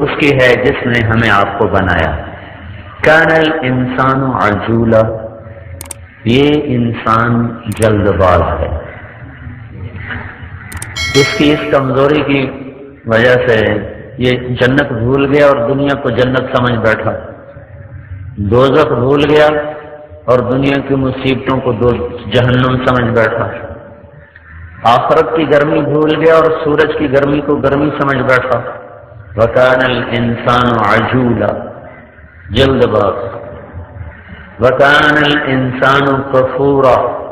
اس کی ہے جس نے ہمیں آپ کو بنایا۔ کان الانسان عجولا، یہ انسان جلد باز ہے۔ اس کی اس کمزوری کی وجہ سے یہ جنت بھول گیا اور دنیا کو جنت سمجھ بیٹھا، دوزخ بھول گیا اور دنیا کی مصیبتوں کو جہنم سمجھ بیٹھا، آخرت کی گرمی بھول گیا اور سورج کی گرمی کو گرمی سمجھ بیٹھا۔ وَكَانَ الْإِنسَانُ عَجُولًا، جلد باز۔ وَكَانَ الْإِنسَانُ كَفُورًا،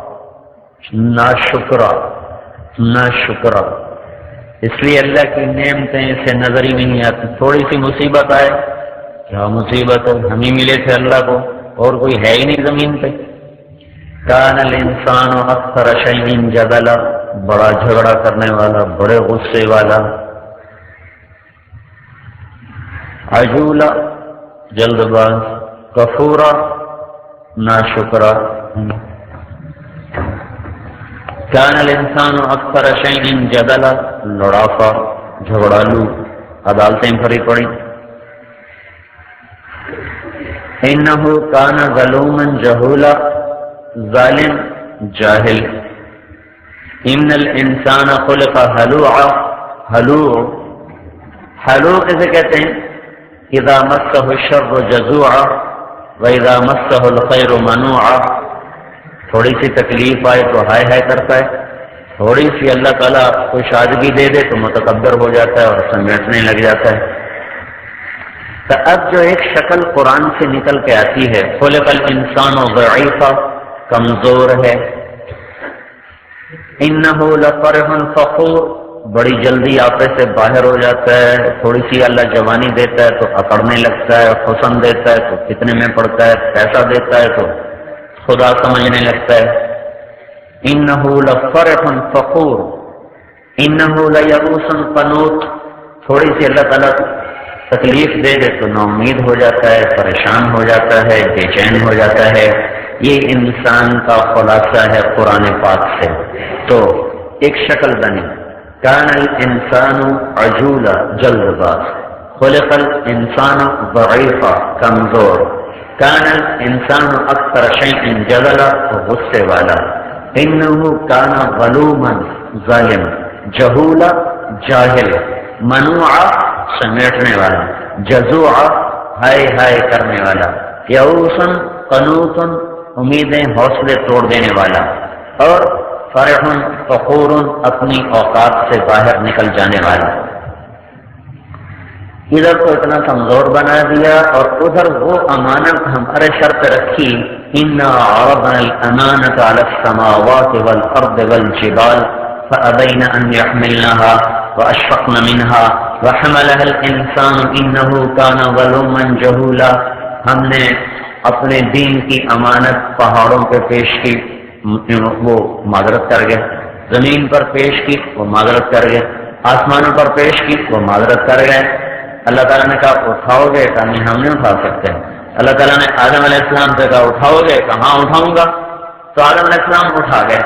ناشکرا۔ اس لیے اللہ کی نعمتیں اسے نظر ہی نہیں آتی۔ تھوڑی سی مصیبت آئے، کیا مصیبت ہے، ہم ہی ملے تھے اللہ کو، اور کوئی ہے ہی نہیں زمین پہ۔ کان الانسان اکثر شیء جدلا، بڑا جھگڑا کرنے والا، بڑے غصے والا۔ عجولا، جلد باز۔ کفورا، ناشکرا۔ کان الانسان اکثر شیء جدلا، لڑاکا، جھگڑالو، عدالتیں بھری پڑی۔ انہ کان ظلوما جہولا، ظالم، جاہل۔ ان الانسان خلق ہلوعا، ہلوع کسے کہتے ہیں؟ اذا مسہ الشر جزوعا واذا مسہ الخیر منوعا، تھوڑی سی تکلیف آئے تو ہائے ہائے کرتا ہے، تھوڑی سی اللہ تعالیٰ کو شادگی دے دے تو متکبر ہو جاتا ہے اور سمیٹنے لگ جاتا ہے۔ تو اب جو ایک شکل قرآن سے نکل کے آتی ہے، خلق الانسان ضعیفا، کمزور ہے۔ انہ لفرح فخور، بڑی جلدی آپے سے باہر ہو جاتا ہے، تھوڑی سی اللہ جوانی دیتا ہے تو اکڑنے لگتا ہے، حسن دیتا ہے تو کتنے میں پڑتا ہے، پیسہ دیتا ہے تو خدا سمجھنے لگتا ہے۔ انہ لفرح فخور، انہ لیئوس قنوط، تھوڑی سی اللہ تعالیٰ تکلیف دے دے تو نا امید ہو جاتا ہے، پریشان ہو جاتا ہے، بے چین ہو جاتا ہے۔ یہ انسان کا خلاصہ ہے قرآن پاک سے۔ تو ایک شکل بنی، کان الانسان عجولا، جلد باز۔ خلق الانسان ضعیفا، کمزور۔ کان الانسان اکثر شیء جدلا، غصے والا۔ انہ کان ظلوما، ظالم۔ جہولا، جاہل۔ منوعا، سمیٹنے والا۔ جزوعا، ہائے ہائے کرنے والا۔ یئوسن، قنوطن، امیدیں حوصلے توڑ دینے والا۔ اور فرح فخور، اپنی اوقات سے باہر نکل جانے والا۔ ادھر کو اتنا کمزور بنا دیا اور ادھر وہ امانت ہمارے سر پہ رکھی۔ انا عرضنا الامانة على السماوات والارض والجبال فابين ان يحملنها واشفقن منها وحملها الانسان انه كان ظلوما جهولا، ہم نے اپنے دین کی امانت پہاڑوں پہ پیش کی، وہ معذرت کر گئے، زمین پر پیش کی، وہ معذرت کر گئے، آسمانوں پر پیش کی، وہ معذرت کر گئے۔ اللہ تعالیٰ نے کہا اٹھاؤ گے؟ کہا نہیں، ہم نہیں اٹھا سکتے۔ اللہ تعالیٰ نے آدم علیہ السلام سے کہا اٹھاؤ گے؟ کہا ہاں اٹھاؤں گا۔ تو آدم علیہ السلام اٹھا گئے۔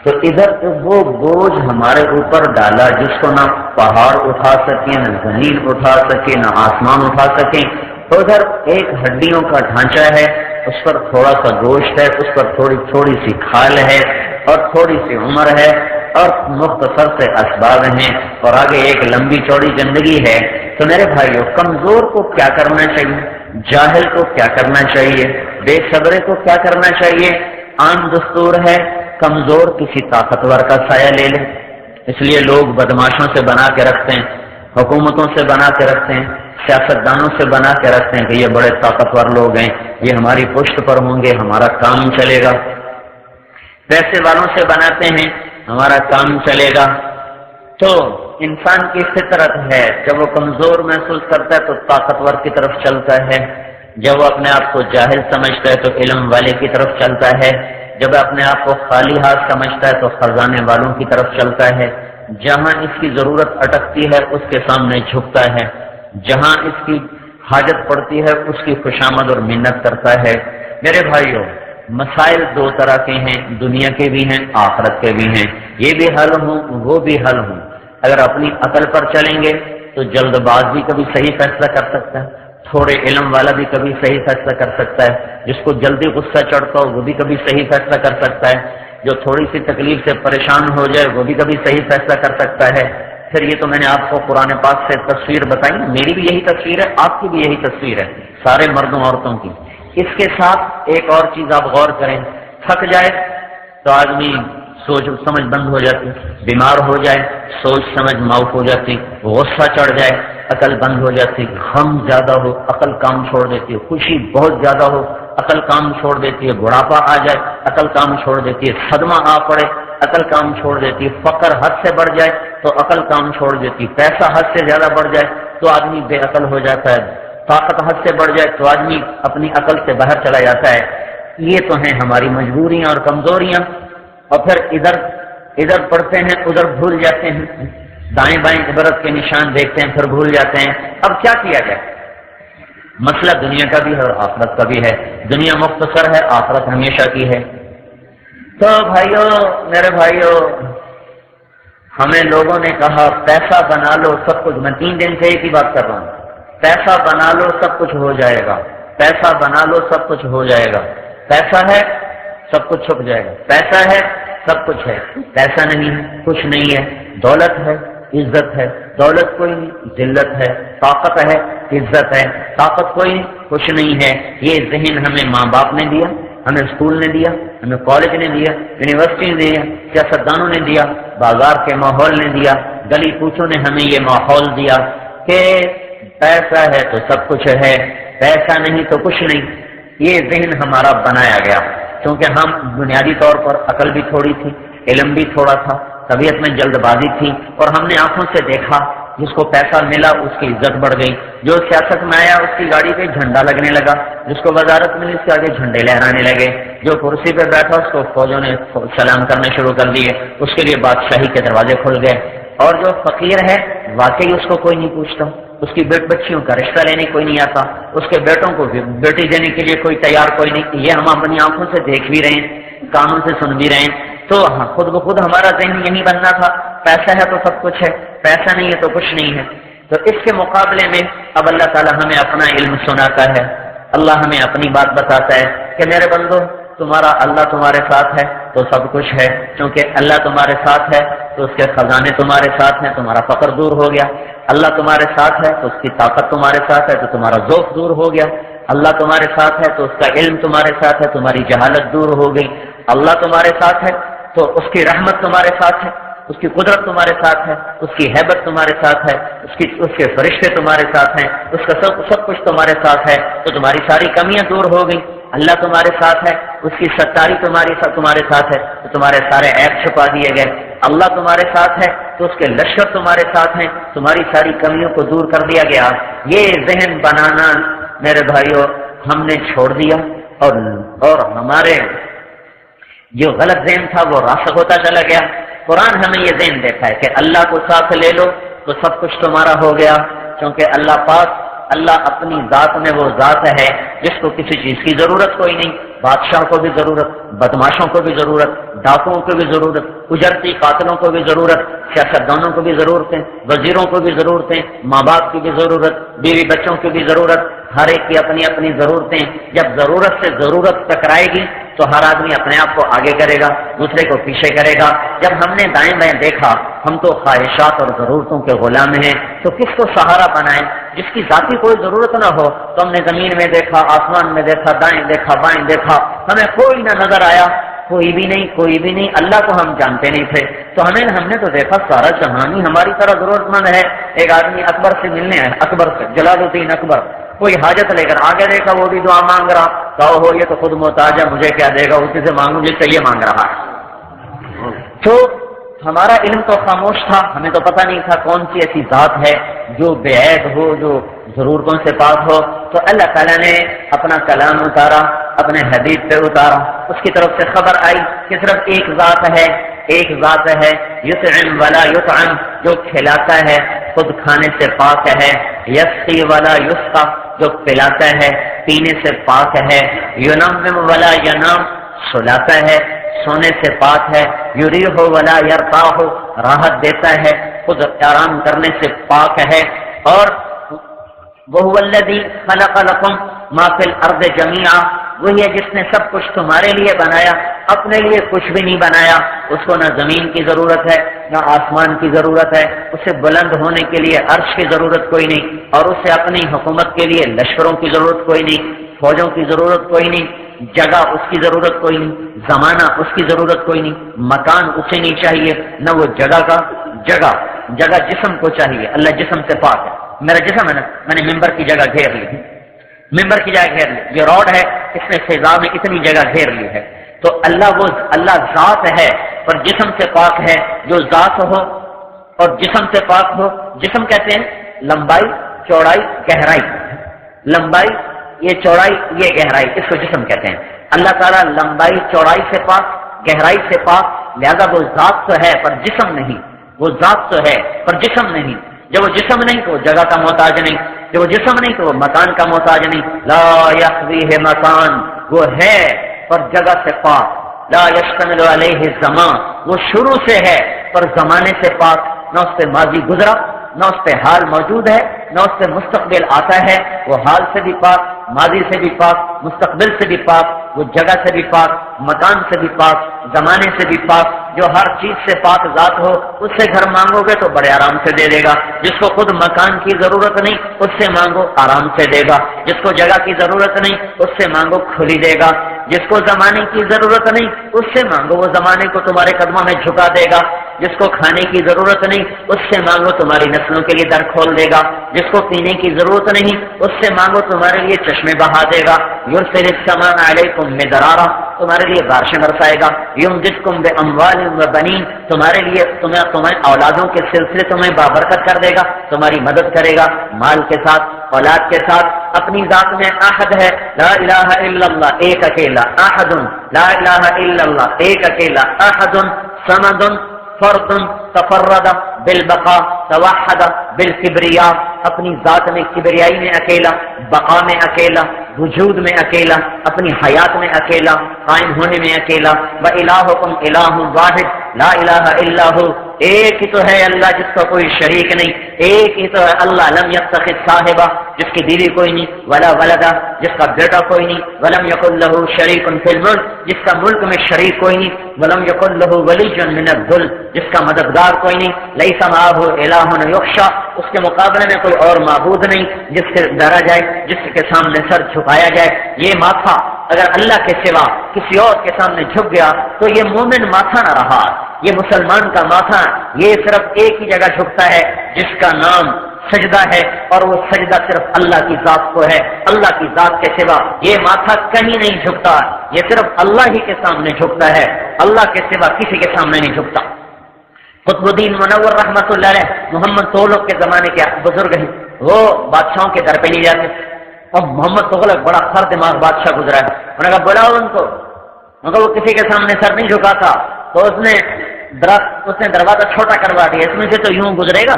تو ادھر وہ بوجھ ہمارے اوپر ڈالا جس کو نہ پہاڑ اٹھا سکیں، نہ زمین اٹھا سکے، نہ آسمان اٹھا سکیں۔ تو ادھر ایک ہڈیوں کا ڈھانچہ ہے، اس پر تھوڑا سا گوشت ہے، اس پر تھوڑی سی کھال ہے اور تھوڑی سی عمر ہے اور مختصر سے اسباب ہیں اور آگے ایک لمبی چوڑی زندگی ہے۔ تو میرے بھائیوں، کمزور کو کیا کرنا چاہیے؟ جاہل کو کیا کرنا چاہیے؟ بے صبرے کو کیا کرنا چاہیے؟ عام دستور ہے کمزور کسی طاقتور کا سایہ لے لے۔ اس لیے لوگ بدماشوں سے بنا کے رکھتے ہیں، حکومتوں سے بنا کے رکھتے ہیں، سیاستدانوں سے بنا کے رکھتے ہیں کہ یہ بڑے طاقتور لوگ ہیں، یہ ہماری پشت پر ہوں گے، ہمارا کام چلے گا۔ پیسے والوں سے بناتے ہیں، ہمارا کام چلے گا۔ تو انسان کی فطرت ہے، جب وہ کمزور محسوس کرتا ہے تو طاقتور کی طرف چلتا ہے، جب وہ اپنے آپ کو جاہل سمجھتا ہے تو علم والے کی طرف چلتا ہے، جب اپنے آپ کو خالی ہاتھ سمجھتا ہے تو خزانے والوں کی طرف چلتا ہے، جہاں اس کی ضرورت اٹکتی ہے اس کے سامنے جھکتا ہے، جہاں اس کی حاجت پڑتی ہے اس کی خوشامد اور منت کرتا ہے۔ میرے بھائیوں، مسائل دو طرح کے ہیں، دنیا کے بھی ہیں، آخرت کے بھی ہیں، یہ بھی حل ہوں وہ بھی حل ہوں۔ اگر اپنی عقل پر چلیں گے تو جلد باز بھی کبھی صحیح فیصلہ کر سکتا ہے، تھوڑے علم والا بھی کبھی صحیح فیصلہ کر سکتا ہے، جس کو جلدی غصہ چڑھتا ہو وہ بھی کبھی صحیح فیصلہ کر سکتا ہے، جو تھوڑی سی تکلیف سے پریشان ہو جائے وہ بھی کبھی صحیح فیصلہ کر سکتا ہے۔ پھر یہ تو میں نے آپ کو قرآن پاک سے تصویر بتائی، میری بھی یہی تصویر ہے، آپ کی بھی یہی تصویر ہے، سارے مردوں عورتوں کی۔ اس کے ساتھ ایک اور چیز آپ غور کریں، تھک جائے تو آدمی سوچ سمجھ بند ہو جاتی، بیمار ہو جائے سوچ سمجھ معاف ہو جاتی، غصہ چڑھ جائے عقل بند ہو جاتی، غم زیادہ ہو عقل کام چھوڑ دیتی ہے، خوشی بہت زیادہ ہو عقل کام چھوڑ دیتی ہے، بڑھاپا آ جائے عقل کام چھوڑ دیتی ہے، صدمہ آ پڑے عقل کام چھوڑ دیتی ہے، فقر حد سے بڑھ جائے تو عقل کام چھوڑ دیتی ہے، پیسہ حد سے زیادہ بڑھ جائے تو آدمی بے عقل ہو جاتا ہے، طاقت حد سے بڑھ جائے تو آدمی اپنی عقل سے باہر چلا جاتا ہے۔ یہ تو ہیں ہماری مجبوریاں اور کمزوریاں، اور پھر ادھر پڑھتے ہیں ادھر بھول جاتے ہیں، دائیں بائیں عبرت کے نشان دیکھتے ہیں پھر بھول جاتے ہیں۔ اب کیا کیا جائے؟ مسئلہ دنیا کا بھی ہے اور آخرت کا بھی ہے، دنیا مختصر ہے، آخرت ہمیشہ کی ہے۔ تو بھائیو، میرے بھائیو، ہمیں لوگوں نے کہا پیسہ بنا لو سب کچھ، میں 3 دن سے ایک ہی بات کر رہا ہوں، پیسہ بنا لو سب کچھ ہو جائے گا، پیسہ بنا لو سب کچھ ہو جائے گا، پیسہ ہے سب کچھ چھپ جائے گا، پیسہ ہے سب کچھ ہے، پیسہ نہیں ہے کچھ نہیں ہے، دولت ہے عزت ہے، دولت کوئی نہیں ذلت ہے، طاقت ہے عزت ہے، طاقت کوئی نہیں کچھ نہیں ہے۔ یہ ذہن ہمیں ماں باپ نے دیا، ہمیں اسکول نے دیا، ہمیں کالج نے دیا، یونیورسٹی نے دیا، سیاستدانوں نے دیا، بازار کے ماحول نے دیا، گلی کوچوں نے ہمیں یہ ماحول دیا کہ پیسہ ہے تو سب کچھ ہے، پیسہ نہیں تو کچھ نہیں۔ یہ ذہن ہمارا بنایا گیا کیونکہ ہم بنیادی طور پر عقل بھی تھوڑی تھی، علم بھی تھوڑا تھا، طبیعت میں جلد بازی تھی، اور ہم نے آنکھوں سے دیکھا جس کو پیسہ ملا اس کی عزت بڑھ گئی، جو سیاست میں آیا اس کی گاڑی پہ جھنڈا لگنے لگا، جس کو وزارت ملی اس کے آگے جھنڈے لہرانے لگے، جو کرسی پہ بیٹھا اس کو فوجوں نے سلام کرنے شروع کر دیے، اس کے لیے بادشاہی کے دروازے کھل گئے۔ اور جو فقیر ہے واقعی اس کو کوئی نہیں پوچھتا، اس کی بیٹ بچیوں کا رشتہ لینے کوئی نہیں آتا، اس کے بیٹوں کو بیٹی دینے کے لیے کوئی تیار کوئی نہیں، یہ ہم اپنی آنکھوں سے دیکھ بھی رہے ہیں، کانوں سے سن بھی رہے ہیں۔ تو خود بخود ہمارا ذہن یہی بننا تھا، پیسہ ہے تو سب کچھ ہے، پیسہ نہیں ہے تو کچھ نہیں ہے۔ تو اس کے مقابلے میں اب اللہ تعالیٰ ہمیں اپنا علم سناتا ہے، اللہ ہمیں اپنی بات بتاتا ہے کہ میرے بندو تمہارا اللہ تمہارے ساتھ ہے تو سب کچھ ہے، کیونکہ اللہ تمہارے ساتھ ہے تو اس کے خزانے تمہارے ساتھ ہیں، تمہارا فقر دور ہو گیا، اللہ تمہارے ساتھ ہے تو اس کی طاقت تمہارے ساتھ ہے تو تمہارا ذوق دور ہو گیا، اللہ تمہارے ساتھ ہے تو اس کا علم تمہارے ساتھ ہے، تمہاری جہالت دور ہو گئی، اللہ تمہارے ساتھ ہے تو اس کی رحمت تمہارے ساتھ ہے، اس کی قدرت تمہارے ساتھ ہے، اس کی ہیبت تمہارے ساتھ ہے، اس کے فرشتے تمہارے ساتھ ہیں، اس کا سب کچھ تمہارے ساتھ ہے، تو تمہاری ساری کمیاں دور ہو گئی۔ اللہ تمہارے ساتھ ہے، اس کی ستاری تمہارے ساتھ ہے تو تمہارے سارے عیب چھپا دیے گئے۔ اللہ تمہارے ساتھ ہے تو اس کے لشکر تمہارے ساتھ ہیں، تمہاری ساری کمیوں کو دور کر دیا گیا۔ یہ ذہن بنانا میرے بھائیوں ہم نے چھوڑ دیا، اور ہمارے جو غلط ذہن تھا وہ راسخ ہوتا چلا گیا۔ قرآن ہمیں یہ ذہن دیتا ہے کہ اللہ کو ساتھ لے لو تو سب کچھ تمہارا ہو گیا، کیونکہ اللہ اپنی ذات میں وہ ذات ہے جس کو کسی چیز کی ضرورت کوئی نہیں، بادشاہ کو بھی ضرورت، بدماشوں کو بھی ضرورت، ڈاکوؤں کو بھی ضرورت، اجرتی قاتلوں کو بھی ضرورت، سیاستدانوں کو بھی ضرورتیں، وزیروں کو بھی ضرورتیں، ماں باپ کی بھی ضرورت، بیوی بچوں کی بھی ضرورت، ہر ایک کی اپنی اپنی ضرورتیں۔ جب ضرورت سے ضرورت ٹکرائے گی تو ہر آدمی اپنے آپ کو آگے کرے گا، دوسرے کو پیچھے کرے گا۔ جب ہم نے دائیں بائیں دیکھا ہم تو خواہشات اور ضرورتوں کے غلام ہیں، تو کس کو سہارا بنائیں؟ جس کی ذاتی کوئی ضرورت نہ ہو، تو ہم نے زمین میں دیکھا، آسمان میں دیکھا، دائیں دیکھا، بائیں دیکھا، ہمیں کوئی نہ نظر آیا، کوئی بھی نہیں، اللہ کو ہم جانتے نہیں تھے۔ تو ہم نے تو دیکھا سارا جہان ہی ہماری طرح ضرورت مند ہے۔ ایک آدمی اکبر سے ملنے آیا، اکبر سے، جلال الدین اکبر، کوئی حاجت لے کر آگے دیکھا وہ بھی دعا مانگ رہا، کہو ہو یہ تو خود محتاج ہے، مجھے کیا دے گا، اسی سے مانگوں جس سے یہ مانگ رہا ہے۔ تو ہمارا علم تو خاموش تھا، ہمیں تو پتہ نہیں تھا کون سی ایسی ذات ہے جو بے عیب ہو، جو ضرورتوں سے پاک ہو۔ تو اللہ تعالیٰ نے اپنا کلام اتارا، اپنے حبیب پہ اتارا، اس کی طرف سے خبر آئی کہ صرف ایک ذات ہے یطعم ولا یطعم، جو کھلاتا ہے خود کھانے سے پاک ہے، یسقی ولا یسقى، جو پلاتا ہے پینے سے پاک ہے، ینم ولا ینام، سلاتا ہے سونے سے پاک ہے، یریح ولا یرتاح، راحت دیتا ہے، خود آرام کرنے سے پاک ہے۔ اور وَهُوَ الَّذِي خَلَقَ لَكُم مَا فِي الْأَرْضِ جَمِيعًا، وہی ہے جس نے سب کچھ تمہارے لیے بنایا، اپنے لیے کچھ بھی نہیں بنایا۔ اس کو نہ زمین کی ضرورت ہے نہ آسمان کی ضرورت ہے، اسے بلند ہونے کے لیے عرش کی ضرورت کوئی نہیں، اور اسے اپنی حکومت کے لیے لشکروں کی ضرورت کوئی نہیں، فوجوں کی ضرورت کوئی نہیں، جگہ اس کی ضرورت کوئی نہیں، زمانہ اس کی ضرورت کوئی نہیں، مکان اسے نہیں چاہیے، نہ وہ جگہ جسم کو چاہیے۔ اللہ جسم سے پاک ہے۔ میرا جسم ہے نا، میں نے ممبر کی جگہ گھیر لی، ممبر کی جگہ گھیر لی، یہ روڈ ہے، اس نے فضا میں اتنی جگہ گھیر لی ہے۔ تو اللہ ذات ہے اور جسم سے پاک ہے۔ جو ذات ہو اور جسم سے پاک ہو، جسم کہتے ہیں لمبائی، چوڑائی، گہرائی، لمبائی یہ چوڑائی یہ گہرائی، اس کو جسم کہتے ہیں۔ اللہ تعالیٰ لمبائی چوڑائی سے پاک، گہرائی سے پاک، لہذا وہ ذات تو ہے پر جسم نہیں، وہ ذات تو ہے پر جسم نہیں۔ جب وہ جسم نہیں تو وہ جگہ کا محتاج نہیں، جب وہ جسم نہیں تو وہ مکان کا محتاج نہیں۔ لا یحویہ مکان، وہ ہے پر جگہ سے پاک۔ لا یشتمل علیہ الزمان، وہ شروع سے ہے پر زمانے سے پاک، نہ اس پہ ماضی گزرا، نہ اس پہ حال موجود ہے، نہ اس پہ مستقبل آتا ہے۔ وہ حال سے بھی پاک، ماضی سے بھی پاک، مستقبل سے بھی پاک، وہ جگہ سے بھی پاک، مکان سے بھی پاک، زمانے سے بھی پاک۔ جو ہر چیز سے پاک ذات ہو، اس سے گھر مانگو گے تو بڑے آرام سے دے دے گا۔ جس کو خود مکان کی ضرورت نہیں، اس سے مانگو آرام سے دے گا۔ جس کو جگہ کی ضرورت نہیں، اس سے مانگو کھلی دے گا۔ جس کو زمانے کی ضرورت نہیں، اس سے مانگو وہ زمانے کو تمہارے قدموں میں جھکا دے گا۔ جس کو کھانے کی ضرورت نہیں، اس سے مانگو تمہاری نسلوں کے لیے در کھول دے گا۔ جس کو پینے کی ضرورت نہیں، اس سے مانگو تمہارے لیے چشمے بہا دے گا۔ یرسل السماء علیکم مدرارا، تمہارے لیے بارشیں برسائے گا۔ یمددکم باموال وبنین، تمہارے لیے تمہیں اولادوں کے سلسلے تمہیں بابرکت کر دے گا، تمہاری مدد کرے گا مال کے ساتھ، اولاد کے ساتھ۔ اپنی ذات میں احد ہے، لا الہ الا اللہ، ایک اکیلا، احد، لا الہ الا اللہ، ایک اکیلا، احد، صمد، فرد، تفرد بالبقاء، توحد بالکبریاء، اپنی ذات میں کبریائی میں اکیلا، بقا میں اکیلا، وجود میں اکیلا، اپنی حیات میں اکیلا، قائم ہونے میں اکیلا۔ وَإِلَٰهُكُمْ إِلَٰهٌ وَاحِدٌ لَا إِلَٰهَ إِلَّا هُوَ، ایک ہی تو ہے اللہ جس کا کوئی شریک نہیں، ایک ہی تو ہے اللہ، لم يتخذ صاحبہ، جس کی بیوی کوئی نہیں، ولا ولدا، جس کا بیٹا کوئی نہیں، ولم يكن له شریک فی الملک، جس کا ملک میں شریک کوئی نہیں، ولم يكن له ولی من الذل، جس کا مددگار کوئی نہیں، لیس معه الہ یخشی، اس کے مقابلے میں کوئی اور معبود نہیں جس سے ڈرا جائے، جس کے سامنے سر جھکایا جائے۔ یہ ماتھا اگر اللہ کے سوا کسی اور کے سامنے جھک گیا تو یہ مومن ماتھا نہ رہا، یہ مسلمان کا ماتھا یہ صرف ایک ہی جگہ جھکتا ہے جس کا نام سجدہ ہے، اور وہ سجدہ صرف اللہ کی ذات کو ہے، اللہ کی ذات کے سوا یہ ماتھا کہیں نہیں جھکتا، یہ صرف اللہ ہی کے سامنے جھکتا ہے، اللہ کے سوا کسی کے سامنے نہیں جھکتا۔ قطب الدین منور رحمۃ اللہ علیہ محمد تغلق کے زمانے کے بزرگ ہیں، وہ بادشاہوں کے در پہ نہیں جاتے، اور محمد تغلق بڑا خر دماغ بادشاہ گزرا ہے، انہوں نے کہا بلاؤ ان کو، مگر وہ کسی کے سامنے سر نہیں جھکا تھا، تو اس نے دروازہ چھوٹا کروا دیا، اس میں سے تو یوں گزرے گا،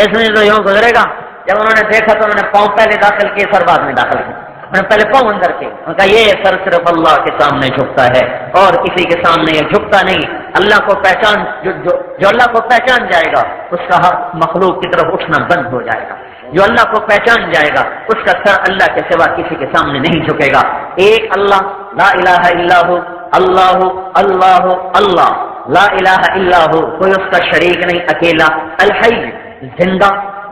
اس میں سے تو یوں گزرے گا۔ جب انہوں نے دیکھا تو انہوں نے پاؤں پہلے داخل کیے، سر بعد میں داخل کیا، انہوں نے پہلے پاؤں اندر کیے، انہوں نے کہا یہ سر صرف اللہ کے سامنے جھکتا ہے اور کسی کے سامنے یہ جھکتا نہیں۔ اللہ کو پہچان جو اللہ کو پہچان جائے گا اس کا ہاتھ مخلوق کی طرف اٹھنا بند ہو جائے گا، جو اللہ کو پہچان جائے گا اس کا سر اللہ کے سوا کسی کے سامنے نہیں جھکے گا۔ ایک اللہ، لا الہ الا ہو، اللہ اللہ اللہ، لا الہ الا ہو، کوئی اس کا شریک نہیں، اکیلا، الحی، زندہ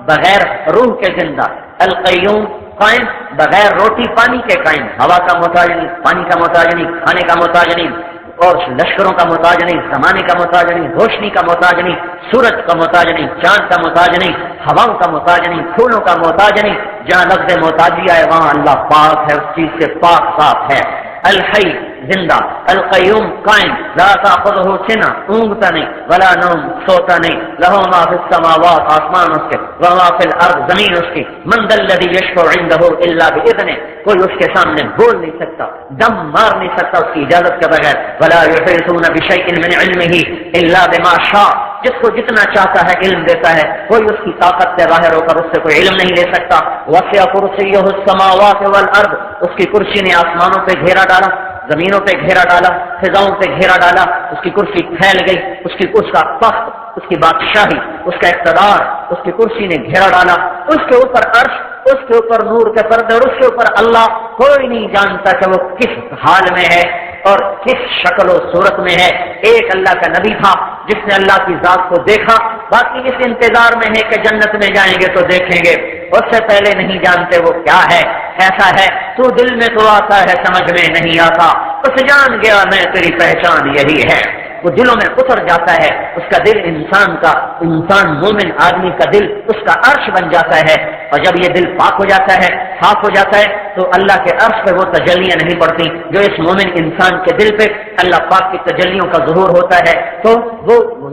بغیر روح کے زندہ، القیوم، قائم بغیر روٹی پانی کے قائم، ہوا کا محتاج نہیں، پانی کا محتاج نہیں، کھانے کا محتاج نہیں، اور لشکروں کا محتاج نہیں، زمانے کا محتاج نہیں، روشنی کا محتاج نہیں، سورج کا محتاج نہیں، چاند کا محتاج نہیں، ہواؤں کا محتاج نہیں، پھولوں کا محتاج نہیں۔ جہاں لفظ محتاجی آئے وہاں اللہ پاک ہے، اس چیز سے پاک صاف ہے۔ الحی، زندہ، القیوم، قائم، لا تاخذہ سنہ، اونگتا نہیں، ولا نوم، سوتا نہیں، لہ ما فی السماوات، آسمان اس کے، وما فی الارض، زمین اس کی، من ذا الذی یشفع عندہ الا باذنہ، کوئی اس کے سامنے بول نہیں سکتا، دم مار نہیں سکتا اس کی اجازت کے بغیر، ولا یحیطون بشیء من علمہ الا بما شاء، جس کو جتنا چاہتا ہے علم دیتا ہے، کوئی اس کی طاقت سے ظاہر ہو کر اس سے کوئی علم نہیں لے سکتا۔ وسع کرسیہ السماوات والارض، اس کی کرسی نے آسمانوں پہ گھیرا ڈالا، زمینوں پہ گھیرا ڈالا، فضاؤں پہ گھیرا ڈالا، اس کی کرسی پھیل گئی، اس کا تخت، اس کی بادشاہی، اس کا اقتدار، اس کی کرسی نے گھیرا ڈالا، اس کے اوپر عرش، اس کے اوپر نور کے پردے اور اس کے اوپر اللہ، کوئی نہیں جانتا کہ وہ کس حال میں ہے اور کس شکل و صورت میں ہے۔ ایک اللہ کا نبی تھا جس نے اللہ کی ذات کو دیکھا، باقی اس انتظار میں ہے کہ جنت میں جائیں گے تو دیکھیں گے، اس سے پہلے نہیں جانتے وہ کیا ہے، ایسا ہے تو دل میں تو آتا ہے سمجھ میں نہیں آتا، اس جان گیا میں تیری پہچان یہی ہے، وہ دلوں میں اتر جاتا ہے، اس کا دل انسان مومن آدمی کا دل اس کا عرش بن جاتا ہے، اور جب یہ دل پاک ہو جاتا ہے، صاف ہو جاتا ہے، تو اللہ کے عرش پہ وہ تجلیاں نہیں پڑتی جو اس مومن انسان کے دل پہ اللہ پاک کی تجلیوں کا ظہور ہوتا ہے، تو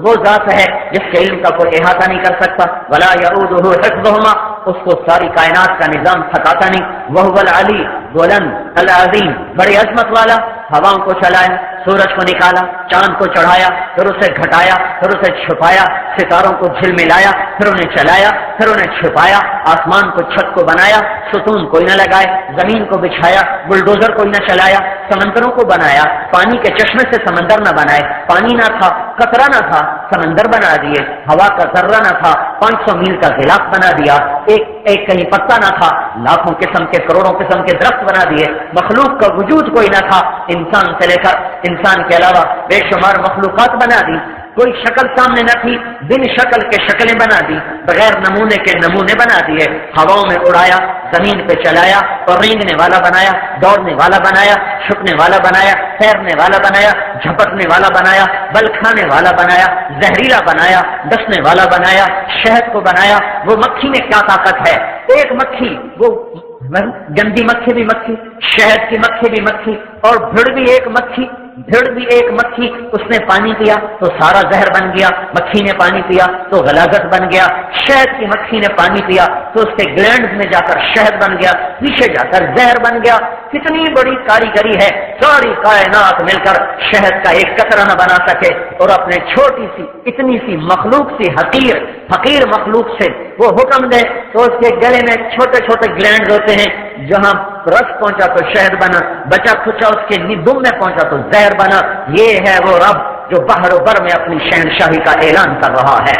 وہ ذات ہے جس کے علم کا کوئی احاطہ نہیں کر سکتا، ولا یعودہ حفظہما، اس کو ساری کائنات کا نظام تھکاتا نہیں، وہو العلی بلند العظیم، بڑی عظمت والا، ہواؤں کو چلایا، سورج کو نکالا، چاند کو چڑھایا، پھر اسے گھٹایا، پھر اسے چھپایا، ستاروں کو جھلملایا، پھر انہیں چلایا، پھر انہیں چھپایا، آسمان کو چھت کو بنایا، ستون کوئی نہ لگائے، زمین کو بچھایا، بلڈوزر کوئی نہ چلایا، سمندروں کو بنایا، پانی کے چشمے سے سمندر نہ بنائے، پانی نہ تھا، قطرہ نہ تھا، سمندر بنا دیے، ہوا کا ذرہ نہ تھا، 500 میل کا غلاف بنا دیا، ایک کہیں پتا نہ تھا، لاکھوں قسم کے کروڑوں قسم کے درخت بنا دیے، مخلوق کا وجود کوئی نہ تھا، انسان سے لے کر انسان کے علاوہ بے شمار مخلوقات بنا دی، کوئی شکل سامنے نہ تھی، بن شکل کے شکلیں بنا دی، بغیر نمونے کے نمونے بنا دیے، ہواؤں میں اڑایا، زمین پہ چلایا، اور رینگنے والا بنایا، دوڑنے والا بنایا، چھپنے والا بنایا، تیرنے والا بنایا، جھپٹنے والا بنایا، بل کھانے والا بنایا، زہریلا بنایا، ڈسنے والا بنایا، شہد کو بنایا، وہ مکھی میں کیا طاقت ہے، ایک مکھی، وہ گندی مکھی بھی مکھی، شہد کی مکھی بھی مکھی، اور بھیڑ بھی ایک مکھی، اس نے پانی پیا تو سارا زہر بن گیا، مکھی نے پانی پیا تو غلاظت بن گیا، شہد کی مکھی نے پانی پیا تو اس کے گلینڈز میں جا کر شہد بن گیا، پیچھے جا کر زہر بن گیا، کتنی بڑی کاریگری ہے، ساری کائنات مل کر شہد کا ایک قطرہ نہ بنا سکے، اور اپنے چھوٹی سی اتنی سی مخلوق سی حقیر مخلوق سے وہ حکم دے تو اس کے گلے میں چھوٹے چھوٹے گلینڈز ہوتے ہیں، جہاں رس پہنچا تو شہد بنا، بچا کھچا اس کے دم میں پہنچا تو زہر بنا، یہ ہے وہ رب جو بحر و بر میں اپنی شہنشاہی کا اعلان کر رہا ہے۔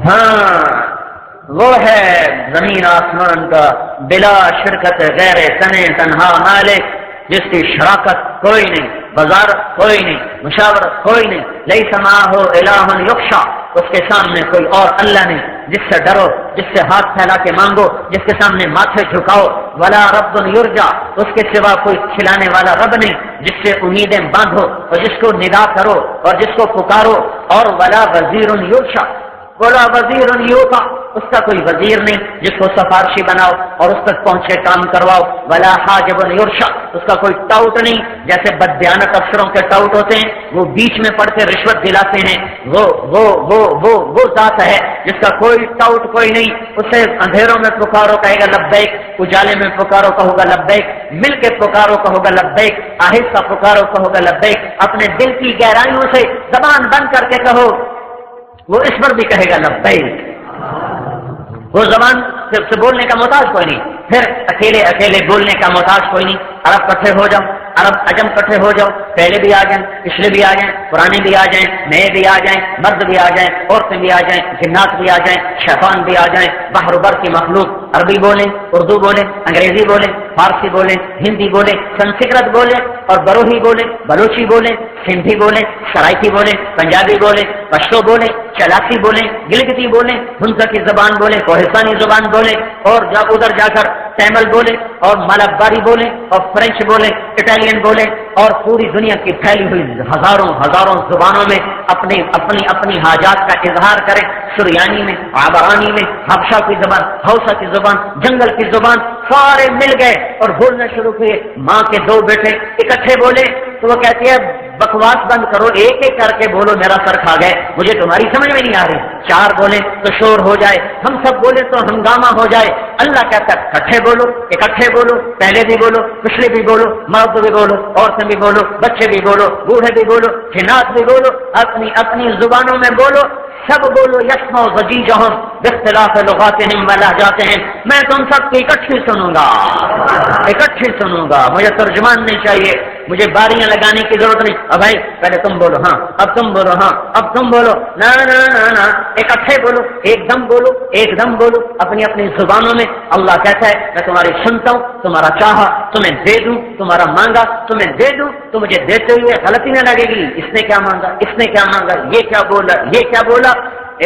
ہاں وہ ہے زمین آسمان کا بلا شرکت غیر تنے تنہا مالک، جس کی شراکت کوئی نہیں، وزارت کوئی نہیں، مشاورت کوئی نہیں، لیس معہ الہ یخشی، اس کے سامنے کوئی اور اللہ نہیں جس سے ڈرو، جس سے ہاتھ پھیلا کے مانگو، جس کے سامنے ماتھے جھکاؤ، ولا رب یرجا، اس کے سوا کوئی کھلانے والا رب نہیں جس سے امیدیں باندھو اور جس کو ندا کرو اور جس کو پکارو، اور ولا وزیر یرشا، ولا وزیر یوتا، اس کا کوئی وزیر نہیں جس کو سفارشی بناؤ اور اس تک پہنچے کام کرواؤ، ولا حاجب یرشا، اس کا کوئی ٹاؤٹ نہیں، جیسے بددیانت افسروں کے ٹاؤٹ ہوتے ہیں، وہ بیچ میں پڑ کے رشوت دلاتے ہیں، وہ ذات ہے جس کا کوئی ٹاؤٹ کوئی نہیں، اسے اندھیروں میں پکارو کہے گا لبیک، اجالے میں پکارو کہو گا لبیک، مل کے پکارو کہو گا لبیک، آہستہ پکارو کہو گا لبیک، اپنے دل کی گہرائیوں سے زبان بند کر کے کہو، وہ اس پر بھی کہے گا لبیک، وہ زبان سے بولنے کا محتاج کوئی نہیں، پھر اکیلے بولنے کا محتاج کوئی نہیں، عرب کٹھے ہو جاؤ، عرب عجم کٹھے ہو جاؤ، پہلے بھی آ جائیں، پچھلے بھی آ جائیں، پرانے بھی آ جائیں، نئے بھی آ جائیں، مرد بھی آ جائیں، عورتیں بھی آ جائیں، جنات بھی آ جائیں، شیطان بھی آ جائیں، بحر و بر کی مخلوق، عربی بولیں، اردو بولیں، انگریزی بولیں، فارسی بولیں، ہندی بولیں، سنسکرت بولیں، اور بروہی بولیں، بلوچی بولیں، سندھی بولیں، سرائکی بولیں، پنجابی بولیں، پشتو بولیں، چلاکی بولیں، گلگتی بولیں، ہنسا کی زبان بولیں، کوہستانی زبان بولیں، اور جب ادھر جا کر تیمل بولیں اور مالاباری بولیں اور فرینچ بولیں، اٹالین بولیں، اور پوری دنیا کی پھیلی ہوئی ہزاروں زبانوں میں اپنی حاجات کا اظہار کریں، سریانی میں، عبرانی میں، حبشہ کی زبان، حوصہ کی زبان، جنگل کی زبان، سارے مل گئے اور بولنا شروع کیے، ماں کے دو بیٹے اکٹھے بولے تو وہ کہتی ہے بکواس بند کرو، ایک ایک کر کے بولو، میرا سر کھا گئے، مجھے تمہاری سمجھ میں نہیں آ رہی، چار بولیں تو شور ہو جائے، ہم سب بولے تو ہنگامہ ہو جائے، اللہ کہتا ہے اکٹھے بولو، پہلے بھی بولو، پچھلے بھی بولو، مرد بھی بولو، عورتیں بھی بولو، بچے بھی بولو، بوڑھے بھی بولو، جنات بھی بولو، اپنی زبانوں میں بولو، سب بولو، یسمع ضجیجہم باختلاف لغاتہم و لہجاتہم، میں تم سب کی اکٹھی سنوں گا، اکٹھی سنوں گا، مجھے ترجمان نہیں چاہیے، مجھے باریاں لگانے کی ضرورت نہیں، اب بھائی پہلے تم بولو، ہاں اب تم بولو، ہاں اب تم بولو، نہ نہ نہ نہ، اکٹھے بولو، ایک دم بولو، ایک دم بولو اپنی اپنی زبانوں میں۔ اللہ کہتا ہے میں تمہاری سنتا ہوں، تمہارا چاہا تمہیں دے دوں، تمہارا مانگا تمہیں دے دوں، تو مجھے دیتے ہوئے غلطی نہ لگے گی، اس نے کیا مانگا، اس نے کیا مانگا، یہ کیا بولا، یہ کیا بولا۔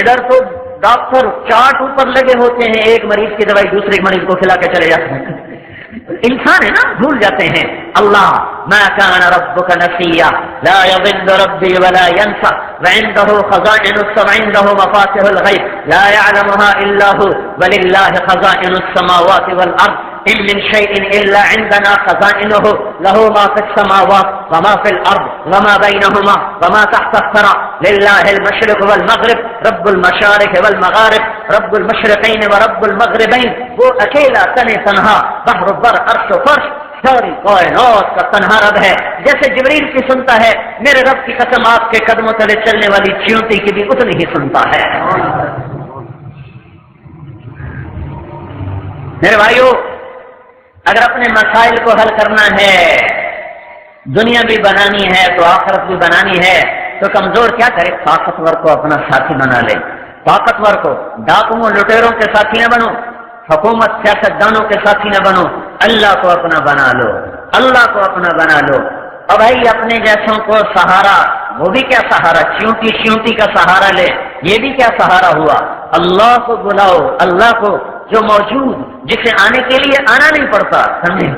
ادھر تو ڈاکٹر چارٹ اوپر لگے ہوتے ہیں، ایک مریض کی دوائی دوسرے مریض کو کھلا کے چلے جاتے ہیں، انسان ہے نا، بھول جاتے ہیں۔ اللہ ما كان ربك نسيا لا يضل ربي ولا ينسى وعنده خزائن السماء عنده مفاتيح الغيب لا يعلمها الا هو ولله خزائن السماوات والارض ان من شيء الا عندنا خزائنه له ما في السماوات وما في الارض وما بينهما وما تحت الثرى لله المشرق والمغرب رب المشارق والمغارب رب المشرقين ورب المغربين، وہ اکیلا تنہا تنہا بحر بر عرش و فرش ساری کائنات کا تنہا رب ہے۔ جیسے جبریل کی سنتا ہے، میرے رب کی قسم آپ کے قدموں تلے چلنے والی چیونٹی کی بھی اتنی ہی سنتا ہے۔ میرے بھائیو، اگر اپنے مسائل کو حل کرنا ہے، دنیا بھی بنانی ہے تو آخرت بھی بنانی ہے، تو کمزور کیا کرے؟ طاقتور کو اپنا ساتھی بنا لے، طاقتور کو ڈاکوؤں لٹیروں کے ساتھی نہ بنو، حکومت سیاستدانوں کے ساتھی نہ بنو، اللہ کو اپنا بنا لو، اللہ کو اپنا بنا لو۔ اور بھائی اپنے جیسوں کو سہارا، وہ بھی کیا سہارا، چیونٹی چیونٹی کا سہارا لے، یہ بھی کیا سہارا ہوا۔ اللہ کو بلاؤ، اللہ کو جو موجود، جسے آنے کے لیے آنا نہیں پڑتا، سمجھے،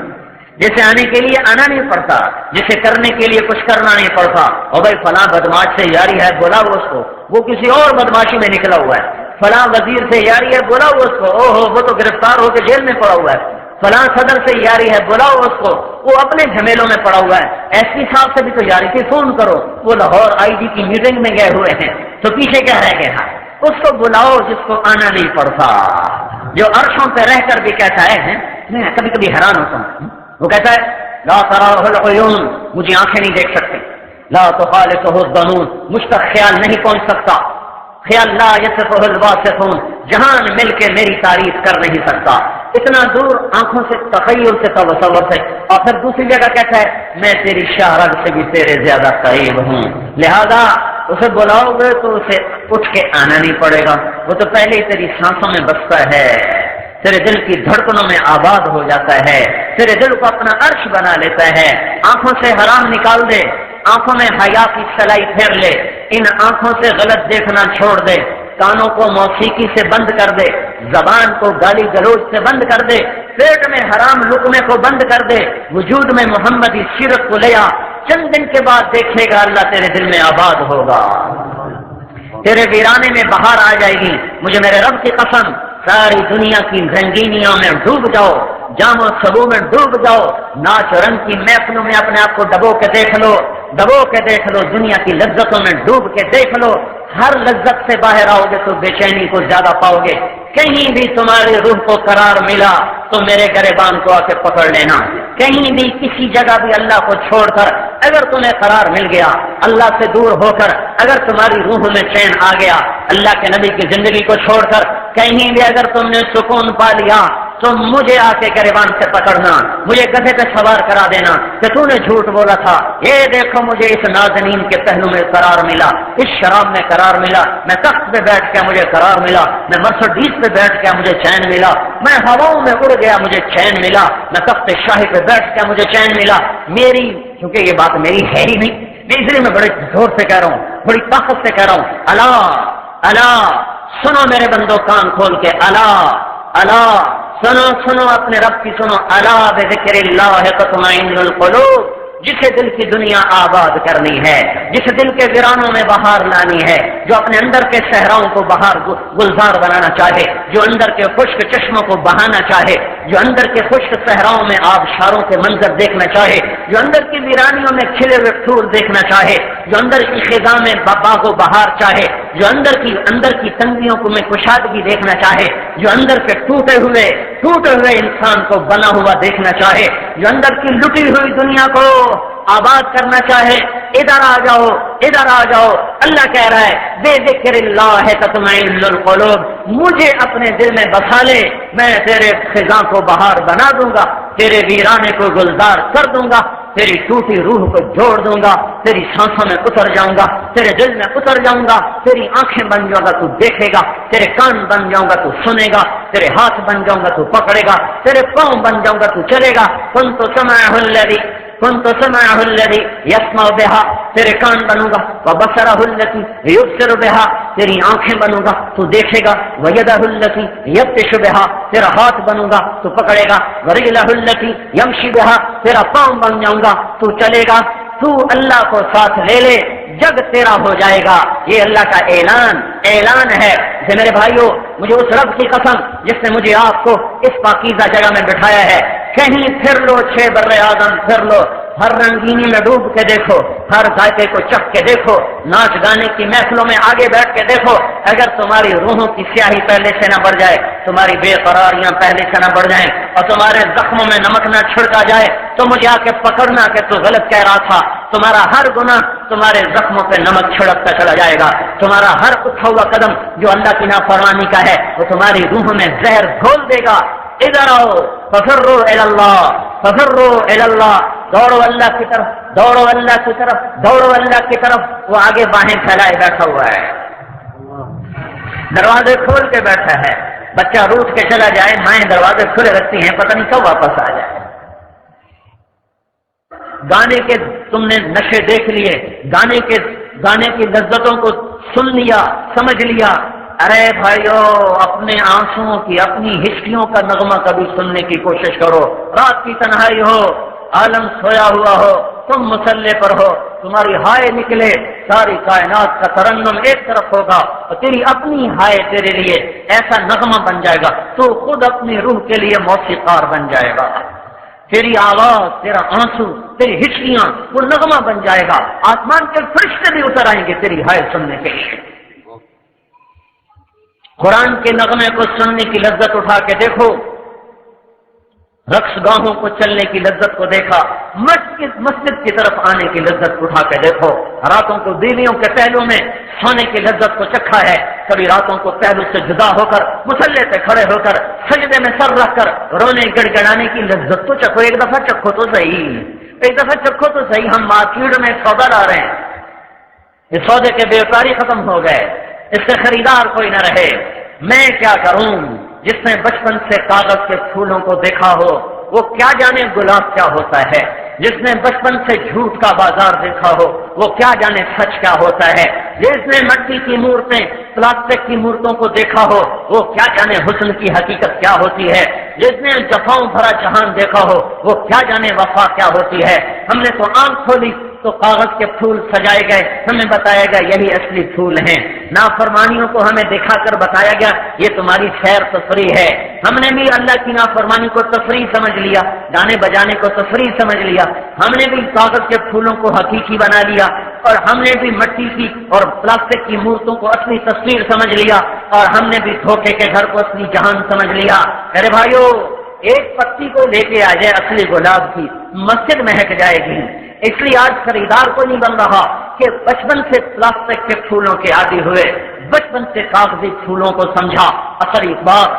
جسے آنے کے لیے آنا نہیں پڑتا، جسے کرنے کے لیے کچھ کرنا نہیں پڑتا۔ اور بھائی فلاں بدماش سے یاری ہے، بلاؤ اس کو، وہ کسی اور بدماشی میں نکلا ہوا ہے۔ فلاں وزیر سے یاری ہے، بلاؤ اس کو، اوہ وہ تو گرفتار ہو کے جیل میں پڑا ہوا ہے۔ فلاں صدر سے یاری ہے، بلاؤ اس کو، وہ اپنے جھمیلوں میں پڑا ہوا ہے۔ ایس پی صاحب سے بھی تو یاری تھی، فون کرو، وہ لاہور آئی جی کی میٹنگ میں گئے ہوئے ہیں، تو پیچھے کیا رہ گیا؟ اس کو بلاؤ جس کو آنا نہیں پڑتا، جو عرشوں پہ رہ کر بھی کہتا ہے، میں کبھی کبھی حیران ہوتا ہوں، وہ کہتا ہے لا تراہ العیون، مجھے آنکھیں نہیں دیکھ سکتے، لا تخالطہ الظنون، مجھ تک خیال نہیں پہنچ سکتا، خیال لا یصفہ الواصفون، جہان مل کے میری تعریف کر نہیں سکتا، اتنا دور آنکھوں سے، تخیل سے، تصور سے۔ اور پھر دوسری جگہ کہتا ہے میں تیری شاہرگ سے بھی تیرے زیادہ قریب ہوں، لہذا اسے بلاؤ گے تو اسے اٹھ کے آنا نہیں پڑے گا، وہ تو پہلے ہی تیری سانسوں میں بستا ہے، تیرے دل کی دھڑکنوں میں آباد ہو جاتا ہے، تیرے دل کو اپنا عرش بنا لیتا ہے۔ آنکھوں سے حرام نکال دے، آنکھوں میں حیا کی سلائی پھیر لے، ان آنکھوں سے غلط دیکھنا چھوڑ دے، کانوں کو موسیقی سے بند کر دے، زبان کو گالی گلوچ سے بند کر دے، پیٹ میں حرام لقمے کو بند کر دے، وجود میں محمدی سیرت کو لے آ، چند دن کے بعد دیکھے گا اللہ تیرے دل میں آباد ہوگا، تیرے ویرانے میں بہار آ جائے گی۔ مجھے میرے رب کی قسم، ساری دنیا کی رنگینیوں میں ڈوب جاؤ، جام و سبو میں ڈوب جاؤ، ناچ رنگ کی محفلوں میں اپنے آپ کو ڈبو کے دیکھ لو، ڈبو کے دیکھ لو، دنیا کی لذتوں میں ڈوب کے دیکھ لو، ہر لذت سے باہر آؤ گے تو بے چینی کو زیادہ پاؤ گے۔ کہیں بھی تمہاری روح کو قرار ملا تو میرے گریبان کو آ کے پکڑ لینا، کہیں بھی کسی جگہ بھی اللہ کو چھوڑ کر اگر تمہیں قرار مل گیا، اللہ سے دور ہو کر اگر تمہاری روح میں چین آ گیا، اللہ کے نبی کی زندگی کو چھوڑ کر کہیں بھی اگر تم نے سکون پا لیا تو مجھے آ کے گریبان سے پکڑنا، مجھے گدھے پہ سوار کرا دینا کہ تو نے جھوٹ بولا تھا، یہ دیکھو مجھے اس نازنین کے پہلو میں قرار ملا، اس شراب میں قرار ملا، میں تخت پہ بیٹھ کے مجھے قرار ملا، میں مرسڈیز پہ بیٹھ کے مجھے چین ملا، میں ہواؤں میں اڑ گیا مجھے چین ملا، میں تخت شاہی پہ بیٹھ کے مجھے چین ملا۔ میری، کیونکہ یہ بات میری ہے ہی نہیں، اس لیے میں بڑے زور سے کہہ رہا ہوں، بڑی طاقت سے کہہ رہا ہوں، الا الا، سنو میرے بندو کان کھول کے، الا الا، سنو سنو اپنے رب کی سنو، الا بذکر اللہ تطمئن القلوب، جسے دل کی دنیا آباد کرنی ہے، جس دل کے ویرانوں میں بہار لانی ہے، جو اپنے اندر کے صحراؤں کو بہار گلزار بنانا چاہے، جو اندر کے خشک چشموں کو بہانا چاہے، جو اندر کے خشک صحراؤں میں آبشاروں کے منظر دیکھنا چاہے، جو اندر کی ویرانیوں میں کھلے ہوئے پھول دیکھنا چاہے، جو اندر کی خزاں میں باغ و بہار چاہے، جو اندر کی تنگیوں کو میں کشادگی دیکھنا چاہے، جو اندر کے ٹوٹے ہوئے انسان کو بنا ہوا دیکھنا چاہے، جو اندر کی لٹی ہوئی دنیا کو آباد کرنا چاہے، ادھر آ جاؤ، ادھر آ جاؤ۔ اللہ کہہ رہا ہے بے ذکر اللہ تطمئن القلوب، مجھے اپنے دل میں بسا لے، میں تیرے خزاں کو بہار بنا دوں گا، تیرے ویرانے کو گلزار کر دوں گا، تیری ٹوٹی روح کو جوڑ دوں گا، تیری سانسوں میں اتر جاؤں گا، تیرے دل میں اتر جاؤں گا، تیری آنکھیں بن جاؤں گا تو دیکھے گا، تیرے کان بن جاؤں گا تو سنے گا، تیرے ہاتھ بن جاؤں گا تو پکڑے گا، تیرے پاؤں بن جاؤں گا تو چلے گا۔ كنت سمعه الذي يسمع بها، تیرے کان بنوں گا، وبصره الذي يبصر بها، تیری آنکھیں بنوں گا تو دیکھے گا، ويده التي يبطش بها، تیرا ہاتھ بنوں گا تو پکڑے گا، ورجله التي يمشي بها، تیرا پاؤں بن جاؤں گا تو چلے گا۔ تو اللہ کو ساتھ لے لے، جگ تیرا ہو جائے گا۔ یہ اللہ کا اعلان ہے کہ میرے بھائیوں، مجھے اس رب کی قسم جس نے مجھے آپ کو اس پاکیزہ جگہ میں بٹھایا ہے، کہیں پھر لو، 6 بر اعظم پھر لو، ہر رنگینی میں ڈوب کے دیکھو، ہر ذائقے کو چکھ کے دیکھو، ناچ گانے کی محفلوں میں آگے بیٹھ کے دیکھو، اگر تمہاری روحوں کی سیاہی پہلے سے نہ بڑھ جائے، تمہاری بے قراریاں پہلے سے نہ بڑھ جائیں، اور تمہارے زخموں میں نمک نہ چھڑکا جائے، تو مجھے آ کے پکڑنا کہ تو غلط کہہ رہا تھا۔ تمہارا ہر گناہ تمہارے زخموں پہ نمک چھڑکتا چلا جائے گا، تمہارا ہر اٹھا ہوا قدم جو اللہ کی نافرمانی کا ہے وہ تمہاری روح میں زہر گھول دے گا۔ ادھر آؤ، ففروا الی اللہ، ففروا الی اللہ، دوڑو اللہ کی طرف، دوڑو اللہ کی طرف، دوڑو اللہ کی طرف۔ وہ آگے باہیں پھیلائے بیٹھا ہوا ہے، دروازے کھول کے بیٹھا ہے، بچہ روٹ کے چلا جائے، مائیں دروازے کھلے رکھتی ہیں، پتہ نہیں کب واپس آ جائے۔ گانے کے تم نے نشے دیکھ لیے، گانے کی لذتوں کو سن لیا، سمجھ لیا، ارے بھائیو، اپنے آنسوؤں کی، اپنی ہچکیوں کا نغمہ کبھی سننے کی کوشش کرو۔ رات کی تنہائی ہو، عالم سویا ہوا ہو، تم مسلح پر ہو، تمہاری ہائے نکلے، ساری کائنات کا ترنم ایک طرف ہوگا اور تیری اپنی ہائے تیرے لیے ایسا نغمہ بن جائے گا، تو خود اپنی روح کے لیے موسیقار بن جائے گا۔ تیری آواز، تیرا آنسو، تیری ہچکیاں وہ نغمہ بن جائے گا، آسمان کے فرشتے بھی اتر آئیں گے تیری ہائے سننے کے لیے۔ قرآن کے نغمے کو سننے کی لذت اٹھا کے دیکھو، رقص گاہوں کو چلنے کی لذت کو دیکھا، مسجد کی طرف آنے کی لذت اٹھا کے دیکھو، راتوں کو بیویوں کے پہلو میں سونے کی لذت کو چکھا ہے، کبھی راتوں کو پہلو سے جدا ہو کر مصلے پہ کھڑے ہو کر سجدے میں سر رکھ کر رونے گڑ گڑانے کی لذت تو چکھو، ایک دفعہ چکھو تو صحیح، ایک دفعہ چکھو تو صحیح۔ ہم مارکیٹ میں سودا لا رہے ہیں، اس سودے کے بیوقاری ختم ہو گئے، اس سے خریدار کوئی نہ رہے۔ میں کیا کروں؟ جس نے بچپن سے کاغذ کے پھولوں کو دیکھا ہو وہ کیا جانے گلاب کیا ہوتا ہے، جس نے بچپن سے جھوٹ کا بازار دیکھا ہو وہ کیا جانے سچ کیا ہوتا ہے، جس نے مٹی کی مورتیں، پلاسٹک کی مورتوں کو دیکھا ہو وہ کیا جانے حسن کی حقیقت کیا ہوتی ہے، جس نے جفاؤں بھرا جہان دیکھا ہو وہ کیا جانے وفا کیا ہوتی ہے۔ ہم نے تو آنکھ کھولی تو کاغذ کے پھول سجائے گئے، ہمیں بتایا گیا یہی اصلی پھول ہیں، نافرمانیوں کو ہمیں دکھا کر بتایا گیا یہ تمہاری خیر تفریح ہے۔ ہم نے بھی اللہ کی نافرمانی کو تفریح سمجھ لیا، گانے بجانے کو تفریح سمجھ لیا، ہم نے بھی کاغذ کے پھولوں کو حقیقی بنا لیا، اور ہم نے بھی مٹی کی اور پلاسٹک کی مورتوں کو اصلی تصویر سمجھ لیا، اور ہم نے بھی دھوکے کے گھر کو اصلی جہان سمجھ لیا۔ ارے بھائیو، ایک پتی کو لے کے آ جائے اصلی گلاب کی، مسجد مہک جائے گی۔ اس لیے آج خریدار کو نہیں بن رہا کہ بچپن سے پلاسٹک کے پھولوں کے عادی ہوئے، بچپن سے کاغذی پھولوں کو سمجھا اصلی بات،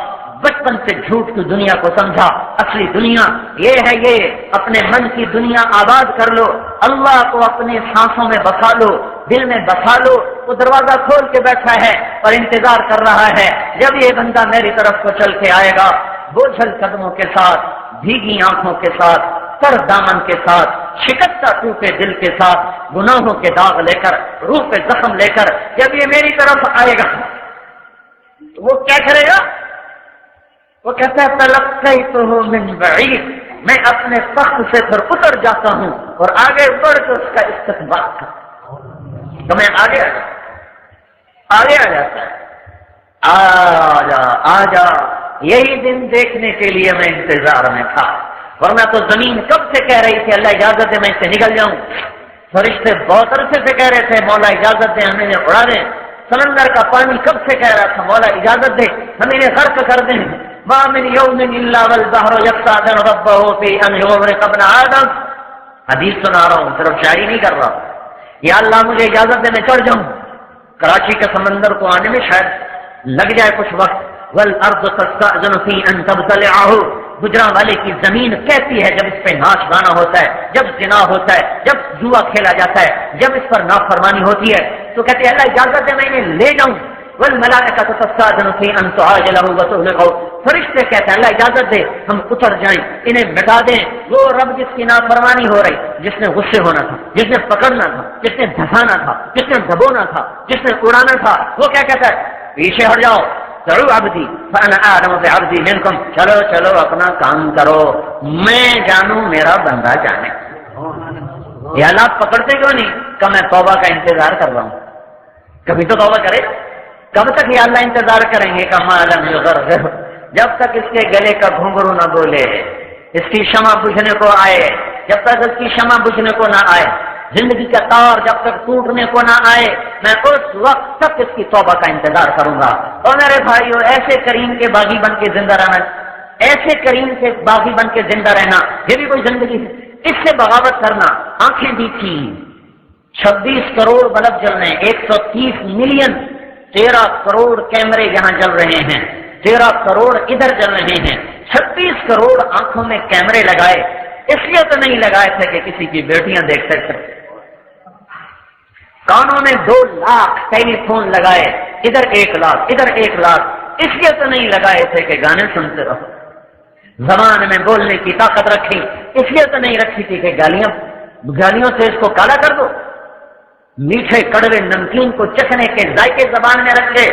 بچپن سے جھوٹ کی دنیا کو سمجھا اصلی دنیا یہ ہے۔ یہ اپنے من کی دنیا آباد کر لو، اللہ کو اپنے سانسوں میں بسا لو، دل میں بسا لو۔ وہ دروازہ کھول کے بیٹھا ہے اور انتظار کر رہا ہے جب یہ بندہ میری طرف کو چل کے آئے گا، بوجھل قدموں کے ساتھ، بھیگی آنکھوں کے ساتھ، سر دامن کے ساتھ، شکستہ ٹوٹے دل کے ساتھ، گناہوں کے داغ لے کر، روح پہ زخم لے کر جب یہ میری طرف آئے گا تو وہ کیا کرے گا؟ وہ کہتا ہے تلقیتہ من بعید، میں اپنے تخت سے پھر اتر جاتا ہوں اور آگے بڑھ کے اس کا استقبال کرتا ہوں۔ تو میں آگے آ جاتا ہے، آ جا، یہی دن دیکھنے کے لیے میں انتظار میں تھا، ورنہ تو زمین کب سے کہہ رہی تھی اللہ اجازت ہے میں اس سے نکل جاؤں، فرشتے بہت عرصے سے کہہ رہے تھے مولا اجازت دے ہمیں اڑا دیں، سمندر کا پانی کب سے کہہ رہا تھا مولا اجازت دے ہمیں انہیں غرق کر دیں، ما من یوم الا والبحر یستأذن ربہ فی ان یغرق ابن آدم۔ حدیث سنا رہا ہوں، صرف شاعری نہیں کر رہا۔ یا اللہ مجھے اجازت دے میں چڑھ جاؤں، کراچی کے سمندر کو آنے میں شاید لگ جائے کچھ وقت. والارض تستأذن في ان تبتلعه، گجراں والے کی زمین کہتی ہے جب اس پہ ناچ گانا ہوتا ہے، جب زنا ہوتا ہے، جب جوا کھیلا جاتا ہے، جب اس پر نافرمانی ہوتی ہے تو کہتے ہیں اللہ اجازت دے میں انہیں لے جاؤں. والملائکۃ تستأذن في ان تعاجله وتهلكه، فرشتے کہتے ہیں اللہ اجازت دے ہم اتر جائیں، انہیں مٹا دیں. وہ رب جس کی نافرمانی ہو رہی، جس نے غصے ہونا تھا، جس نے پکڑنا تھا، جس نے دھسانا تھا، جس نے دبونا تھا، جس نے اڑانا تھا، وہ کیا کہتا ہے پیچھے ہٹ جاؤ، چلو عبدی فانا اعلم بعبدی منکم، چلو چلو اپنا کام کرو، میں جانوں میرا بندہ جانے. یا اللہ پکڑتے کیوں نہیں؟ کہ میں توبہ کا انتظار کر رہا ہوں. کبھی تو توبہ کرے. کب تک یا اللہ انتظار کریں گے؟ کہ ما لم یغرغر، جب تک اس کے گلے کا گھنگرو نہ بولے، اس کی شمع بجھنے کو آئے. جب تک اس کی شمع بجھنے کو نہ آئے، زندگی کا تار جب تک ٹوٹنے کو نہ آئے، میں اس وقت تک اس کی توبہ کا انتظار کروں گا. اور میرے بھائیو، ایسے کریم کے باغی بن کے زندہ رہنا، ایسے کریم کے باغی بن کے زندہ رہنا، یہ بھی کوئی زندگی ہے. اس سے بغاوت کرنا، آنکھیں بھی تھیں، 26 کروڑ بلب جل رہے ہیں، 130 ملین، 13 کروڑ کیمرے یہاں جل رہے ہیں، 13 کروڑ ادھر جل رہے ہیں، 36 کروڑ آنکھوں میں کیمرے لگائے. اس لیے تو نہیں لگائے تھے کہ کسی کی بیٹیاں دیکھ سکتے. کانوں میں 2 لاکھ ٹیلی فون لگائے، ادھر 1 لاکھ، ادھر 1 لاکھ. اس لیے تو نہیں لگائے تھے کہ گانے سنتے رہو. زبان میں بولنے کی طاقت رکھی، اس لیے تو نہیں رکھی تھی کہ گالیوں سے اس کو کالا کر دو. میٹھے کڑوے نمکین کو چکھنے کے ذائقے زبان میں رکھ لے،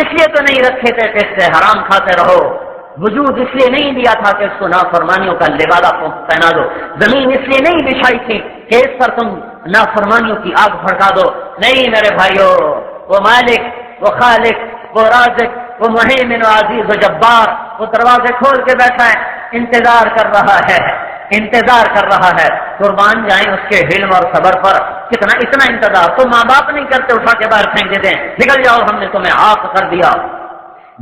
اس لیے تو نہیں رکھے تھے کہ اس سے حرام کھاتے رہو. وجود اس لیے نہیں دیا تھا کہ اس کو نافرمانیوں کا لبادہ پہنا دو. زمین اس لیے نہیں بچھائی تھی کہ اس پر تم نافرمانیوں کی آگ بھڑکا دو. نہیں میرے بھائیو، وہ مالک، وہ خالق، وہ رازق، وہ مہیمن و عزیز و جبار، وہ دروازے کھول کے بیٹھا ہے، انتظار کر رہا ہے، انتظار کر رہا ہے. قربان جائیں اس کے حلم اور صبر پر. کتنا اتنا انتظار تو ماں باپ نہیں کرتے، اٹھا کے باہر پھینک دیتے ہیں، نکل جاؤ ہم نے تمہیں عاق کر دیا.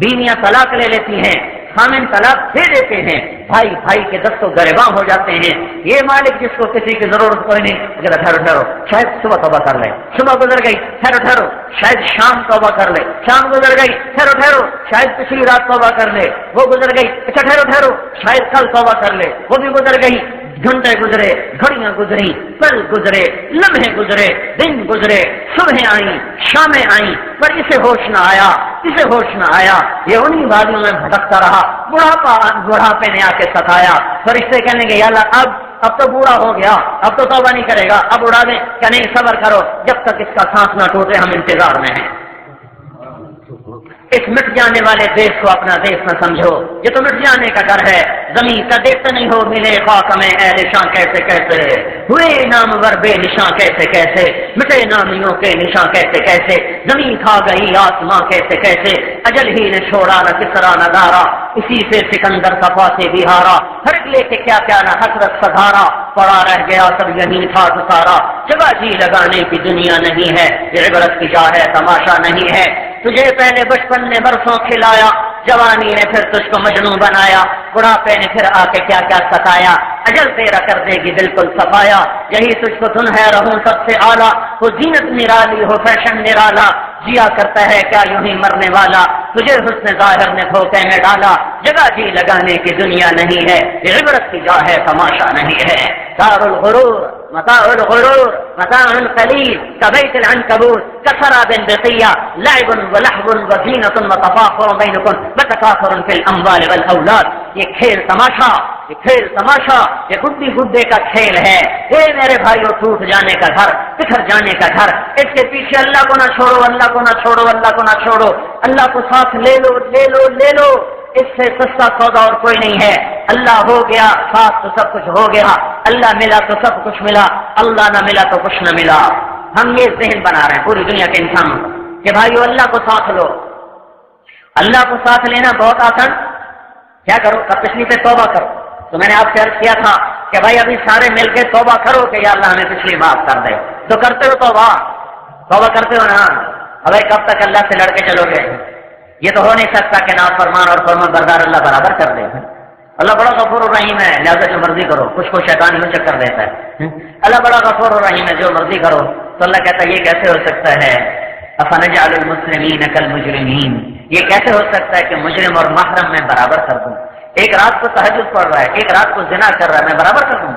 بیویاں طلاق لے لیتی ہیں، خامن طلاق دے دیتے ہیں، بھائی بھائی کے دست و گریباں ہو جاتے ہیں. یہ مالک جس کو کسی کی ضرورت کوئی نہیں، اگر ٹھہرو ٹھہرو شاید صبح توبہ کر لے، صبح گزر گئی، ٹھہرو ٹھہرو شاید شام توبہ کر لے، شام گزر گئی، ٹھہرو ٹھہرو شاید پچھلی رات توبہ کر لے، وہ گزر گئی، اچھا ٹھہرو ٹھہرو شاید کل توبہ کر لے، وہ بھی گزر گئی. گھنٹے گزرے، گھڑیاں گزری، پل گزرے، لمحے گزرے، دن گزرے، صبح آئیں، شامیں آئیں، پر اسے ہوش نہ آیا، اسے ہوش نہ آیا. یہ انہی وادیوں میں بھٹکتا رہا. بڑھاپے نے آ کے ستایا. فرشتے کہنے گے یا اللہ اب تو بوڑھا ہو گیا، اب تو توبہ نہیں کرے گا، اب اڑا دیں. کہ نہیں، صبر کرو، جب تک اس کا سانس نہ ٹوٹے ہم انتظار میں ہیں. اس مٹ جانے والے دیش کو اپنا دیش نہ سمجھو، یہ تو مٹ جانے کا ڈر ہے. زمین کا دیکھتے نہیں ہو، ملے خاک میں اہل شان کیسے کیسے، ہوئے نامور بے نشاں کیسے کیسے، مٹے نامیوں کے نشاں کیسے کیسے، زمین کھا گئی آسماں کیسے کیسے، اجل ہی نے چھوڑا نہ کسرا نہ دارا، اسی سے سکندر صفا سے بھی ہارا، ہر لے کے کیا کیا نہ حسرت سدھارا، پڑا رہ گیا سب یہی تھا سارا. جگہ جی لگانے کی دنیا نہیں ہے، یہ عبرت کی جا ہے تماشا نہیں ہے. تجھے پہلے بچپن نے برسوں کھلایا، جوانی نے پھر تجھ کو مجنوں بنایا، بڑھاپے نے پھر آ کے کیا کیا ستایا، اجل تیرا کر دے گی بالکل صفایا. یہی تجھ کو دن ہے رہوں سب سے اعلیٰ، وہ زینت نرالی ہو فیشن نرالا، جیا کرتا ہے کیا یوں ہی مرنے والا، تجھے حسن ظاہر نے دھوکے میں ڈالا. جگہ جی لگانے کی دنیا نہیں ہے، یہ عبرت کی جا ہے تماشا نہیں ہے. دار الغرور متاع الغرور متاع قلیل کبیت العنکبوت کسراب بقیہ لعب ولہو وزینۃ وتفاخر بینکم وتکاثر فی الاموال والاولاد. یہ کھیل تماشا، یہ کھیل تماشا، یہ گڈی گڈے کا کھیل ہے. اے میرے بھائیو، ٹوٹ جانے کا گھر، بکھر جانے کا گھر. اس کے پیچھے اللہ کو نہ چھوڑو، اللہ کو نہ چھوڑو، اللہ کو نہ چھوڑو. اللہ کو ساتھ لے لو لے لو لے لو. اس سے سستا سودا اور کوئی نہیں ہے. اللہ ہو گیا ساتھ تو سب کچھ ہو گیا، اللہ ملا تو سب کچھ ملا، اللہ نہ ملا تو کچھ نہ ملا. ہم یہ ذہن بنا رہے ہیں پوری دنیا کے انسانوں کہ بھائیو اللہ کو ساتھ لو. اللہ کو ساتھ لینا بہت آسان. کیا کرو؟ پچھلی پہ توبہ کرو. تو میں نے آپ سے عرض کیا تھا کہ بھائی ابھی سارے مل کے توبہ کرو کہ یا اللہ ہمیں پچھلی معاف کر دے. تو کرتے ہو توبہ کرتے ہو نا؟ ابھی کب تک اللہ سے لڑ کے چلو گے؟ یہ تو ہو نہیں سکتا کہ نافرمان اور فرمان بردار اللہ برابر کر دے. اللہ بڑا غفور الرحیم ہے، لہٰذا جو مرضی کرو. کچھ کو شیطان یوں چکر دیتا ہے. اللہ بڑا غفور الرحیم ہے، جو مرضی کرو. تو اللہ کہتا ہے یہ کیسے ہو سکتا ہے؟ افنجعل المسلمین کالمجرمین، یہ کیسے ہو سکتا ہے کہ مجرم اور محرم میں برابر کر دوں؟ ایک رات کو تہجد پڑھ رہا ہے، ایک رات کو زنا کر رہا ہے، میں برابر کر دوں؟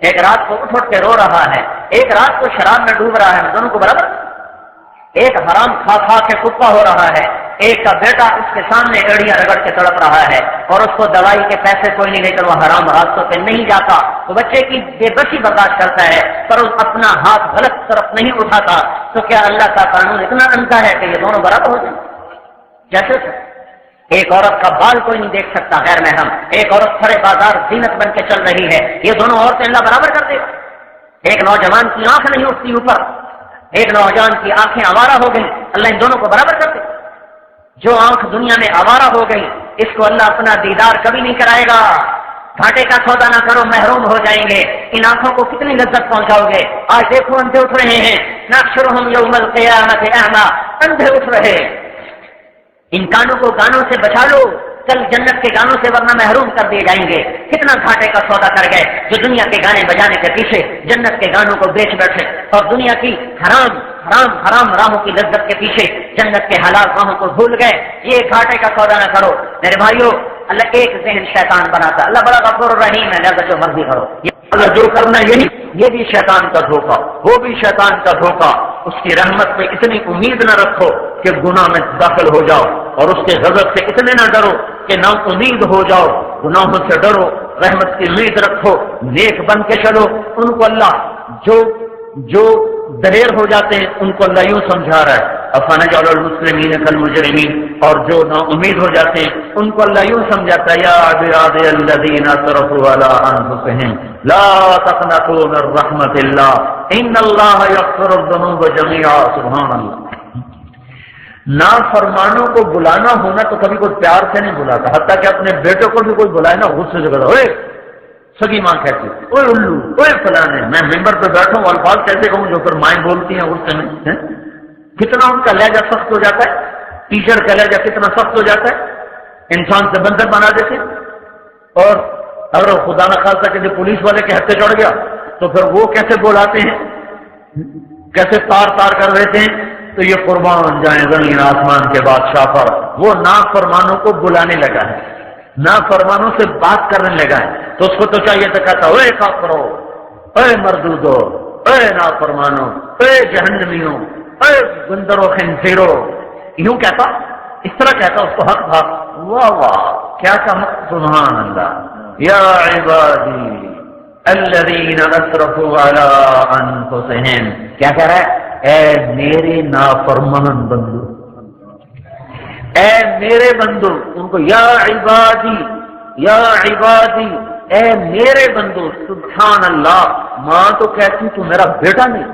ایک رات کو اٹھ کے رو رہا ہے، ایک رات کو شراب میں ڈوب رہا ہے، میں دونوں کو برابر؟ ایک حرام کھا کھا کے کتا ہو رہا ہے، ایک کا بیٹا اس کے سامنے ایڑیاں رگڑ کے تڑپ رہا ہے اور اس کو دوائی کے پیسے کوئی نہیں لے کر وہ حرام راستوں پہ نہیں جاتا، وہ بچے کی بے بسی برداشت کرتا ہے پر اس اپنا ہاتھ غلط طرف نہیں اٹھاتا، تو کیا اللہ کا قانون اتنا انتا ہے کہ یہ دونوں برابر ہو جائیں؟ جیسے ایک عورت کا بال کوئی نہیں دیکھ سکتا غیر محرم، ایک عورت کھڑے بازار زینت بن کے چل رہی ہے، یہ دونوں عورتیں اللہ برابر کر دے گا؟ ایک نوجوان کی آنکھ نہیں اٹھتی اوپر، ایک نوجوان کی آنکھیں آوارہ ہو گئی، اللہ ان دونوں کو برابر کر دے؟ جو آنکھ دنیا میں آوارہ ہو گئی اس کو اللہ اپنا دیدار کبھی نہیں کرائے گا۔ گھاٹے کا سودا نہ کرو، محروم ہو جائیں گے۔ ان آنکھوں کو کتنی لذت پہنچاؤ گے؟ آج دیکھو اندھے اٹھ رہے ہیں، نحشرہم یوم القیامۃ اعمیٰ، اندھے اٹھ رہے۔ ان کانوں کو گانوں سے بچا لو، کل جنت کے گانوں سے ورنہ محروم کر دیے جائیں گے۔ کتنا گھاٹے کا سودا کر گئے جو دنیا کے گانے بجانے کے پیچھے جنت کے گانوں کو بیچ بیٹھے اور دنیا کی حرام حرام حرام راہوں کی لذت کے پیچھے جنت کے حلال راہوں کو بھول گئے۔ یہ گھاٹے کا سودا نہ کرو میرے بھائیو۔ اللہ ایک ذہن شیطان بناتا، اللہ بڑا غفور الرحیم ہے، لہذا جو مرضی کرو۔ اگر جو کرنا یہی، یہ بھی شیطان کا دھوکہ، وہ بھی شیطان کا دھوکہ۔ اس کی رحمت میں اتنی امید نہ رکھو کہ گناہ میں داخل ہو جاؤ، اور اس کے غضب سے اتنے نہ ڈرو کہ نا امید ہو جاؤ۔ گناہوں سے ڈرو، رحمت کی امید رکھو، نیک بن کے چلو۔ ان کو اللہ جو دلیر ہو جاتے ہیں ان کو اللہ یوں سمجھا رہا ہے افنجعل المسلمین کالمجرمین، اور جو نا امید ہو جاتے ہیں ان کو اللہ یوں سمجھاتا ہے یا عبادی الذین اسرفوا علی انفسہم لا تقنطوا من رحمت اللہ ان اللہ یغفر الذنوب جميعا۔ سبحان اللہ۔ نافرمانوں کو بلانا ہونا تو کبھی کوئی پیار سے نہیں بلاتا، حتیٰ کہ اپنے بیٹوں کو بھی کوئی بلائے نا غصے سے کرتا، اوے سگی ماں کہتی اوے الو اوے فلانے، میں ممبر پہ بیٹھا ہوں الفاظ کیسے کہوں جو پھر مائیں بولتی ہیں غصے میں؟ کتنا ان کا لہجہ سخت ہو جاتا ہے، ٹیچر کا لہجہ کتنا سخت ہو جاتا ہے، انسان سے بندر بنا دیتے۔ اور اگر خدا نہ خاصہ کہ پولیس والے کے ہتھے چڑھ گیا تو پھر وہ کیسے بولاتے ہیں، کیسے تار تار کر دیتے ہیں۔ تو یہ قربان جائیں زمین آسمان کے بادشاہ پر، وہ نافرمانوں کو بلانے لگا ہے، نافرمانوں سے بات کرنے لگا ہے۔ تو اس کو تو چاہیے تو کہتا اے کافرو، اے مردودو، اے نافرمانو، اے جہنمیوں، اے گندرو خنزیرو، یوں کہتا، اس طرح کہتا، اس کو حق تھا۔ واہ واہ کیا کہا، سبحان اللہ۔ یا عبادی الذین اسرفوا علی انفسہم، کیا کہہ رہا ہے؟ اے میرے نافرمان بندو، اے میرے بندو، ان کو یا عبادی، یا عبادی، اے میرے بندو۔ سبحان اللہ، ماں تو کہتی تو میرا بیٹا نہیں،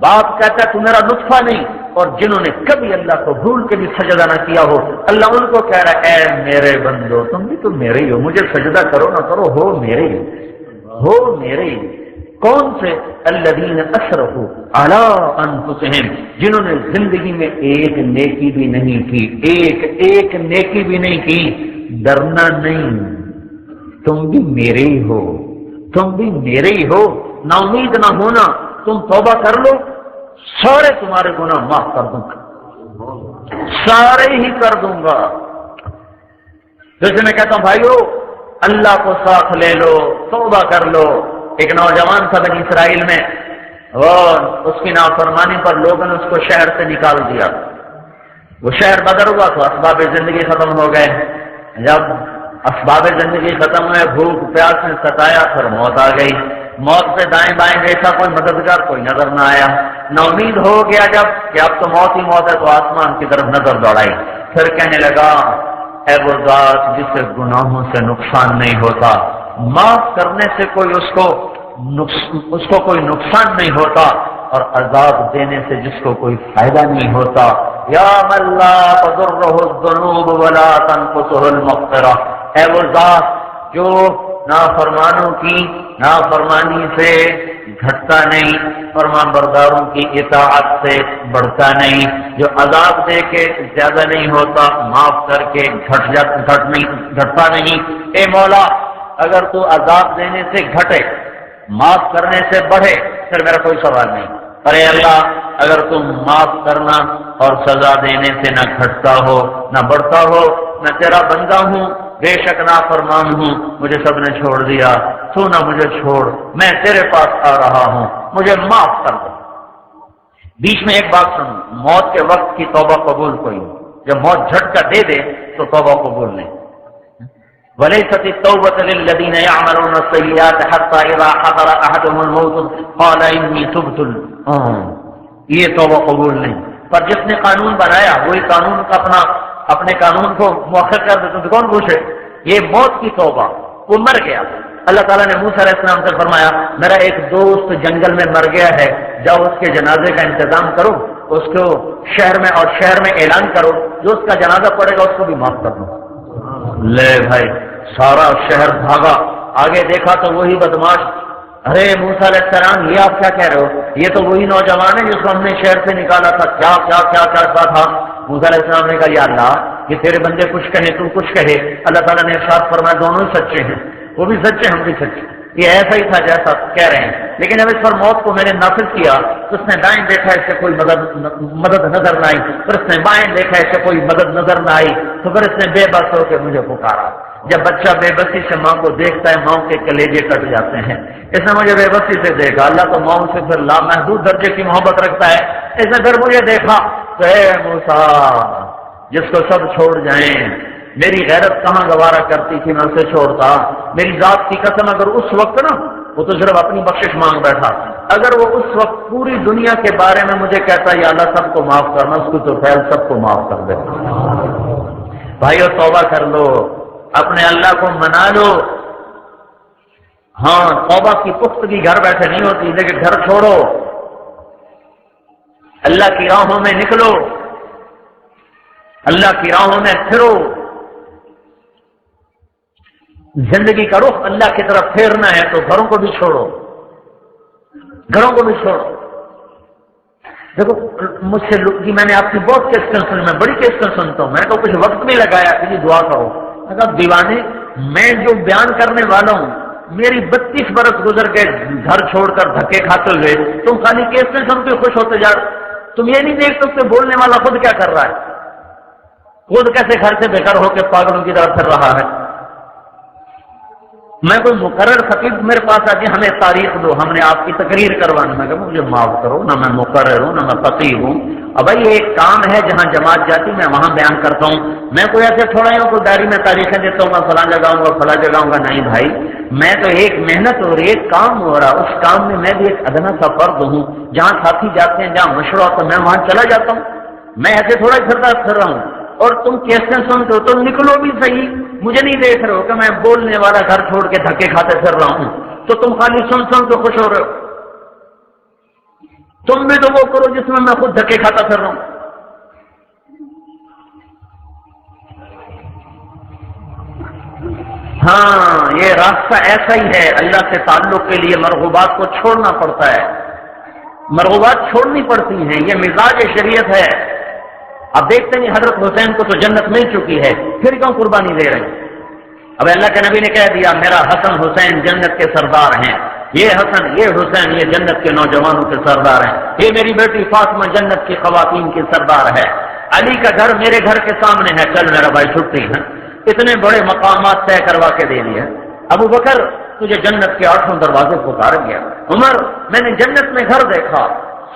باپ کہتا تو میرا نطفہ نہیں، اور جنہوں نے کبھی اللہ کو بھول کے بھی سجدہ نہ کیا ہو، اللہ ان کو کہہ رہا ہے اے میرے بندو تم بھی تو میرے ہی ہو، مجھے سجدہ کرو نہ کرو ہو میرے ہی، ہو میرے ہی۔ کون سے؟ الذین اسرفوا علی انفسہم، جنہوں نے زندگی میں ایک نیکی بھی نہیں کی، ایک نیکی بھی نہیں کی۔ ڈرنا نہیں، تم بھی میرے ہی ہو، تم بھی میرے ہی ہو، نا امید نہ ہونا، تم توبہ کر لو، سارے تمہارے گناہ معاف کر دوں گا، سارے ہی کر دوں گا۔ جیسے میں کہتا ہوں بھائیو اللہ کو ساتھ لے لو، توبہ کر لو۔ ایک نوجوان تھا بنی اسرائیل میں، اور اس کی نافرمانی پر لوگوں نے اس کو شہر سے نکال دیا، وہ شہر بدر ہوا تو اسباب زندگی ختم ہو گئے۔ جب اسباب زندگی ختم ہوئے، بھوک پیاس نے ستایا، پھر موت آ گئی۔ موت سے دائیں بائیں دیکھا، کوئی مددگار کوئی نظر نہ آیا، نا امید ہو گیا جب کہ اب تو موت ہی موت ہے، تو آسمان کی طرف نظر دوڑائی، پھر کہنے لگا اے وہ ذات جس سے گناہوں سے نقصان نہیں ہوتا، معاف کرنے سے اس کو کوئی نقصان نہیں ہوتا، اور عذاب دینے سے جس کو کوئی فائدہ نہیں ہوتا۔ یا من لا تضرہ الذنوب ولا تنقصہ المغفرہ، اے وہ ذات جو نافرمانوں کی نافرمانی سے گھٹتا نہیں، فرمان برداروں کی اطاعت سے بڑھتا نہیں، جو عذاب دے کے زیادہ نہیں ہوتا، معاف کر کے گھٹتا نہیں۔ اے مولا اگر تو عذاب دینے سے گھٹے، معاف کرنے سے بڑھے، پھر میرا کوئی سوال نہیں، ارے اللہ اگر تم معاف کرنا اور سزا دینے سے نہ گھٹتا ہو نہ بڑھتا ہو، میں تیرا بندہ ہوں، بے شک نافرمان ہوں، مجھے سب نے چھوڑ دیا، تو نہ مجھے چھوڑ، میں تیرے پاس آ رہا ہوں، مجھے معاف کر دو۔ بیچ میں ایک بات سنو، موت کے وقت کی توبہ قبول کوئی ہو، جب موت جھٹکا دے دے تو توبہ قبول نہیں۔ وَلَيْسَتِ التَّوْبَةُ لِلَّذِينَ يَعْمَلُونَ السَّيِّئَاتِ حَتَّى إِذَا حَضَرَ أَحَدَهُمُ الْمَوْتُ قَالَ إِنِّي تُبْتُ، یہ توبہ قبول نہیں۔ پر جس نے قانون بنایا وہی قانون کا اپنے قانون کو مؤخر کر دے تو کون پوچھے؟ یہ موت کی توبہ، وہ مر گیا۔ اللہ تعالیٰ نے موسیٰ علیہ السلام سے فرمایا میرا ایک دوست جنگل میں مر گیا ہے، جاؤ اس کے جنازے کا انتظام کرو، اس کو شہر میں اعلان کرو، جو اس کا جنازہ پڑے گا اس کو بھی معاف کر دو۔ لے بھائی، سارا شہر بھاگا، آگے دیکھا تو وہی بدماش۔ ارے موسیٰ علیہ السلام یہ آپ کیا کہہ رہے ہو؟ یہ تو وہی نوجوان ہے جس کو ہم نے شہر سے نکالا تھا، کیا کیا کیا کرتا تھا؟ موسیٰ علیہ السلام نے کہا یا اللہ، یہ تیرے بندے کچھ کہے تو کچھ کہے، اللہ تعالیٰ نے ارشاد فرمایا دونوں ہی سچے ہیں، وہ بھی سچے ہم بھی سچے، یہ ایسا ہی تھا جیسا کہہ رہے ہیں۔ لیکن جب اس پر موت کو میں نے نافذ کیا تو اس نے دائیں دیکھا، اس سے کوئی مدد نظر نہ آئی، پھر اس نے بائیں دیکھا، اس سے کوئی مدد نظر نہ آئی، تو پھر اس نے بے بس ہو کے مجھے پکارا۔ جب بچہ بے بسی سے ماں کو دیکھتا ہے ماں کے کلیجے کٹ جاتے ہیں، اس نے مجھے بے بسی سے دیکھا، اللہ تو ماں سے پھر لامحدود درجے کی محبت رکھتا ہے، اس نے پھر مجھے دیکھا تو اے موسیٰ جس کو سب چھوڑ جائیں، میری غیرت کہاں گوارا کرتی تھی میں اسے چھوڑتا، میری ذات کی قسم اگر اس وقت نا وہ تو صرف اپنی بخشش مانگ بیٹھا، اگر وہ اس وقت پوری دنیا کے بارے میں مجھے کہتا یا اللہ سب کو معاف کرنا، اس کو تو خیر سب کو معاف کر دے۔ بھائیو توبہ کر لو، اپنے اللہ کو منا لو۔ ہاں توبہ کی پختگی گھر بیٹھے نہیں ہوتی، لیکن گھر چھوڑو، اللہ کی راہوں میں نکلو، اللہ کی راہوں میں پھرو، زندگی کا رخ اللہ کی طرف پھیرنا ہے تو گھروں کو بھی چھوڑو، گھروں کو بھی چھوڑو۔ دیکھو مجھ سے میں نے آپ کی بہت کیسٹیں سنی، میں بڑی کیسٹیں سنتا ہوں، میں نے کہا کچھ وقت بھی لگایا کہ جی دعا کرو، میں کہا دیوانے میں جو بیان کرنے والا ہوں، میری 32 برس گزر کے گھر چھوڑ کر دھکے کھاتے ہوئے تم خالی کیسٹیں سن کے خوش ہوتے جا، تم یہ نہیں دیکھتے کہ بولنے والا خود کیا کر رہا ہے، خود کیسے گھر سے بے گھر ہو کے پاگلوں کی طرف پھر رہا ہے۔ میں کوئی مقرر خطیب میرے پاس آ کے ہمیں تاریخ دو، ہم نے آپ کی تقریر کروانا، میں کہ مجھے معاف کرو، نہ میں مقرر ہوں نہ میں خطیب ہوں، اب بھائی ایک کام ہے جہاں جماعت جاتی میں وہاں بیان کرتا ہوں، میں کوئی ایسے تھوڑا ہی ہوں کوئی ڈائری میں تاریخیں دیتا ہوں میں فلاں جگہ ہوں گا فلاں جگہ ہوں گا، نہیں بھائی، میں تو ایک محنت اور ایک کام ہو رہا، اس کام میں میں بھی ایک ادنا سا فرد ہوں، جہاں ساتھی جاتے ہیں جہاں مشورہ ہوتا ہے میں وہاں چلا جاتا ہوں، میں ایسے تھوڑا ہی پھر رہا ہوں، اور تم کیسے سنتے ہو تو نکلو بھی صحیح، مجھے نہیں دیکھ رہے ہو کہ میں بولنے والا گھر چھوڑ کے دھکے کھاتے پھر رہا ہوں، تو تم خالی سن کے خوش ہو رہے ہو، تم بھی تو وہ کرو جس میں خود دھکے کھاتا پھر رہا ہوں۔ ہاں یہ راستہ ایسا ہی ہے، اللہ سے تعلق کے لیے مرغوبات کو چھوڑنا پڑتا ہے، مرغوبات چھوڑنی پڑتی ہیں، یہ مزاج شریعت ہے۔ اب دیکھتے ہیں حضرت حسین کو تو جنت مل چکی ہے، پھر کیوں قربانی دے رہے ہیں؟ اب اللہ کے نبی نے کہہ دیا میرا حسن حسین جنت کے سردار ہیں، یہ حسن یہ حسین یہ جنت کے نوجوانوں کے سردار ہیں، یہ میری بیٹی فاطمہ جنت کی خواتین کی سردار ہے، علی کا گھر میرے گھر کے سامنے ہے، چل میرا بھائی چھٹی ہے، اتنے بڑے مقامات طے کروا کے دے دیے۔ ابو بکر تجھے جنت کے 8 دروازے پکار گیا، عمر میں نے جنت میں گھر دیکھا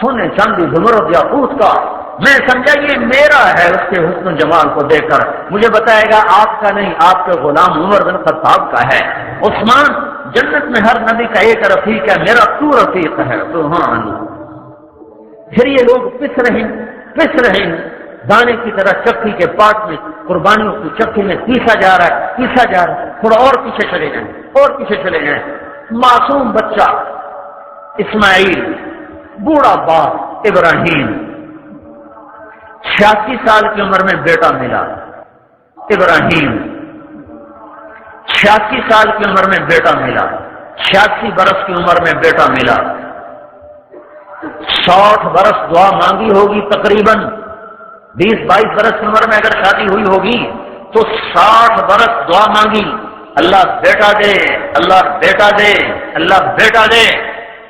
سونے چاندی زمرد یاقوت کا، میں سمجھا یہ میرا ہے، اس کے حسن و جمال کو دیکھ کر مجھے بتائے گا آپ کا نہیں، آپ کے غلام عمر بن خطاب کا ہے۔ عثمان جنت میں ہر نبی کا ایک رفیق ہے، میرا تو رفیق ہے، سبحان اللہ۔ پھر یہ لوگ پس رہے ہیں دانے کی طرح چکی کے پاٹ میں، قربانیوں کی چکی میں پیسا جا رہا ہے، تھوڑا اور پیچھے چلے جائیں، معصوم بچہ اسماعیل، بوڑھا باپ ابراہیم، 86 سال کی عمر میں بیٹا ملا ابراہیم، 86 سال کی عمر میں بیٹا ملا، 86 برس کی عمر میں بیٹا ملا، 60 برس دعا مانگی ہوگی تقریباً، 20-22 برس کی عمر میں اگر شادی ہوئی ہوگی تو 60 برس دعا مانگی، اللہ بیٹا دے، اللہ بیٹا دے، اللہ بیٹا دے۔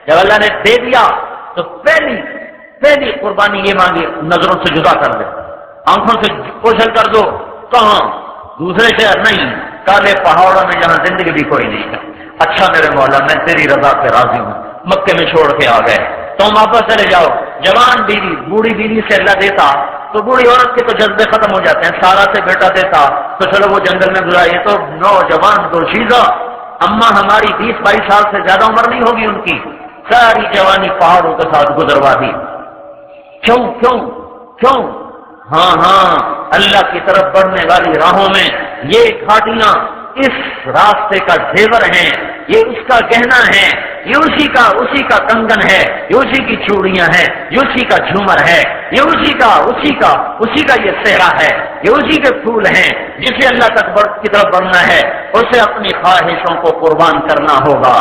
جب اللہ نے دے دیا تو پہلی قربانی یہ مانگی نظروں سے جدا کر دے، آنکھوں سے اوجھل کر دو، کہاں دوسرے شہر نہیں، کالے پہاڑوں میں جہاں زندگی بھی کوئی نہیں ہے۔ اچھا میرے مولا میں تیری رضا سے راضی ہوں، مکے میں چھوڑ کے آ گئے، تم واپس چلے جاؤ۔ جوان بیوی بوڑھی بیوی سے اللہ دیتا تو بوڑھی عورت کے تو جذبے ختم ہو جاتے ہیں، سارا سے بیٹا دیتا تو چلو وہ جنگل میں گزارا، یہ تو نوجوان دوشیزہ اماں ہماری 20-22 سال سے زیادہ عمر نہیں ہوگی ان کی، ساری جوانی پہاڑوں کے ساتھ گزروا دی۔ کیوں؟ ہاں اللہ کی طرف بڑھنے والی راہوں میں یہ گھاٹیاں اس راستے کا زیور ہیں، یہ اس کا گہنا ہے، یہ اسی کا کنگن ہے، یہ اسی کی چوڑیاں ہیں، یہ اسی کا جھومر ہے، یہ اسی کا یہ صحرا ہے، یہ اسی کے پھول ہیں۔ جسے اللہ تک کی طرف بڑھنا ہے اسے اپنی خواہشوں کو قربان کرنا ہوگا۔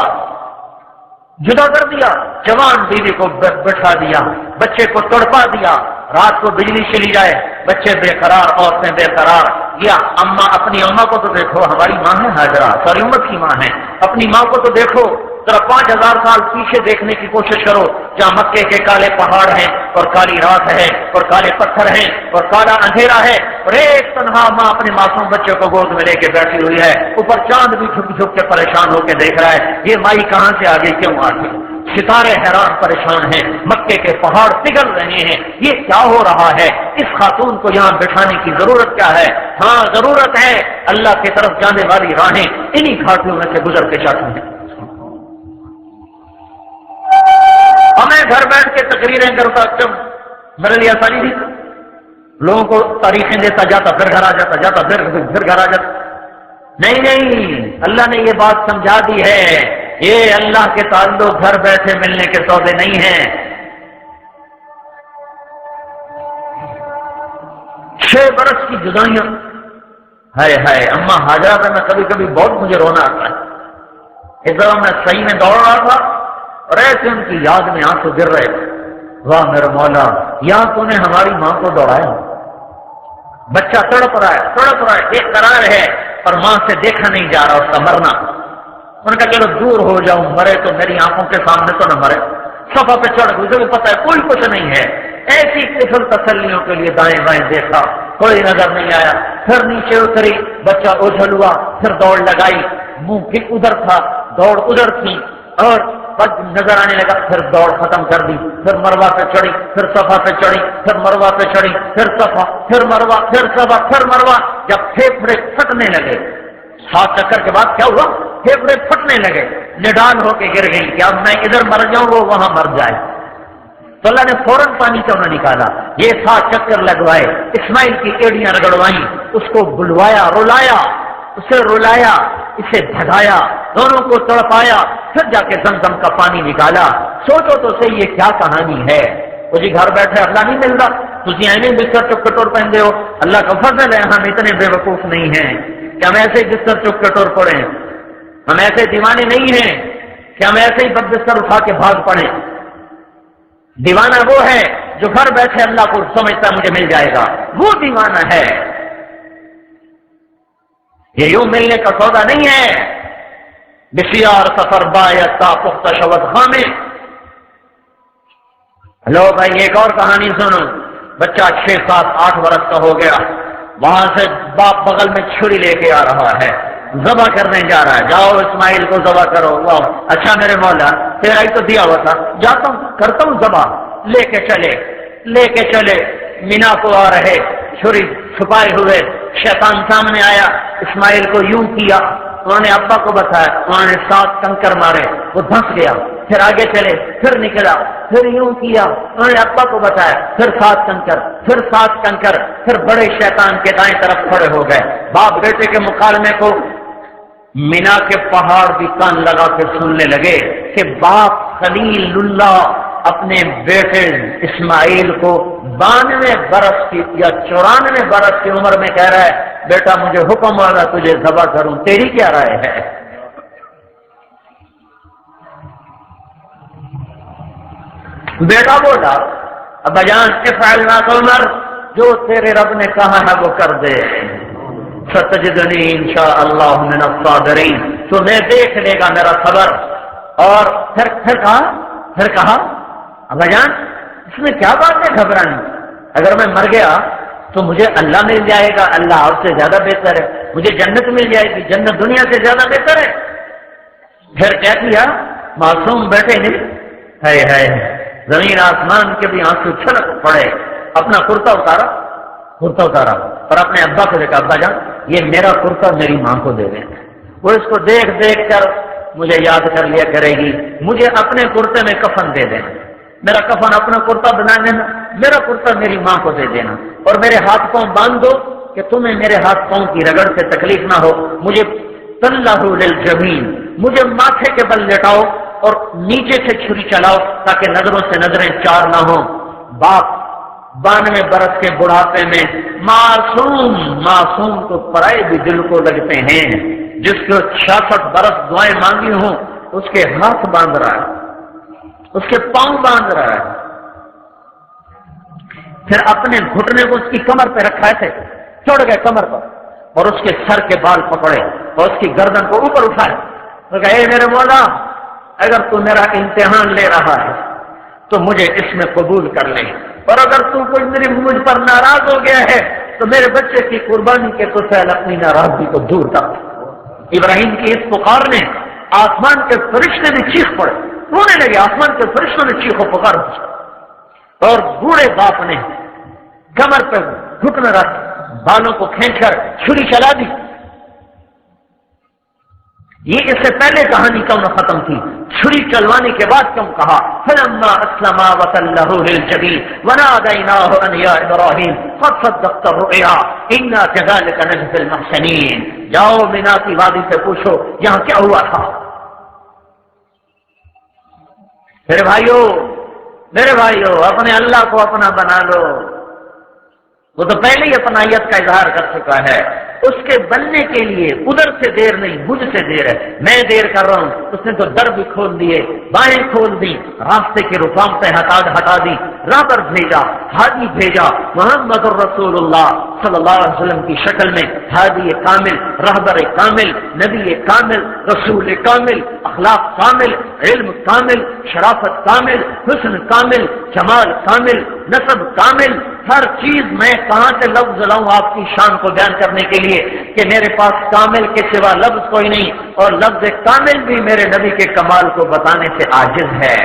جدا کر دیا، جوان بیوی کو بٹھا دیا، بچے کو تڑپا دیا، رات کو بجلی چلی جائے بچے بے قرار، عورتیں بے قرار۔ یا اپنی اماں کو تو دیکھو، ہماری ماں ہے ہاجرہ، ساری امت کی ماں ہے، اپنی ماں کو تو دیکھو ذرا 5000 سال پیچھے دیکھنے کی کوشش کرو، جہاں مکے کے کالے پہاڑ ہیں اور کالی رات ہے اور کالے پتھر ہیں اور کالا اندھیرا ہے، اور ایک تنہا ماں اپنے معصوم بچے کو گود میں لے کے بیٹھی ہوئی ہے، اوپر چاند بھی جھک کے پریشان ہو کے دیکھ رہا ہے، یہ مائی کہاں سے آ گئی، کیوں آ گئی؟ ستارے حیران پریشان ہیں، مکے کے پہاڑ پگھل رہے ہیں، یہ کیا ہو رہا ہے؟ اس خاتون کو یہاں بٹھانے کی ضرورت کیا ہے؟ ہاں ضرورت ہے، اللہ کی طرف جانے والی راہیں انہی گھاٹیوں میں سے گزر کے جاتی ہیں۔ اور میں گھر بیٹھ کے تقریریں کرتا، جب میرے لیے آسانی تھی، لوگوں کو تاریخیں دیتا جاتا، پھر گھر آ جاتا، پھر گھر آ جاتا۔ نہیں، اللہ نے یہ بات سمجھا دی ہے، یہ اللہ کے تعلق گھر بیٹھے ملنے کے سودے نہیں ہیں۔ 6 برس کی جدائیاں، ہائے اماں ہاجرہ پہ میں کبھی بہت مجھے رونا آتا ہے۔ اس دفعہ میں صحیح میں دوڑ رہا تھا اور ایسے ان کی یاد میں آنسو گر رہے تھے، واہ میرے مولا، یا تو نے ہماری ماں کو دوڑایا، بچہ تڑپ رہا ہے، ایک قرار ہے پر ماں سے دیکھا نہیں جا رہا اس کا مرنا۔ ان کا چلو دور ہو جاؤں، مرے تو میری آنکھوں کے سامنے تو نہ مرے۔ صفا پہ چڑھ گئی، مجھے پتا ہے کوئی کچھ نہیں ہے، ایسی قسم تسلیوں کے لیے دائیں بائیں دیکھا، کوئی نظر نہیں آیا، پھر نیچے اتری، بچہ اوجھل ہوا، پھر دوڑ لگائی، منہ بھی ادھر تھا، دوڑ ادھر تھی، اور نظر آنے لگا، پھر دوڑ ختم کر دی، پھر مروا پہ چڑھی، پھر صفا پہ چڑھی، پھر مروا پہ چڑھی، پھر صفا، پھر مروا، پھر صفا، پھر مروا، جب پھیپھڑے پھٹنے لگے، 7 چکر کے بعد کیا ہوا؟ پھیپھڑے پھٹنے لگے، نڈال ہو کے گر گئی کہ اب میں ادھر مر جاؤں وہ وہاں مر جائے، تو اللہ نے فوراً پانی سے انہیں نکالا، یہ 7 چکر لگوائے، اسماعیل کی ایڑیاں رگڑوائیں، اس کو بلوایا، رلایا، اسے بھگایا، دونوں کو تڑپایا، پھر جا کے زمزم کا پانی نکالا۔ سوچو تو صحیح یہ کیا کہانی ہے؟ وہ جی گھر بیٹھے اللہ نہیں ملتا، تھی ایویں بستر چپ کٹور پہنتے ہو، اللہ کا فضل ہے، ہم اتنے بے وقوف نہیں ہیں کہ ہم ایسے ہی بستر چپ کٹور پڑے، ہم ایسے دیوانے نہیں ہیں کہ ہم ایسے ہی بد بستر اٹھا کے بھاگ پڑے۔ دیوانہ وہ ہے جو گھر بیٹھے اللہ کو سمجھتا مجھے مل جائے گا، وہ دیوانہ ہے، یہ یوں ملنے کا سودا نہیں ہے۔ بسیار سفر بایتا پختہ شود خامے۔ لو بھائی ایک اور کہانی سنو، بچہ 6، 7، 8 برس کا ہو گیا، وہاں سے باپ بغل میں چھری لے کے آ رہا ہے، ذبح کرنے جا رہا ہے، جاؤ اسماعیل کو ذبح کرو۔ واہ اچھا میرے مولا تیرا ہی تو دیا ہوا تھا، جاتا ہوں کرتا ہوں ذبح۔ لے کے چلے مینا کو آ رہے، چھری چھپائے ہوئے، شیطان سامنے آیا، اسماعیل کو یوں کیا، انہوں نے ابا کو بتایا، انہوں نے 7 کنکر مارے، وہ دھنس گیا، پھر آگے چلے، پھر نکلا، پھر یوں کیا، انہوں نے ابا کو بتایا، پھر 7 کنکر، پھر 7 کنکر، پھر بڑے شیطان کے دائیں طرف کھڑے ہو گئے۔ باپ بیٹے کے مکالمے کو مینا کے پہاڑ بھی کان لگا کے سننے لگے کہ باپ خلیل اللہ اپنے بیٹے اسماعیل کو 92 برس کی یا 94 برس کی عمر میں کہہ رہا ہے، بیٹا مجھے حکم آگا تجھے ذبح کروں، تیری کیا رائے ہے؟ بیٹا بولا ابا جان افعل ما تؤمر، جو تیرے رب نے کہا ہے وہ کر دے، ستجدنی انشاءاللہ من الصابرین، تمہیں دیکھ لے گا میرا صبر۔ اور پھر کہا ابا جان اس میں کیا بات ہے گھبرانی؟ اگر میں مر گیا تو مجھے اللہ مل جائے گا، اللہ آپ سے زیادہ بہتر ہے، مجھے جنت مل جائے گی، جنت دنیا سے زیادہ بہتر ہے۔ پھر کیا کیا؟ معصوم بیٹھے نہیں، ہے زمین آسمان کے بھی آنسو چھلک پڑے، اپنا کرتا اتارا اور اپنے ابا کو دیکھا، ابا جان یہ میرا کرتا میری ماں کو دے دیں۔ وہ اس کو دیکھ دیکھ کر مجھے یاد کر لیا کرے گی، مجھے اپنے کرتے میں کفن دے دینا، میرا کفن اپنا کرتا بنا دینا، میرا کرتا میری ماں کو دے دینا، اور میرے ہاتھ پاؤں باندھ دو کہ تمہیں میرے ہاتھ پاؤں کی رگڑ سے تکلیف نہ ہو، مجھے تلہ للجبین، مجھے ماتھے کے بل لٹاؤ اور نیچے سے چھری چلاؤ تاکہ نظروں سے نظریں چار نہ ہوں۔ باپ 92 برس کے بڑھاپے میں معصوم تو پرائے بھی دل کو لگتے ہیں، جس کو 66 برس دعائیں مانگی ہوں اس کے ہاتھ باندھ رہا ہے، اس کے پاؤں باندھ رہا ہے، پھر اپنے گھٹنے کو اس کی کمر پہ رکھا تھے، چڑھ گئے کمر پر اور اس کے سر کے بال پکڑے اور اس کی گردن کو اوپر اٹھائے تو کہا اے میرے مولا اگر تو میرا امتحان لے رہا ہے تو مجھے اس میں قبول کر لے، اور اگر تو مجھ پر ناراض ہو گیا ہے تو میرے بچے کی قربانی کے تو پہلے اپنی ناراضگی کو دور کر۔ ابراہیم کی اس پکار نے آسمان کے فرشتے بھی چیخ پڑے، رونے لگے، آسمان کے فرشتوں نے چیخ و پکار، اور بوڑھے باپ نے کمر پہ گھٹنا رکھ بالوں کو کھینچ کر چھری چلا دی۔ یہ اس سے پہلے کہانی کیوں نہ ختم تھی؟ چھری چلوانے کے بعد کیوں کہا فلما اسلما وتلہ للجبین ونادیناہ ان یا ابراہیم قد صدقت الرؤیا انا کذلک نجزی المحسنین۔ جاؤ مینا کی وادی سے پوچھو یہاں کیا ہوا تھا۔ میرے بھائیو اپنے اللہ کو اپنا بنا لو، وہ تو پہلے ہی اپنائیت کا اظہار کر چکا ہے، اس کے بننے کے لیے ادھر سے دیر نہیں مجھ سے دیر ہے، میں دیر کر رہا ہوں، اس نے تو در بھی کھول دیے، بائیں کھول دی، راستے کے رکاوٹیں ہٹا دی، راہ پر بھیجا، ہادی بھیجا، محمد الرسول اللہ صلی اللہ علیہ وسلم کی شکل میں، ہادی کامل، رہبر کامل، نبی کامل، رسول کامل، اخلاق کامل، علم کامل، شرافت کامل، حسن کامل، جمال کامل، نسب کامل، ہر چیز میں کہاں سے لفظ لاؤں آپ کی شان کو بیان کرنے کے لیے کہ میرے پاس کامل کے سوا لفظ کوئی نہیں، اور لفظ کامل بھی میرے نبی کے کمال کو بتانے سے عاجز ہے۔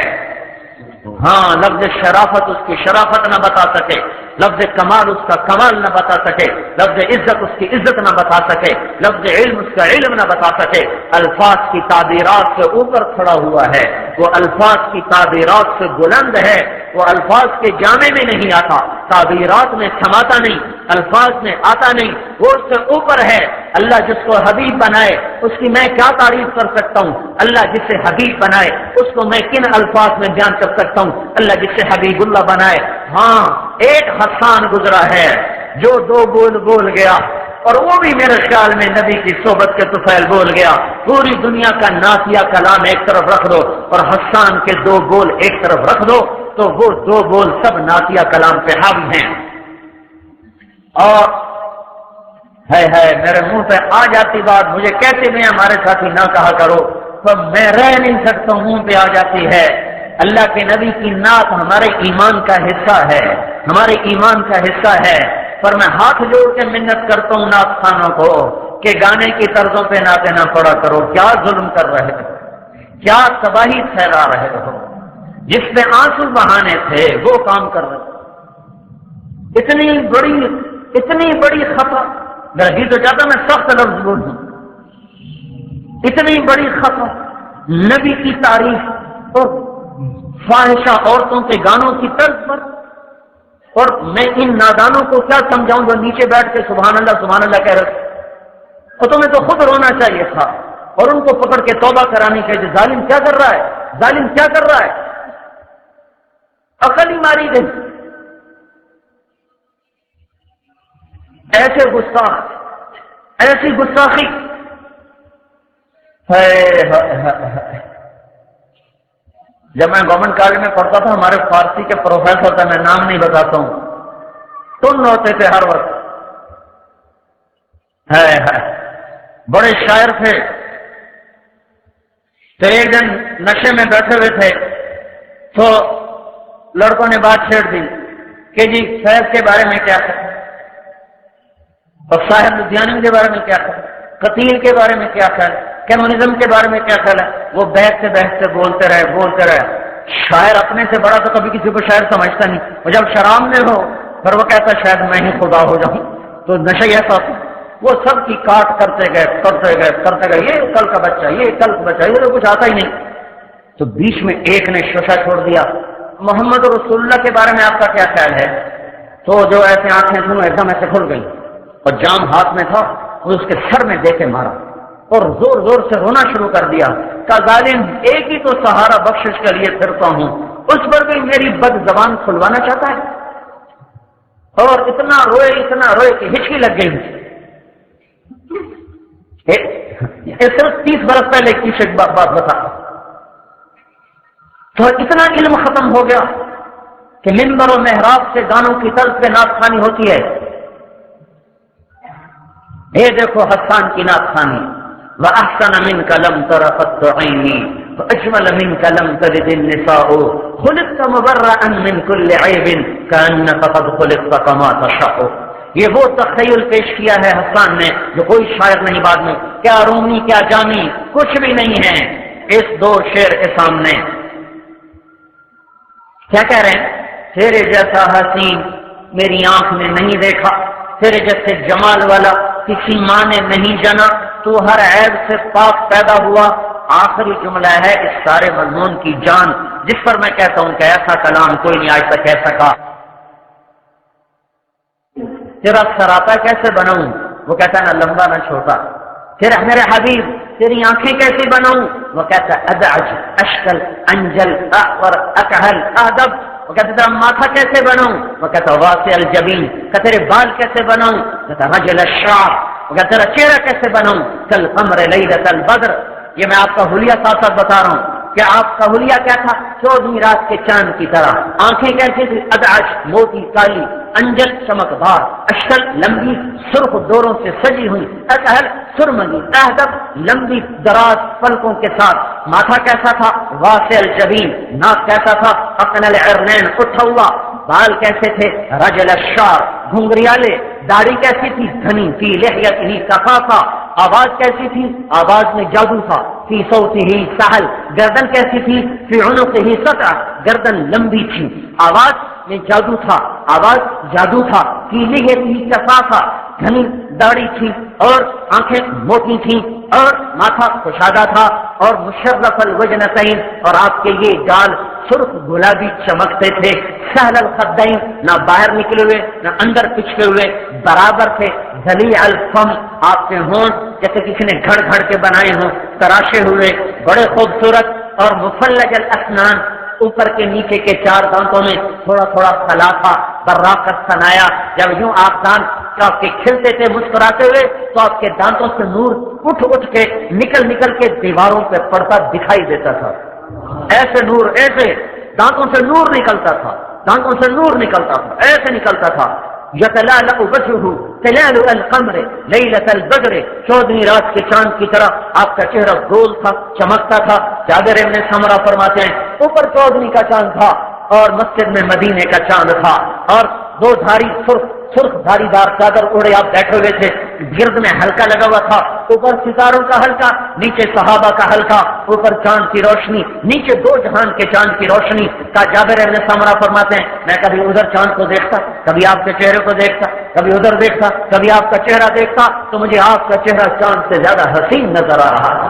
ہاں لفظ شرافت اس کی شرافت نہ بتا سکے، لفظ کمال اس کا کمال نہ بتا سکے، لفظ عزت اس کی عزت نہ بتا سکے، لفظ علم اس کا علم نہ بتا سکے، الفاظ کی تعبیرات سے اوپر کھڑا ہوا ہے، وہ الفاظ کی تعبیرات سے بلند ہے، وہ الفاظ کے جامع میں نہیں آتا، تعبیرات میں سماتا نہیں، الفاظ میں آتا نہیں، وہ اس سے اوپر ہے۔ اللہ جس کو حبیب بنائے اس کی میں کیا تعریف کر سکتا ہوں، اللہ جسے حبیب بنائے اس کو میں کن الفاظ میں بیان کر سکتا ہوں، اللہ جسے حبیب اللہ بنائے۔ ہاں ایک حسان گزرا ہے جو 2 بول گیا، اور وہ بھی میرے خیال میں نبی کی صحبت کے طفیل بول گیا۔ پوری دنیا کا نافیہ کلام ایک طرف رکھ دو اور حسان کے 2 بول ایک طرف رکھ دو تو وہ 2 بول سب نافیہ کلام پہ حاوی ہیں۔ اور ہے میرے منہ پہ آ جاتی بات، مجھے کہتے میں ہمارے ساتھی نہ کہا کرو تو میں رہ نہیں سکتا، منہ پہ آ جاتی ہے۔ اللہ کے نبی کی نعت ہمارے ایمان کا حصہ ہے، ہمارے ایمان کا حصہ ہے، پر میں ہاتھ جوڑ کے منت کرتا ہوں نعت خانوں کو کہ گانے کی طرزوں پہ نعتیں نہ پڑا کرو، کیا ظلم کر رہے ہو، کیا تباہی پھیلا رہے ہو، جس پہ آنسو بہانے تھے وہ کام کر رہے ہو۔ اتنی بڑی خطا، میرا جی تو چاہتا میں سخت لفظ بولوں، اتنی بڑی خطا، نبی کی تعریف اور فاحشہ عورتوں کے گانوں کی طرز پر، اور میں ان نادانوں کو کیا سمجھاؤں جو نیچے بیٹھ کے سبحان اللہ کہہ رہے، اور تمہیں تو خود رونا چاہیے تھا، اور ان کو پکڑ کے توبہ کرانے کے ظالم کیا کر رہا ہے، ظالم کیا کر رہا ہے، عقل ہی ماری گئی۔ ایسے گستاخ، ایسی گستاخی جب میں گورنمنٹ کالج میں پڑھتا تھا ہمارے فارسی کے پروفیسر تھے، میں نام نہیں بتاتا ہوں، تم ہوتے تھے ہر وقت، بڑے شاعر تھے، تو ایک دن نشے میں بیٹھے ہوئے تھے تو لڑکوں نے بات چھیڑ دی کہ جی فیض کے بارے میں کیا کہا، اور صاحب لدھیانوی کے بارے میں کیا کہا، قتیل کے بارے میں کیا خیال، کمیونزم کے بارے میں کیا خیال ہے. وہ بحث سے بولتے رہے. شاعر اپنے سے بڑا تو کبھی کسی کو شاعر سمجھتا نہیں، اور جب شراب میں ہو پھر وہ کہتا شاید میں ہی خدا ہو جاؤں. تو نشہ ایسا ہوتا، وہ سب کی کاٹ کرتے گئے، یہ کل کا بچہ، یہ تو کچھ آتا ہی نہیں. تو بیچ میں ایک نے شوشہ چھوڑ دیا، محمد رسول اللہ کے بارے میں آپ کا کیا خیال ہے؟ تو جو ایسے آنکھیں تھیں ایک دم ایسے کھل گئی، اور جام ہاتھ میں تھا، وہ اس کے سر میں دے کے مارا اور زور زور سے رونا شروع کر دیا. کہا ظالم، ایک ہی تو سہارا بخشش کے لیے پھرتا ہوں، اس پر بھی میری بد زبان کھلوانا چاہتا ہے. اور اتنا روئے کہ ہچکی لگ گئی. صرف 30 برس پہلے کی ایک بات بتا. تو اتنا علم ختم ہو گیا کہ منبر و محراب سے گانوں کی طرز پہ نعت خوانی ہوتی ہے. یہ دیکھو حسان کی نعت خوانی، وَأَحْسَنَ مِنْكَ لَمْ تَرَ قَطُّ عَيْنِي وَأَجْمَلَ مِنْكَ لَمْ تَلِدِ النِّسَاءُ خُلِقْتَ مُبَرَّأً مِنْ كُلِّ عَيْبٍ كَأَنَّكَ قَدْ خُلِقْتَ كَمَا تَشَاءُ. یہ وہ تخیل پیش کیا ہے حسان نے جو کوئی شاعر نہیں بعد میں، کیا رومی کیا جامی کچھ بھی نہیں ہے اس دو شعر کے سامنے. کیا کہہ رہے ہیں؟ تیرے جیسا حسین میری آنکھ نے نہیں دیکھا، تیرے جیسے جمال والا کسی ماں نے نہیں جنا، تو ہر عیب سے پاک پیدا ہوا. آخری جملہ ہے اس سارے مضمون کی جان، جس پر میں کہتا ہوں کہ ایسا کلام کوئی نہیں آج تک کہہ سکا. تیرا سراپا کیسے بناؤں؟ وہ کہتا ہے نہ لمبا نہ چھوٹا. تیرا میرے حبیب تیری آنکھیں کیسی بناؤں؟ وہ کہتا ہے ادعج اشکل انجل اعور اکحل ادب. وہ کہتا تیرا ماتھا کیسے بناؤں؟ وہ کہتا واسع الجبین. کہ تیرے بال کیسے بناؤں؟ کہتا رجل الشعر. وہ کہتا تیرا چہرہ کیسے بناؤں؟ کل قمر لیلۃ البدر. یہ میں آپ کا حلیہ ساتھ بتا رہا ہوں کہ آپ کا حلیہ کیا تھا؟ 14ویں رات کے چاند کی طرح. آنکھیں کیسی تھی؟ ادعج موتی کالی، انجل چمکدار، اشکل لمبی سرخ دوروں سے سجی ہوئی، اکحل سرمنی، اہدب لمبی دراز پلکوں کے ساتھ. ماتھا کیسا تھا؟ واسع الجبین. ناک کیسا تھا؟ اقن العرنین اٹھا ہوا. بال کیسے تھے؟ رجل الشعر گھنگریالے. داڑھی کیسی تھی؟ گھنی فی لحیتہ کفافہ. آواز کیسی تھی؟ آواز میں جادو تھا. فی صوتہ سہل. گردن کیسی تھی؟ فی عنقہ سطع. گردن لمبی تھی. آواز میں جادو تھا، آواز جادو تھا. فی لحیتہ کفافہ. گھنی داڑھی تھی اور آنکھیں موٹی تھیں اور ماتھا کشادہ تھا اور مشرف الوجنتین. اور آپ کے یہ گال سرخ گلابی چمکتے تھے. سہل الخدین، نہ باہر نکلے ہوئے نہ اندر پچھلے ہوئے، برابر تھے. ذلیع الفم، آپ کے ہونٹ جیسے کسی نے گھڑ گھڑ کے بنائے ہوں، تراشے ہوئے، بڑے خوبصورت. اور مفلج الاسنان، اوپر کے نیچے کے 4 دانتوں میں تھوڑا تھوڑا خلا تھا. براقت ثنایا، جب یوں آپ دانت آپ کے کھلتے تھے مسکراتے ہوئے تو آپ کے دانتوں سے نور اٹھ کے نکل کے دیواروں پہ پڑتا دکھائی دیتا تھا. ایسے نور، ایسے دانتوں سے نور نکلتا تھا، دانتوں سے نور نکلتا تھا، ایسے نکلتا تھا. یتلالأ وجهه تلالؤ القمر لیلۃ البدر. 14ویں رات کے چاند کی طرح آپ کا چہرہ گول تھا، چمکتا تھا. جابر بن سمرہ فرماتے ہیں اوپر 14ویں کا چاند تھا اور مسجد میں مدینے کا چاند تھا، اور 2 دھاری سرخ دھاری دار چادر اوڑے آپ بیٹھے ہوئے تھے. گرد میں ہلکا لگا ہوا تھا، اوپر ستاروں کا ہلکا، نیچے صحابہ کا ہلکا، اوپر چاند کی روشنی، نیچے 2 جہان کے چاند کی روشنی. کا جابر بن سمرہ فرماتے ہیں میں کبھی ادھر چاند کو دیکھتا، کبھی آپ کے چہرے کو دیکھتا، کبھی ادھر دیکھتا، کبھی آپ کا چہرہ دیکھتا تو مجھے آپ کا چہرہ چاند سے زیادہ حسین نظر آ رہا تھا.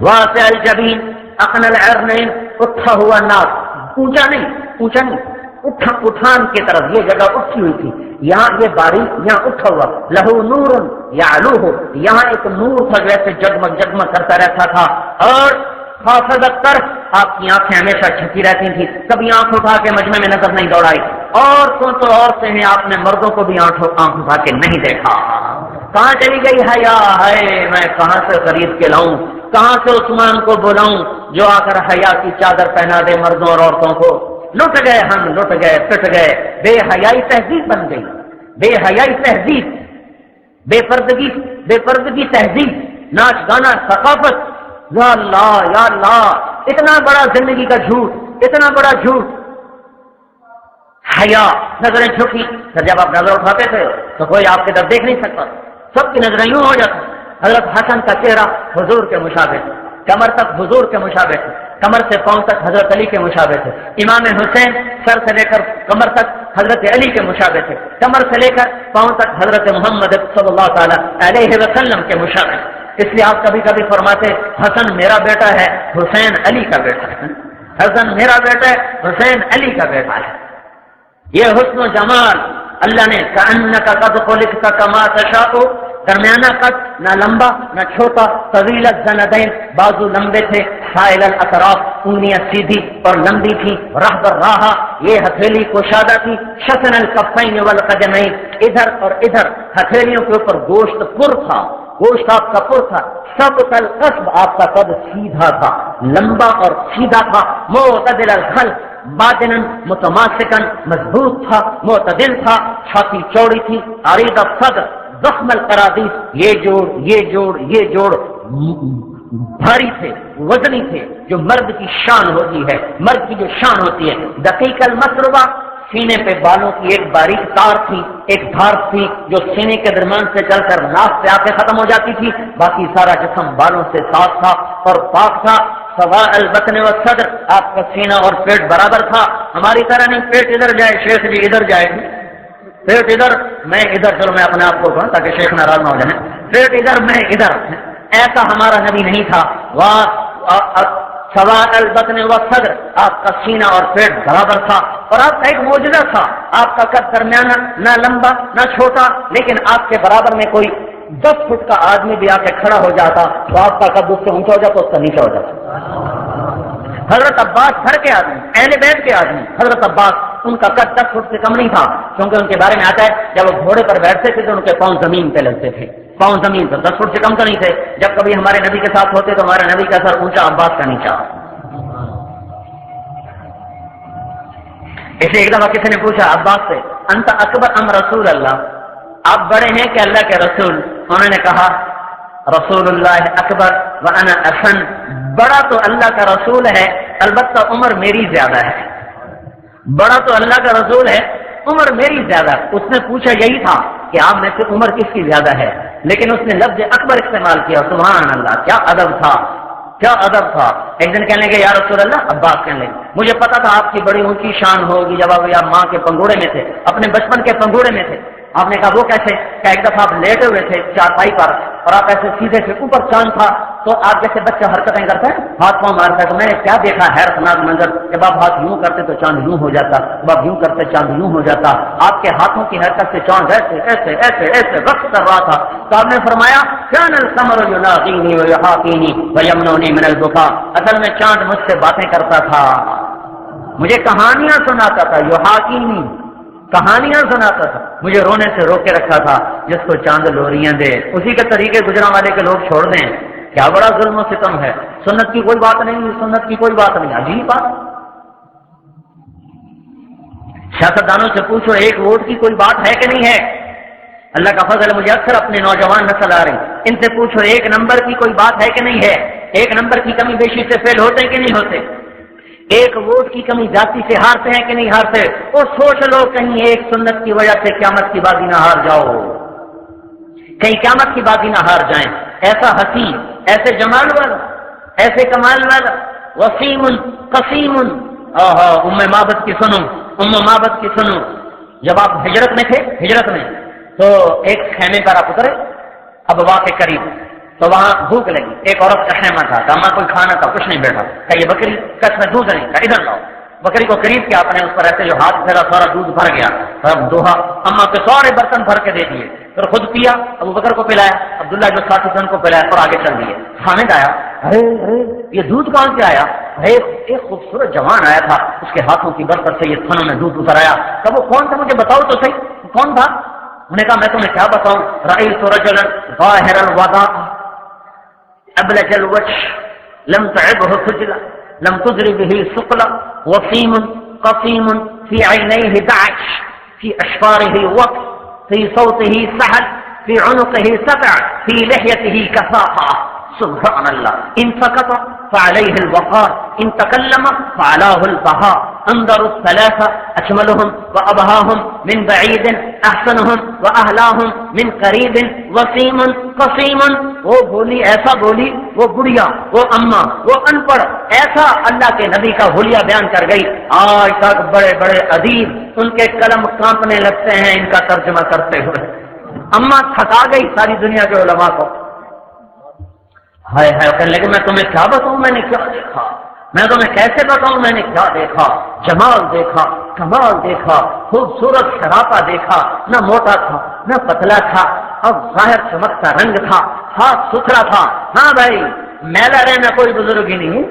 واسع الجبین، اقن العرنین، اٹھا ہوا ناک، اونچا نہیں اٹھان کی طرف. یہ جگہ اٹھی ہوئی تھی، یہاں یہ باریک، یہاں اٹھا ہوا. لہو نور یعلوہ، یہاں ایک نور تھا جیسے جگمگ کرتا رہتا تھا. اور حافظت طرف، آپ کی آنکھیں ہمیشہ چھپی رہتی تھی، کبھی آنکھ اٹھا کے مجمع میں نظر نہیں دوڑائی. عورتوں تو عورتیں ہیں، آپ نے مردوں کو بھی آنکھ اٹھا کے نہیں دیکھا. کہاں چلی گئی حیا؟ ہے میں کہاں سے خرید کے لاؤں، کہاں سے عثمان کو بلاؤں جو آ کر حیا کی چادر پہنا دے مردوں اور عورتوں کو. لٹ گئے ہم، لٹ گئے، پٹ گئے. بے حیائی تہذیب بن گئی، بے حیائی تہذیب، بے پردگی تہذیب، ناچ گانا ثقافت. یا اللہ اتنا بڑا زندگی کا جھوٹ اتنا بڑا جھوٹ. حیا، نظریں جھکی. پھر جب آپ نظر اٹھاتے تھے تو کوئی آپ کی طرف دیکھ نہیں سکتا، سب کی نظریں یوں ہو جاتی. حضرت حسن کا چہرہ حضور کے مشابہ تھا، کمر تک حضور کے مشابہ تھے، کمر سے پاؤں تک حضرت علی کے مشابہ تھے. امام حسین سر سے لے کر کمر تک حضرت علی کے مشابہ تھے، کمر سے لے کر پاؤں تک حضرت محمد صلی اللہ تعالی علیہ وسلم کے مشابہ. اس لیے آپ کبھی کبھی فرماتے حسن میرا بیٹا ہے، حسین علی کا بیٹا ہے. حسن میرا بیٹا ہے، حسین علی کا بیٹا ہے. یہ حسن و جمال اللہ نے کأنک قد خلقت کما تشاء، درمیانہ قد، نہ لمبا نہ چھوٹا، طویل الزندین، بازو لمبے تھے، سائل الاطراف، انگلیاں سیدھی اور لمبی تھی، راہ در راہ، یہ ہتھیلی کشادہ تھی، شسن الکفین والقدمین، ادھر اور ادھر ہتھیلیوں کے اوپر گوشت پر تھا، گوشت آپ کا پر تھا. سب القصب، آپ کا قد سیدھا تھا، لمبا اور سیدھا تھا. معتدل الخلق، باطناً متماسکاً مضبوط تھا، معتدل تھا. چھاتی چوڑی تھی، عریض الصدر، ضخم القرادیس، یہ جوڑ بھاری تھے، وزنی تھے، جو مرد کی شان ہوتی ہے، مرد کی جو شان ہوتی ہے. دقیق المسربہ، سینے پہ بالوں کی ایک باریک تار تھی، ایک دھار تھی جو سینے کے درمیان سے چل کر ناک پہ آ کے ختم ہو جاتی تھی. باقی سارا جسم بالوں سے صاف تھا اور پاک تھا. سواء البطن والصدر، آپ کا سینہ اور پیٹ برابر تھا. ہماری طرح نہیں پیٹ ادھر جائے شیخ جی ادھر جائے، پیٹ ادھر میں ادھر. چلو میں اپنے آپ کو کہوں تاکہ شیخ ناراض نہ ہو جائے. پیٹ ادھر میں ادھر، ایسا ہمارا نبی نہیں تھا. سواء البطن والصدر، آپ کا سینہ اور پیٹ برابر تھا. اور آپ کا ایک معجزہ تھا، آپ کا قد درمیانہ، نہ لمبا نہ چھوٹا، لیکن آپ کے برابر میں کوئی 10 فٹ کا آدمی بھی آ کے کھڑا ہو جاتا تو آپ کا قد اس سے اونچا ہو جاتا، اس کا نیچا ہو جاتا. حضرت عباس گھر کے آدمی، اہل بیت کے آدمی، حضرت عباس، ان کا قد 10 فٹ سے کم نہیں تھا، کیونکہ ان کے بارے میں آتا ہے جب وہ گھوڑے پر بیٹھتے تھے تو ان کے پاؤں زمین پہ لگتے تھے، پاؤں زمین پر. 10 فٹ سے کم تو نہیں تھے. جب کبھی ہمارے نبی کے ساتھ ہوتے تو ہمارے نبی کا سر اونچا، عباس کا نیچا. اسے ایک دفعہ کسی نے پوچھا عباس سے، انت اکبر ام رسول اللہ، آپ بڑے ہیں کہ اللہ کے رسول؟ انہوں نے کہا رسول اللہ اکبر وانا احسن، بڑا تو اللہ کا رسول ہے، البتہ عمر میری زیادہ ہے. بڑا تو اللہ کا رسول ہے، عمر میری زیادہ. اس نے پوچھا یہی تھا کہ آپ میں سے عمر کس کی زیادہ ہے، لیکن اس نے لفظ اکبر استعمال کیا. سبحان اللہ، کیا ادب تھا، کیا ادب تھا. ایک دن کہنے لگے یا رسول اللہ، عباس کہنے لگے مجھے پتا تھا آپ کی بڑی اونچی شان ہوگی جب آپ ماں کے پنگوڑے میں تھے، اپنے بچپن کے پنگوڑے میں تھے. آپ نے کہا وہ کیسے؟ کہ ایک دفعہ آپ لیٹے ہوئے تھے چارپائی پر اور آپ ایسے سیدھے سے، اوپر چاند تھا تو آپ جیسے بچہ حرکتیں کرتا ہے، ہاتھ پاؤں مارتا ہے، تو میں نے کیا دیکھا حیرتناک منظر، جب آپ ہاتھ یوں کرتے تو چاند یوں ہو جاتا، جب آپ یوں کرتے چاند یوں ہو جاتا. آپ کے ہاتھوں کی حرکت سے چاند ایسے ایسے ایسے ایسے رقص کر رہا تھا. تو آپ نے فرمایا کان القمر یلاقینی ویحاقینی ویمنونی من البکاء، اصل میں چاند مجھ سے باتیں کرتا تھا، مجھے کہانیاں سناتا تھا، یحاقینی، کہانیاں سناتا تھا، مجھے رونے سے روک کے رکھا تھا. جس کو چاند لوریاں دے اسی کے طریقے گجرا والے کے لوگ چھوڑ دیں. کیا بڑا ظلم و ستم ہے. سنت کی کوئی بات نہیں، سنت کی کوئی بات نہیں، عجیب بات. سیاستدانوں سے پوچھو ایک ووٹ کی کوئی بات ہے کہ نہیں ہے. اللہ کا فضل، مجھے اکثر اپنے نوجوان نسل آ رہی، ان سے پوچھو ایک نمبر کی کوئی بات ہے کہ نہیں ہے. ایک نمبر کی کمی بیشی سے فیل ہوتے کہ نہیں ہوتے. ایک ووٹ کی کمی جاتی سے ہارتے ہیں کہ نہیں ہارتے. اور سوچ لو کہیں ایک سنت کی وجہ سے قیامت کی بازی نہ ہار جاؤ، کہیں قیامت کی بازی نہ ہار جائیں. ایسا حسین، ایسے جمال والا، ایسے کمال والا، وسیم قسیم. ام معبد کی سنو، ام معبد کی سنو. جب آپ ہجرت میں تھے، ہجرت میں تو ایک خیمے پر آپ اترے ابوا کے قریب، تو وہاں بھوک لگی. ایک عورت کا خیمہ تھا، کہا کوئی کھانا تھا، کچھ نہیں بیٹھا. کہ یہ بکری کا اس میں دودھ نہیں تھا، ادھر لاؤ. بکری کو قریب کیا، آپ نے اس پر ایسے جو ہاتھ پھیرا، سارا دودھ بھر گیا. دوہا اما کے سارے برتن بھر کے دے دیے، پھر خود پیا، ابو بکر کو پلایا، عبداللہ جو ساتھی تھے ان کو پلایا اور آگے چل دیے. حامد آیا، ارے یہ دودھ کہاں سے آیا؟ ایک خوبصورت جوان آیا تھا، اس کے ہاتھوں کی برکت سے یہ تھنوں میں دودھ اتر آیا. کہ وہ کون تھا مجھے بتاؤ تو صحیح، کون تھا؟ انہوں نے کہا میں تمہیں کیا بتاؤں، رأیت رجلا ظاہر الوضاء ابلج الوجه لم تعبه خجلة لم تجري به ثقلا وسيم قسيم في عينيه دعش في أشفاره وقت في صوته سهل في عنقه سبع في لحيته كثافة. سبحان اللہ. ان سکت فعلیہ الوقار ان تکلم فعلاه البہاء. انظر الثلاثة اجملهم وابهاهم من بعید احسنهم واہلاهم من قریب وسیم قسیم. وہ بولی ایسا بولی، وہ بڑھیا، وہ اماں، وہ ان پڑھ، ایسا اللہ کے نبی کا حلیہ بیان کر گئی. آج تک بڑے بڑے ادیب ان کے قلم کانپنے لگتے ہیں ان کا ترجمہ کرتے ہوئے. اماں تھکا گئی ساری دنیا کے علماء کو. ہائے ہائے کہنے لگے میں تمہیں کیا بتاؤں میں نے کیا دیکھا، میں تمہیں کیسے بتاؤں میں نے کیا دیکھا. جمال دیکھا، کمال دیکھا، خوبصورت شراپا دیکھا. نہ موٹا تھا نہ پتلا تھا، اور ظاہر چمکتا رنگ تھا، صاف ستھرا تھا. ہاں بھائی، میلا رہنا کوئی بزرگی نہیں،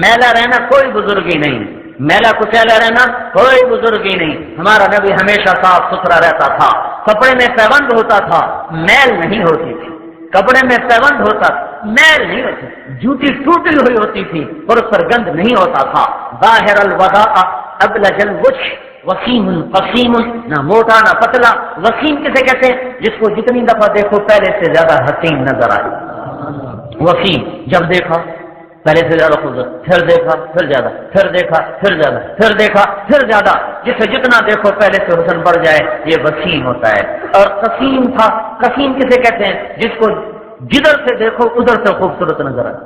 میلا رہنا کوئی بزرگی نہیں، میلا کچیلا رہنا کوئی بزرگی نہیں. ہمارا نبی ہمیشہ صاف ستھرا رہتا تھا. کپڑے میں پیوند ہوتا تھا، میل نہیں ہوتی تھی. کپڑے میں پیوند ہوتا تھا، میل نہیں ہوتی. جوتی ٹوٹی ہوئی ہوتی تھی اور اس پر گند نہیں ہوتا تھا. ظاہر الوداع ابلج الوجه وسیم قسیم. نہ موٹا نہ پتلا. وسیم کسے کہتے ہیں؟ جس کو جتنی دفعہ دیکھو پہلے سے زیادہ حسین نظر آئے. وسیم جب دیکھا پہلے سے زیادہ خوبصورت، پھر دیکھا پھر زیادہ، پھر دیکھا پھر زیادہ، پھر دیکھا پھر زیادہ. جسے جتنا دیکھو پہلے سے حسن بڑھ جائے، یہ وسیم ہوتا ہے. اور قسیم تھا. قسیم کسے کہتے ہیں؟ جس کو جدھر سے دیکھو ادھر سے خوبصورت نظر آئے،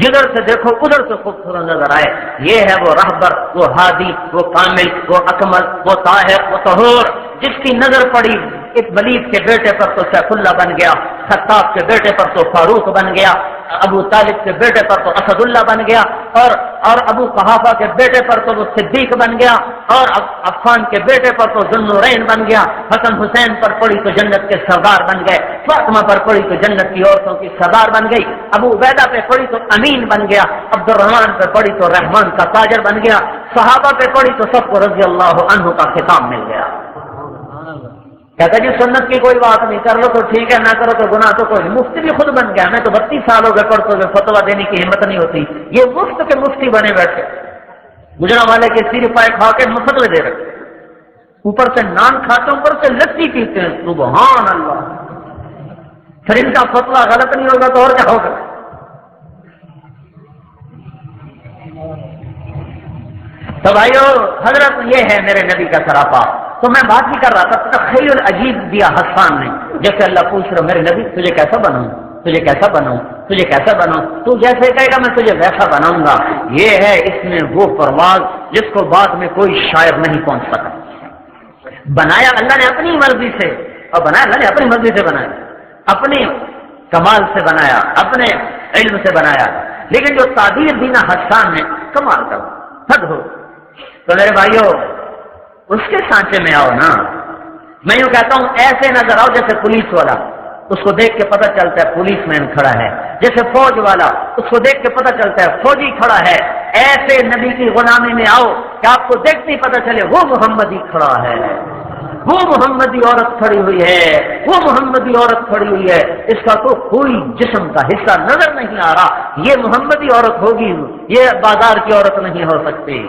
جدھر سے دیکھو ادھر سے خوبصورت نظر آئے. یہ ہے وہ رہبر، وہ ہادی، وہ کامل، وہ اکمل، وہ طاہر، وہ طہور. جس کی نظر پڑی ایک ولید کے بیٹے پر تو سیف اللہ بن گیا، خطاب کے بیٹے پر تو فاروق بن گیا، ابو طالب کے بیٹے پر تو اسد اللہ بن گیا، اور ابو قحافہ کے بیٹے پر تو وہ صدیق بن گیا، اور عفان کے بیٹے پر تو ذوالنورین بن گیا. حسن حسین پر پڑی تو جنت کے سردار بن گئے. فاطمہ پر پڑی تو جنت کی عورتوں کی سردار بن گئی. ابو عبیدہ پہ پڑی تو امین بن گیا. عبد الرحمان پہ پڑی تو رحمان کا تاجر بن گیا. صحابہ پہ پڑی تو سب کو رضی اللہ عنہ کا خطاب مل گیا. کہتا جی سنت کی کوئی بات نہیں، کر لو تو ٹھیک ہے، نہ کرو تو گناہ تو کوئی. مفتی بھی خود بن گیا. میں تو 32 سال ہو گئے پڑھتے ہوئے، فتوا دینے کی ہمت نہیں ہوتی. یہ مفت کے مفتی بنے بیٹھے، گجرا والے کے سیر پائے کھا کے فتوے دے رہے، اوپر سے نان کھاتے اوپر سے لسی پیتے ہیں. سبحان اللہ. پھر ان کا فتوا غلط نہیں ہوگا تو اور کیا ہوگا؟ تو بھائیو حضرت یہ ہے میرے نبی کا سراپا. تو میں بات بھی کر رہا تھا، تخیل عجیب دیا حسان نے. جیسے اللہ پوچھ رہا میرے نبی تجھے کیسا بناؤں، تجھے کیسا بناؤں، تجھے کیسا بناؤں. تو جیسے کہے گا میں تجھے ویسا بناؤں گا. یہ ہے اس میں وہ پرواز جس کو بعد میں کوئی شاعر نہیں پہنچ سکا. بنایا اللہ نے اپنی مرضی سے، اور بنایا اللہ نے اپنی مرضی سے بنایا، اپنے کمال سے بنایا، اپنے علم سے بنایا. لیکن جو تعبیر دینا حسان نے کمال کر حد ہو. تو میرے بھائیو اس کے سانچے میں آؤ نا. میں یوں کہتا ہوں ایسے نظر آؤ جیسے پولیس والا، اس کو دیکھ کے پتہ چلتا ہے پولیس مین کھڑا ہے. جیسے فوج والا، اس کو دیکھ کے پتہ چلتا ہے فوجی کھڑا ہے. ایسے نبی کی غلامی میں آؤ کہ آپ کو دیکھتے ہی پتہ چلے وہ محمدی کھڑا ہے، وہ محمدی عورت کھڑی ہوئی ہے، وہ محمدی عورت کھڑی ہوئی ہے. اس کا تو کوئی جسم کا حصہ نظر نہیں آ رہا. یہ محمدی عورت ہوگی، یہ بازار کی عورت نہیں ہو سکتی.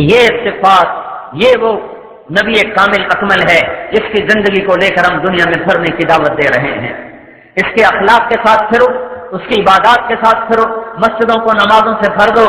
یہ صفات، یہ وہ نبی کامل اکمل ہے جس کی زندگی کو لے کر ہم دنیا میں پھرنے کی دعوت دے رہے ہیں. اس کے اخلاق کے ساتھ پھرو، اس کی عبادات کے ساتھ پھرو، مسجدوں کو نمازوں سے بھر دو.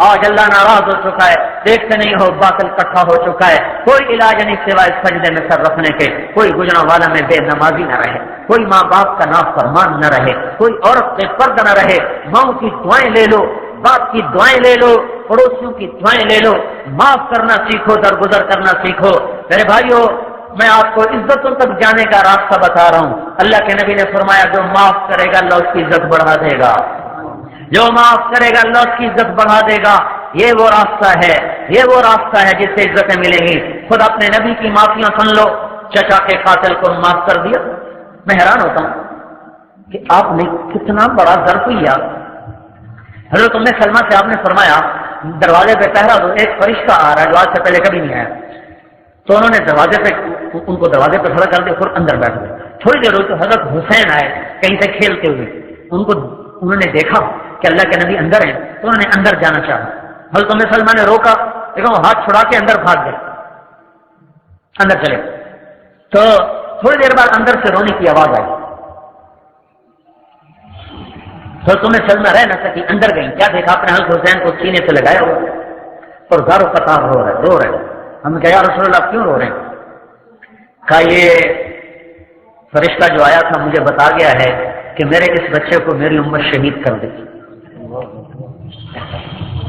آج اللہ ناراض ہو چکا ہے، دیکھتے نہیں ہو باطل اکٹھا ہو چکا ہے. کوئی علاج نہیں سوائے سجدے میں سر رکھنے کے. کوئی گجرا والا میں بے نمازی نہ رہے، کوئی ماں باپ کا نافرمان نہ رہے، کوئی عورت بے پردہ نہ رہے. ماؤں کی دعائیں لے لو، باپ کی دعائیں لے لو، پڑوسیوں کی دعائیں لے لو. معاف کرنا سیکھو، درگزر کرنا سیکھو. میرے بھائیو میں آپ کو عزتوں تک جانے کا راستہ بتا رہا ہوں. اللہ کے نبی نے فرمایا جو معاف کرے گا اللہ اس کی عزت بڑھا دے گا، جو معاف کرے گا اللہ اس کی عزت بڑھا دے گا. یہ وہ راستہ ہے، یہ وہ راستہ ہے جس سے عزتیں ملیں گی. خود اپنے نبی کی معافیاں سن لو. چچا کے قاتل کو معاف کر دیا. میں حیران ہوتا ہوں کہ آپ نے کتنا بڑا ظرف لیا. حضرت ام سلمہ سے آپ نے فرمایا دروازے پہ پہرا دو، ایک فرشتہ آ رہا ہے جو آج سے پہلے کبھی نہیں آیا. تو انہوں نے دروازے پہ ان کو دروازے پہ کھڑا کر دیا، پھر اندر بیٹھ گئے. تھوڑی دیر ہوئی تو حضرت حسین آئے کہیں سے کھیلتے ہوئے. انہوں نے دیکھا کہ اللہ کے نبی اندر ہیں تو انہوں نے اندر جانا چاہا. حضرت ام سلمہ نے روکا، لیکن وہ ہاتھ چھڑا کے اندر بھاگ گئے، اندر چلے. تو تھوڑی دیر بعد اندر سے رونے کی آواز آئی. تو تمہیں سلمہ رہ نہ سکی، اندر گئی، کیا دیکھا؟ اپنے حضرت حسین کو سینے سے لگایا ہوا اور زارو قطار رو رہے۔ ہم نے کہا یا رسول اللہ کیوں رو رہے ہیں؟ کہا یہ فرشتہ جو آیا تھا مجھے بتا گیا ہے کہ میرے اس بچے کو میری امت شہید کر دے گی،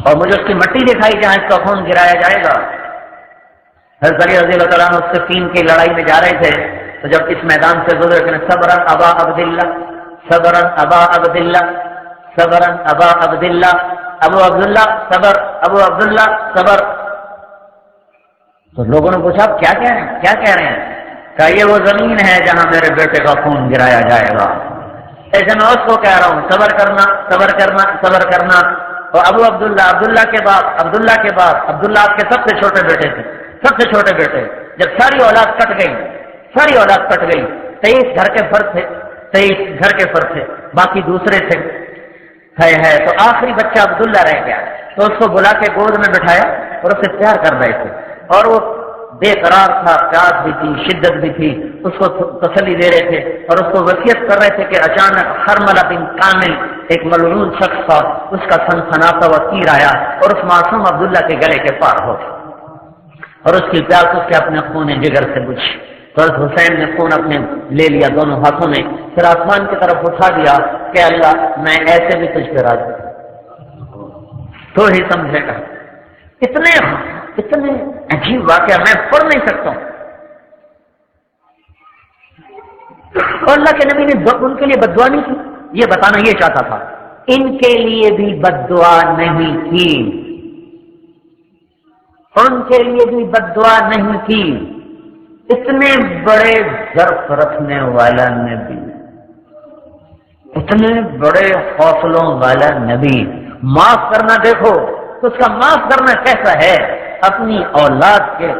اور مجھے اس کی مٹی دکھائی جہاں اس کا خون گرایا جائے گا۔ حضرت علی رضی اللہ تعالیٰ عنہ صفین کی لڑائی میں جا رہے تھے، تو جب اس میدان سے گزرے کہ صبرن ابا عبداللہ، صبرن ابا عبداللہ، صبرن ابا عبداللہ، ابو عبداللہ صبر، ابو عبداللہ صبر۔ تو لوگوں نے پوچھا آپ کیا کہہ رہے ہیں، کیا کہہ رہے ہیں؟ کہا یہ وہ زمین ہے جہاں میرے بیٹے کا خون گرایا جائے گا، ایسے میں اس کو کہہ رہا ہوں صبر کرنا، صبر کرنا، صبر کرنا۔ اور ابو عبداللہ، عبداللہ کے بعد عبداللہ آپ کے سب سے چھوٹے بیٹے تھے، سب سے چھوٹے بیٹے۔ جب ساری اولاد کٹ گئی، 23 گھر کے فرد تھے، باقی دوسرے تھے، ہے تو آخری بچہ عبداللہ رہ گیا۔ تو اس کو بلا کے گود میں بٹھایا اور اسے پیار کر رہے تھے، اور وہ بے قرار تھا، پیاس بھی تھی، شدت بھی تھی، اس کو تسلی دے رہے تھے اور اس کو وصیت کر رہے تھے کہ اچانک حرملہ بن کامل ایک ملعون شخص تھا، اس کا سنسناتا ہوا تیر آیا اور اس معصوم عبداللہ کے گلے کے پار ہو گیا، اور اس کی پیاس اس کے اپنے خون جگر سے بجھی۔ تو حسین نے خون اپنے لے لیا دونوں ہاتھوں میں، پھر آسمان کی طرف اٹھا دیا کہ اللہ میں ایسے بھی تجھ پہ راضی ہوں، تو ہی سمجھے گا۔ اتنے عجیب واقعہ میں پڑھ نہیں سکتا ہوں۔ اور اللہ کے نبی نے ان کے لیے بددعا نہیں کی، یہ بتانا یہ چاہتا تھا، ان کے لیے بھی بددعا نہیں کی، ان کے لیے بھی بددعا نہیں کی۔ اتنے بڑے ظرف رکھنے والا نبی، اتنے بڑے حوصلوں والا نبی، معاف کرنا دیکھو تو اس کا معاف کرنا کیسا ہے، اپنی اولاد کے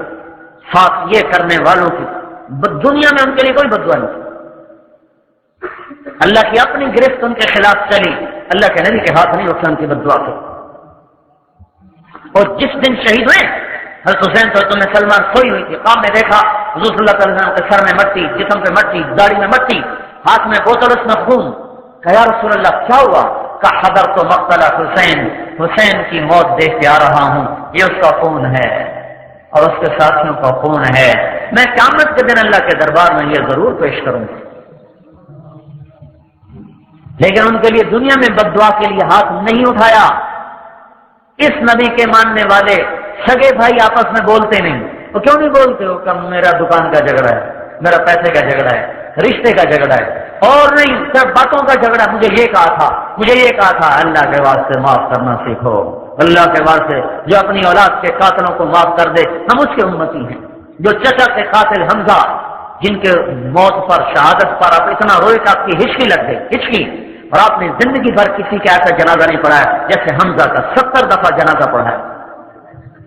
ساتھ یہ کرنے والوں کی دنیا میں ان کے لیے کوئی بددعا نہیں، اللہ کی اپنی گرفت ان کے خلاف چلی، اللہ کے نبی کے ہاتھ نہیں رکھا ان کی بددعا کو۔ اور جس دن شہید ہوئے حضرت حسین تو سلمان سوئی ہوئی تھی، خواب میں دیکھا حضور صلی اللہ علیہ وسلم کے سر میں مٹی، جسم پہ مٹی، داڑھی میں مٹی، ہاتھ میں بوتل، اس میں خون۔ کہا یا رسول اللہ کیا ہوا؟ کہا حضر تو مقتل حسین کی موت دیکھ کے آ رہا ہوں، یہ اس کا خون ہے اور اس کے ساتھیوں کا خون ہے، میں قیامت کے دن اللہ کے دربار میں یہ ضرور پیش کروں گا۔ لیکن ان کے لیے دنیا میں بددعا کے لیے ہاتھ نہیں اٹھایا۔ اس نبی کے ماننے والے سگے بھائی آپس میں بولتے نہیں، وہ کیوں نہیں بولتے ہو کہ میرا دکان کا جھگڑا ہے، میرا پیسے کا جھگڑا ہے، رشتے کا جھگڑا ہے، اور نہیں صرف باتوں کا جھگڑا، مجھے یہ کہا تھا، مجھے یہ کہا تھا۔ اللہ کے واسطے معاف کرنا سیکھو، اللہ کے واسطے جو اپنی اولاد کے قاتلوں کو معاف کر دے، ہم اس کے امتی ہیں۔ جو چچا کے قاتل حمزہ، جن کے موت پر، شہادت پر آپ اتنا روئے کہ آپ کی ہچکی لگ گئی، ہچکی، اور آپ نے زندگی بھر کسی کے ایسا جنازہ نہیں پڑھا ہے جیسے حمزہ کا 70 دفعہ جنازہ پڑھا ہے۔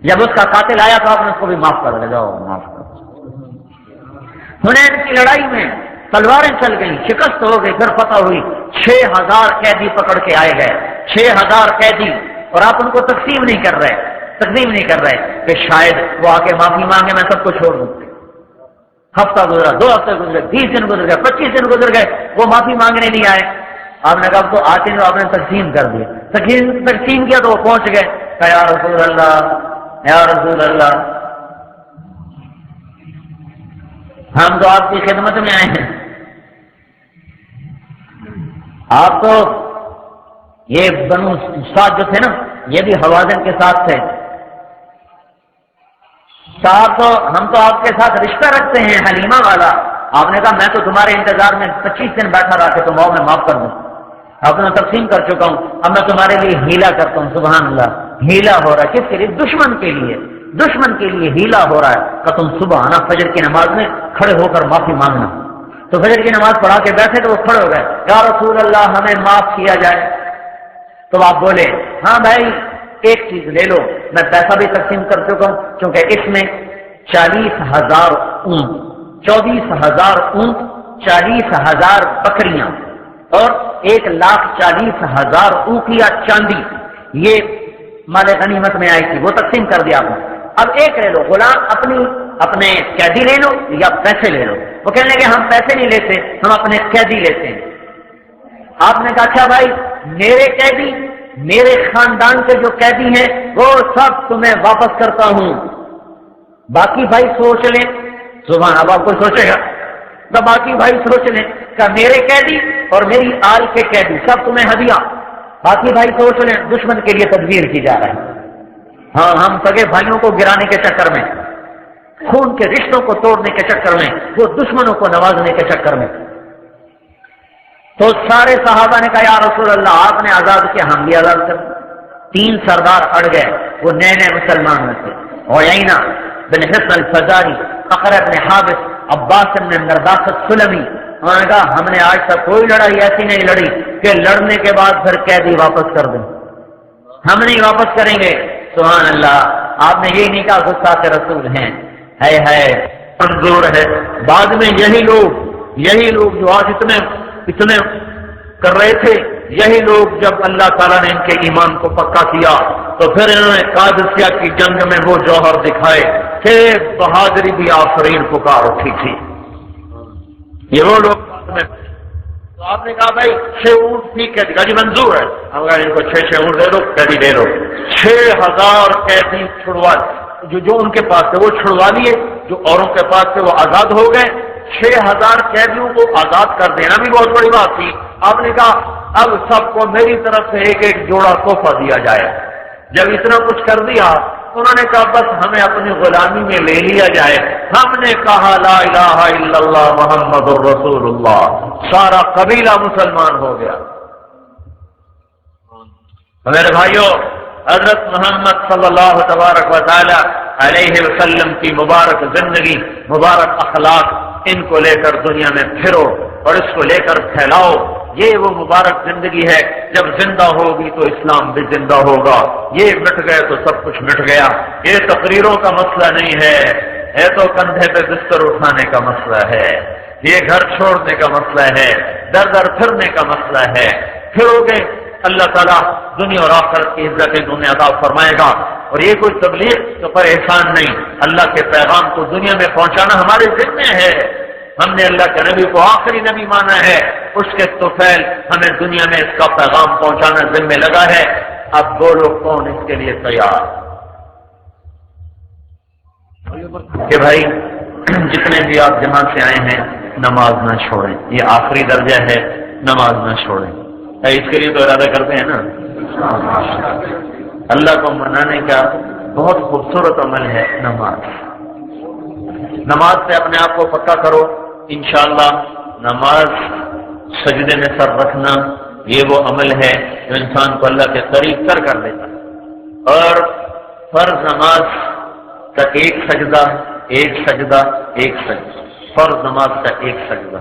جب اس کا قاتل آیا تو آپ نے اس کو بھی معاف کر دیا، جاؤ معاف کر۔ حنین کی لڑائی میں تلواریں چل گئی، شکست ہو گئی، پھر فتح ہوئی، 6000 قیدی پکڑ کے آئے گئے، 6000 قیدی، اور آپ ان کو تقسیم نہیں کر رہے کہ شاید وہ آ کے معافی مانگے میں سب کو چھوڑ دوں۔ ہفتہ گزرا، 2 ہفتے گزرے، 20 دن گزر گئے، 25 دن گزر گئے، وہ معافی مانگنے نہیں آئے۔ آپ نے کہا تو آتے ہیں، آپ نے تقسیم کر دیا، تقسیم کیا تو وہ پہنچ گئے، کہ یا رسول اللہ، یا رسول اللہ، ہم تو آپ کی خدمت میں آئے ہیں، آپ تو یہ بنو سعد جو تھے نا، یہ بھی حوازن کے ساتھ تھے، صاحب تو ہم تو آپ کے ساتھ رشتہ رکھتے ہیں حلیمہ والا۔ آپ نے کہا میں تو تمہارے انتظار میں 25 دن بیٹھا رہا کہ تم آؤ میں معاف کر دوں، اب میں تقسیم کر چکا ہوں، اب میں تمہارے لیے ہیلا کرتا ہوں۔ سبحان اللہ، ہیلا ہو رہا ہے کس کے لیے؟ دشمن کے لیے، دشمن کے لیے ہیلا ہو رہا ہے کہ تم صبح آنا فجر کی نماز میں کھڑے ہو کر معافی مانگنا۔ تو فجر کی نماز پڑھا کے بیٹھے تو وہ کھڑے ہو گئے، یا رسول اللہ ہمیں معاف کیا جائے۔ تو آپ بولے ہاں بھائی ایک چیز لے لو، میں پیسہ بھی تقسیم کر چکا ہوں، کیونکہ اس میں 40,000 اونٹ، 24,000 اونٹ، 40,000 بکریاں اور 1,40,000 اوقیہ چاندی، یہ مال غنیمت میں آئی تھی، وہ تقسیم کر دیا آپ نے۔ اب ایک لے لو، غلام اپنے قیدی لے لو یا پیسے لے لو۔ وہ کہنے لگے ہم پیسے نہیں لیتے، ہم اپنے قیدی لیتے ہیں۔ آپ نے کہا اچھا بھائی میرے قیدی، میرے خاندان کے جو قیدی ہیں وہ سب تمہیں واپس کرتا ہوں، باقی بھائی سوچ لیں۔ زبان اب آپ کو سوچے گا تو باقی بھائی سوچ لیں کہ میرے قیدی اور میری آل کے قیدی سب تمہیں ہدیہ، باقی بھائی سوچ لیں دشمن کے لیے تدبیر کی جا رہی ہے۔ ہاں ہم سگے بھائیوں کو گرانے کے چکر میں، خون کے رشتوں کو توڑنے کے چکر میں، وہ دشمنوں کو نوازنے کے چکر میں۔ تو سارے صحابہ نے کہا یا رسول اللہ آپ نے آزاد کیا، ہم بھی آزاد کر۔ 3 سردار اڑ گئے، وہ نئے نئے مسلمان میں تھے، عیینہ بن حصن الفزاری، اقرع بن حابس، عباس بن مرداس السلمی۔ انہوں نے کہا ہم نے آج تک کوئی لڑائی ایسی نہیں لڑی کہ لڑنے کے بعد پھر قیدی واپس کر دیں، ہم نہیں واپس کریں گے۔ سبحان اللہ، آپ نے یہ نہیں کہا غصہ کے رسول ہیں، ہے منظور ہے۔ بعد میں یہی لوگ جو آج اتنے کر رہے تھے، یہی لوگ جب اللہ تعالیٰ نے ان کے ایمان کو پکا کیا تو پھر انہوں نے قادسیہ کی جنگ میں وہ جوہر دکھائے کہ بہادری بھی آفرین پکار اٹھی تھی۔ یہ وہ لوگ میں تو آپ نے کہا بھائی 6 اونٹ ٹھیک ہے، جی منظور ہے، ہم کہا ان کو 6 اونٹ دے دو، قیدی دے دو۔ 6000 قیدی چھڑوا، جو ان کے پاس تھے وہ چھڑوا لیے، جو اوروں کے پاس تھے وہ آزاد ہو گئے۔ 6000 قیدیوں کو آزاد کر دینا بھی بہت بڑی بات تھی۔ آپ نے کہا اب سب کو میری طرف سے ایک جوڑا تحفہ دیا جائے۔ جب اتنا کچھ کر دیا انہوں نے کہا بس ہمیں اپنی غلامی میں لے لیا جائے۔ ہم نے کہا لا الہ الا اللہ محمد الرسول اللہ، سارا قبیلہ مسلمان ہو گیا۔ میرے بھائیوں، حضرت محمد صلی اللہ تبارک و تعالی علیہ وسلم کی مبارک زندگی، مبارک اخلاق، ان کو لے کر دنیا میں پھرو اور اس کو لے کر پھیلاؤ۔ یہ وہ مبارک زندگی ہے، جب زندہ ہوگی تو اسلام بھی زندہ ہوگا۔ یہ مٹ گئے تو سب کچھ مٹ گیا۔ یہ تقریروں کا مسئلہ نہیں ہے تو کندھے پہ بستر اٹھانے کا مسئلہ ہے، یہ گھر چھوڑنے کا مسئلہ ہے، در در پھرنے کا مسئلہ ہے۔ پھرو گے اللہ تعالیٰ دنیا اور آخرت کی عزت تمہیں عطا فرمائے گا۔ اور یہ کوئی تبلیغ تو پر احسان نہیں، اللہ کے پیغام کو دنیا میں پہنچانا ہمارے ذمہ ہے۔ ہم نے اللہ کے نبی کو آخری نبی مانا ہے، اس کے طفیل ہمیں دنیا میں اس کا پیغام پہنچانا ذمہ لگا ہے۔ اب بولو کون اس کے لیے تیار؟ کہ بھائی جتنے بھی آپ جہاں سے آئے ہیں نماز نہ چھوڑیں، یہ آخری درجہ ہے، نماز نہ چھوڑیں۔ اس کے لیے تو ارادہ کرتے ہیں نا۔ اللہ کو منانے کا بہت خوبصورت عمل ہے نماز۔ نماز سے اپنے آپ کو پکا کرو، انشاءاللہ نماز سجدے میں سر رکھنا یہ وہ عمل ہے جو انسان کو اللہ کے قریب کر دیتا ہے۔ اور فرض نماز کا ایک سجدہ، فرض نماز کا ایک سجدہ،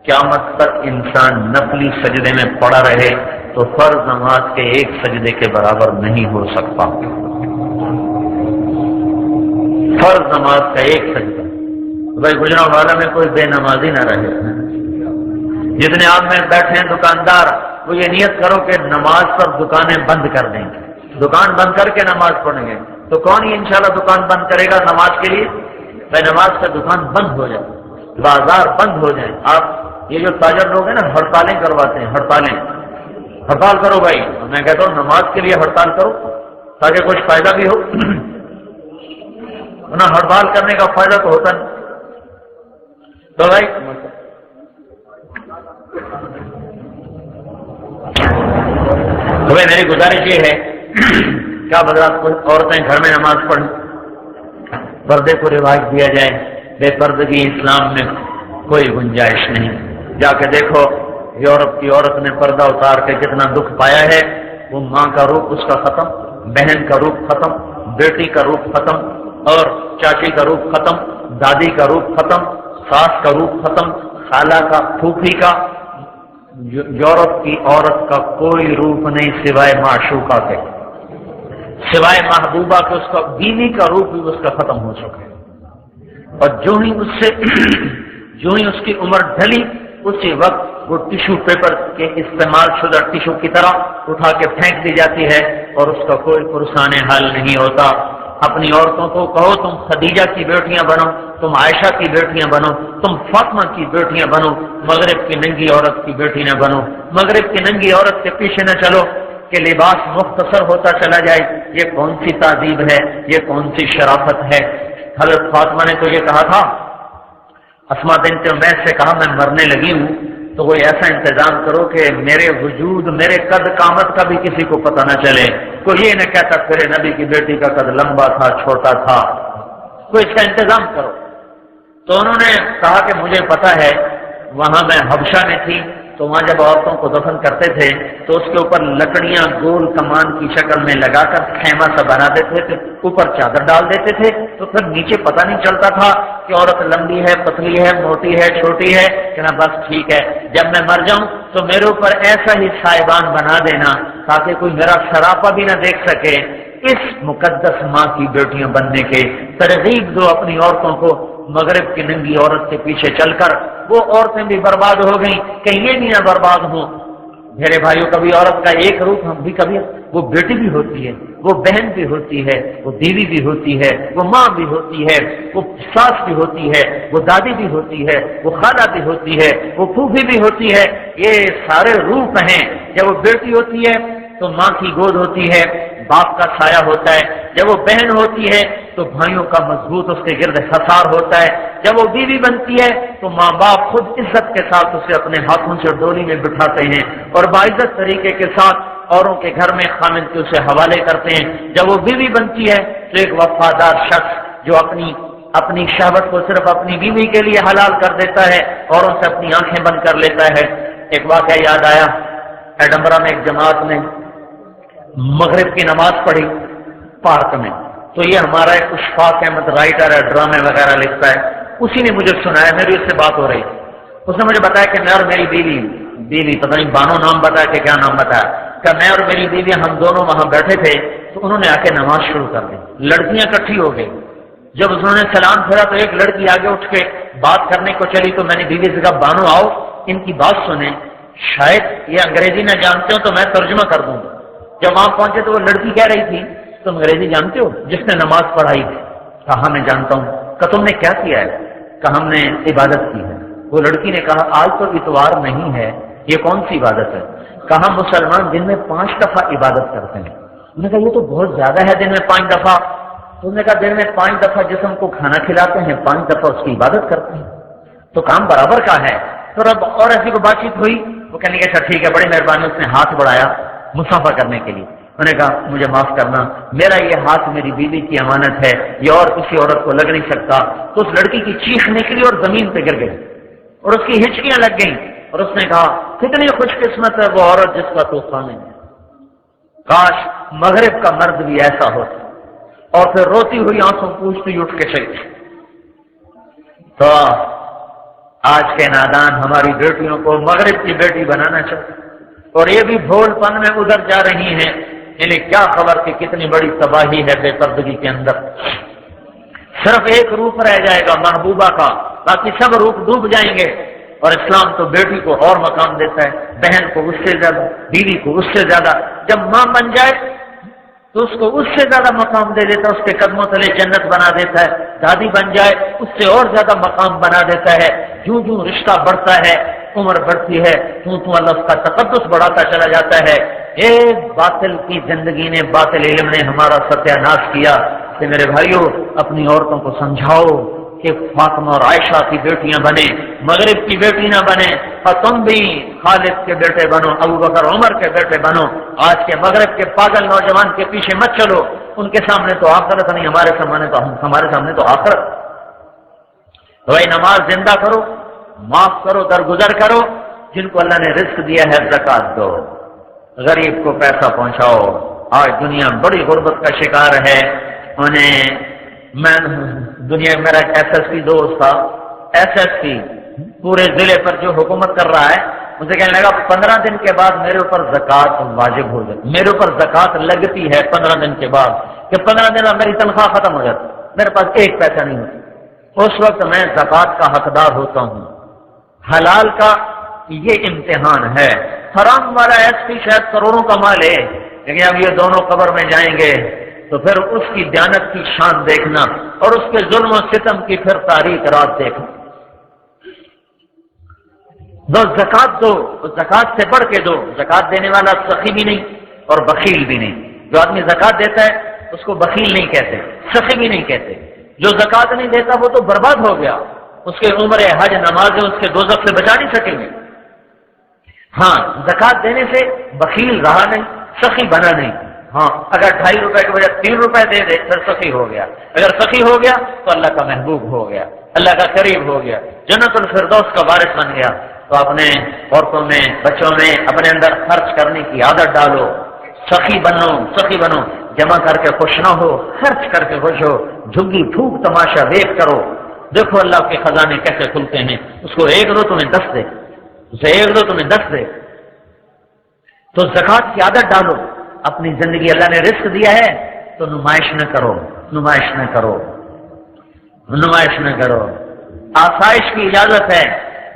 قیامت تک انسان نفلی سجدے میں پڑا رہے تو فرض نماز کے ایک سجدے کے برابر نہیں ہو سکتا۔ فرض نماز کا ایک سجدہ، بھائی گجرا والا میں کوئی بے نمازی نہ رہے۔ جتنے آپ میں بیٹھے ہیں دکاندار، وہ یہ نیت کرو کہ نماز پر دکانیں بند کر دیں گے، دکان بند کر کے نماز پڑھیں گے۔ تو کون ہی انشاءاللہ دکان بند کرے گا نماز کے لیے؟ بھائی نماز سے دکان بند ہو جائے، بازار بند ہو جائے۔ آپ یہ جو تاجر لوگ ہیں نا ہڑتالیں کرواتے ہیں، ہڑتال کرو بھائی، میں کہتا ہوں نماز کے لیے ہڑتال کرو تاکہ کچھ فائدہ بھی ہو، ورنہ ہڑتال کرنے کا فائدہ تو ہوتا نہیں۔ تو بھائی میری گزارش یہ ہے کیا بدلا عورتیں گھر میں نماز پڑھیں، پردے کو رواج دیا جائے، بے پردگی اسلام میں کوئی گنجائش نہیں۔ جا کے دیکھو یورپ کی عورت نے پردہ اتار کے کتنا دکھ پایا ہے۔ وہ ماں کا روپ اس کا ختم، بہن کا روپ ختم، بیٹی کا روپ ختم، اور چاچی کا روپ ختم، دادی کا روپ ختم، ساس کا روپ ختم، خالہ کا، پھوپھی کا۔ یورپ کی عورت کا کوئی روپ نہیں سوائے معشوقہ کے، سوائے محبوبہ کے، اس کا بیوی کا روپ بھی اس کا ختم ہو چکا ہے۔ اور جو ہی اس کی عمر ڈھلی اسی وقت وہ ٹیشو پیپر کے استعمال شدہ ٹیشو کی طرح اٹھا کے پھینک دی جاتی ہے اور اس کا کوئی پرسان حل نہیں ہوتا۔ اپنی عورتوں کو کہو تم خدیجہ کی بیٹیاں بنو، تم عائشہ کی بیٹیاں بنو، تم فاطمہ کی بیٹیاں بنو، مغرب کی ننگی عورت کی بیٹی نہ بنو، مغرب کی ننگی عورت کے پیچھے نہ چلو کہ لباس مختصر ہوتا چلا جائے۔ یہ کون سی تہذیب ہے، یہ کون سی شرافت ہے؟ حضرت فاطمہ نے تو یہ کہا تھا، اسماء بنت عمیس سے کہا میں مرنے لگی ہوں تو کوئی ایسا انتظام کرو کہ میرے وجود، میرے قد قامت کا بھی کسی کو پتہ نہ چلے، کوئی یہ نہ کہتا پھر نبی کی بیٹی کا قد لمبا تھا چھوٹا تھا، کوئی اس کا انتظام کرو۔ تو انہوں نے کہا کہ مجھے پتہ ہے، وہاں میں حبشہ میں تھی تو وہاں جب عورتوں کو دفن کرتے تھے تو اس کے اوپر لکڑیاں گول کمان کی شکل میں لگا کر خیمہ سا بنا دیتے تھے، اوپر چادر ڈال دیتے تھے، تو پھر نیچے پتہ نہیں چلتا تھا کہ عورت لمبی ہے، پتلی ہے، موٹی ہے، چھوٹی ہے، کہ نا بس ٹھیک ہے، جب میں مر جاؤں تو میرے اوپر ایسا ہی سائبان بنا دینا تاکہ کوئی میرا سراپا بھی نہ دیکھ سکے۔ اس مقدس ماں کی بیٹیاں بننے کے ترغیب دو اپنی عورتوں کو۔ مغرب کی ننگی عورت کے پیچھے چل کر وہ عورتیں بھی برباد ہو گئیں، کہیں یہ بھی نہ برباد ہوں۔ میرے بھائیوں، کبھی عورت کا ایک روپ ہم بھی کبھی وہ بیٹی بھی ہوتی ہے، وہ بہن بھی ہوتی ہے، وہ بیوی بھی ہوتی ہے، وہ ماں بھی ہوتی ہے، وہ ساس بھی ہوتی ہے، وہ دادی بھی ہوتی ہے، وہ خالہ بھی ہوتی ہے، وہ پھوپھی بھی ہوتی ہے۔ یہ سارے روپ ہیں۔ جب وہ بیٹی ہوتی ہے تو ماں کی گود ہوتی ہے، باپ کا سایہ ہوتا ہے۔ جب وہ بہن ہوتی ہے تو بھائیوں کا مضبوط اس کے گرد حصار ہوتا ہے۔ جب وہ بیوی بنتی ہے تو ماں باپ خود عزت کے ساتھ اسے اپنے ہاتھوں سے ڈولی میں بٹھاتے ہیں اور باعزت طریقے کے ساتھ اوروں کے گھر میں خامد کے اسے حوالے کرتے ہیں۔ جب وہ بیوی بنتی ہے تو ایک وفادار شخص جو اپنی شہوت کو صرف اپنی بیوی کے لیے حلال کر دیتا ہے، اوروں سے اپنی آنکھیں بند کر لیتا ہے۔ ایک واقعہ یاد آیا، ایڈنبرا میں ایک جماعت نے مغرب کی نماز پڑھی پارک میں، تو یہ ہمارا ایک اشفاق احمد رائٹر ہے، ڈرامے وغیرہ لکھتا ہے، اسی نے مجھے سنایا، میری اس سے بات ہو رہی، اس نے مجھے بتایا کہ میں اور میری بیوی پتہ نہیں بانو نام بتایا کہ کیا نام بتایا، کہ میں اور میری بیوی ہم دونوں وہاں بیٹھے تھے تو انہوں نے آ کے نماز شروع کر دی، لڑکیاں اکٹھی ہو گئی۔ جب انہوں نے سلام پھیرا تو ایک لڑکی آگے اٹھ کے بات کرنے کو چلی، تو میں نے بیوی سے کہا بانو آؤ ان کی بات سنیں، شاید یہ انگریزی نہ جانتے ہو تو میں ترجمہ کر دوں گا۔ جب وہاں پہنچے تو وہ لڑکی کہہ رہی تھی تم انگریزی جانتے ہو؟ جس نے نماز پڑھائی تھی۔ کہا میں جانتا ہوں۔ کہ تم نے کیا کیا ہے؟ کہ ہم نے عبادت کی ہے۔ وہ لڑکی نے کہا آج تو اتوار نہیں ہے، یہ کون سی عبادت ہے؟ کہا مسلمان دن میں 5 دفعہ عبادت کرتے ہیں۔ انہوں نے کہا یہ تو بہت زیادہ ہے دن میں 5 دفعہ۔ انہوں نے کہا دن میں 5 دفعہ جسم کو کھانا کھلاتے ہیں، 5 دفعہ اس کی عبادت کرتے ہیں، تو کام برابر کا ہے۔ تو رب اور ایسی کو بات چیت ہوئی، وہ کہنے لگے اچھا ٹھیک ہے، بڑی مہربانی، اس نے ہاتھ بڑھایا مصافحہ کرنے کے لیے۔ انہوں نے کہا مجھے معاف کرنا، میرا یہ ہاتھ میری بیوی کی امانت ہے، یہ اور کسی عورت کو لگ نہیں سکتا۔ تو اس لڑکی کی چیخ نکلی اور زمین پہ گر گئی اور اس کی ہچکیاں لگ گئیں، اور اس نے کہا کتنی خوش قسمت ہے وہ عورت جس کا تو خامن ہے، کاش مغرب کا مرد بھی ایسا ہوتا۔ اور پھر روتی ہوئی آنسوں پوچھتی اٹھ کے چلی۔ تو آج کے نادان ہماری بیٹیوں کو مغرب کی بیٹی بنانا چاہتے، اور یہ بھی بھول پن میں ادھر جا رہی ہیں، انہیں کیا خبر کہ کتنی بڑی تباہی ہے بے پردگی کے اندر۔ صرف ایک روپ رہ جائے گا محبوبہ کا، باقی سب روپ ڈوب جائیں گے۔ اور اسلام تو بیٹی کو اور مقام دیتا ہے، بہن کو اس سے زیادہ، بیوی کو اس سے زیادہ، جب ماں بن جائے تو اس کو اس سے زیادہ مقام دے دیتا ہے، اس کے قدموں تلے جنت بنا دیتا ہے، دادی بن جائے اس سے اور زیادہ مقام بنا دیتا ہے۔ جوں جوں رشتہ بڑھتا ہے، عمر بڑھتی ہے، توں اللہ اس کا تقدس بڑھاتا چلا جاتا ہے۔ ایک باطل کی زندگی نے، باطل علم نے ہمارا ستیہ ناش کیا۔ کہ میرے بھائیوں اپنی عورتوں کو سمجھاؤ کہ فاطمہ اور عائشہ کی بیٹیاں بنے، مغرب کی بیٹی نہ بنے، اور تم بھی خالد کے بیٹے بنو، ابو بکر عمر کے بیٹے بنو۔ آج کے مغرب کے پاگل نوجوان کے پیچھے مت چلو، ان کے سامنے تو آخرت نہیں، ہمارے سامنے تو آخرت۔ بھائی نماز زندہ کرو، معاف کرو، درگزر کرو، جن کو اللہ نے رزق دیا ہے زکات دو، غریب کو پیسہ پہنچاؤ۔ آج دنیا بڑی غربت کا شکار ہے۔ دنیا میرا ایک SSP دوست تھا، SSP پورے ضلع پر جو حکومت کر رہا ہے، مجھے کہنے لگا 15 دن کے بعد میرے اوپر زکات واجب ہو جاتی، میرے اوپر زکات لگتی ہے 15 دن کے بعد، کہ 15 دن میں میری تنخواہ ختم ہو جاتی، میرے پاس 1 پیسہ نہیں ہوتا، اس وقت میں زکات کا حقدار ہوتا ہوں۔ حلال کا یہ امتحان ہے۔ حرام والا SP شاید کروڑوں کا مال ہے، لیکن اب یہ دونوں قبر میں جائیں گے تو پھر اس کی دیانت کی شان دیکھنا اور اس کے ظلم و ستم کی پھر تاریک رات دیکھنا۔ دو زکات دو، زکات سے بڑھ کے دو۔ زکات دینے والا سخی بھی نہیں اور بخیل بھی نہیں۔ جو آدمی زکات دیتا ہے اس کو بخیل نہیں کہتے، سخی بھی نہیں کہتے۔ جو زکات نہیں دیتا وہ تو برباد ہو گیا، اس کے عمر حج نمازیں اس کے دوزخ سے بچا نہیں سکیں گے۔ ہاں زکات دینے سے بخیل رہا نہیں، سخی بنا نہیں۔ ہاں اگر 2.5 روپے کی وجہ 3 روپے دے دے پھر سخی ہو گیا۔ اگر سخی ہو گیا تو اللہ کا محبوب ہو گیا، اللہ کا قریب ہو گیا، جنت الفردوس کا وارث بن گیا۔ تو اپنے عورتوں میں، بچوں میں اپنے اندر خرچ کرنے کی عادت ڈالو، سخی بنو، سخی بنو، جمع کر کے خوش نہ ہو، خرچ کر کے خوش ہو۔ جھگی پھوک تماشا دیکھ کرو، دیکھو اللہ کے خزانے کیسے کھلتے ہیں۔ اس کو 1 دو تمہیں 10 دے، اسے 1 دو تمہیں 10 دے۔ تو زکات کی عادت ڈالو اپنی زندگی۔ اللہ نے رزق دیا ہے تو نمائش نہ کرو، نمائش نہ کرو، نمائش نہ کرو۔ آسائش کی اجازت ہے،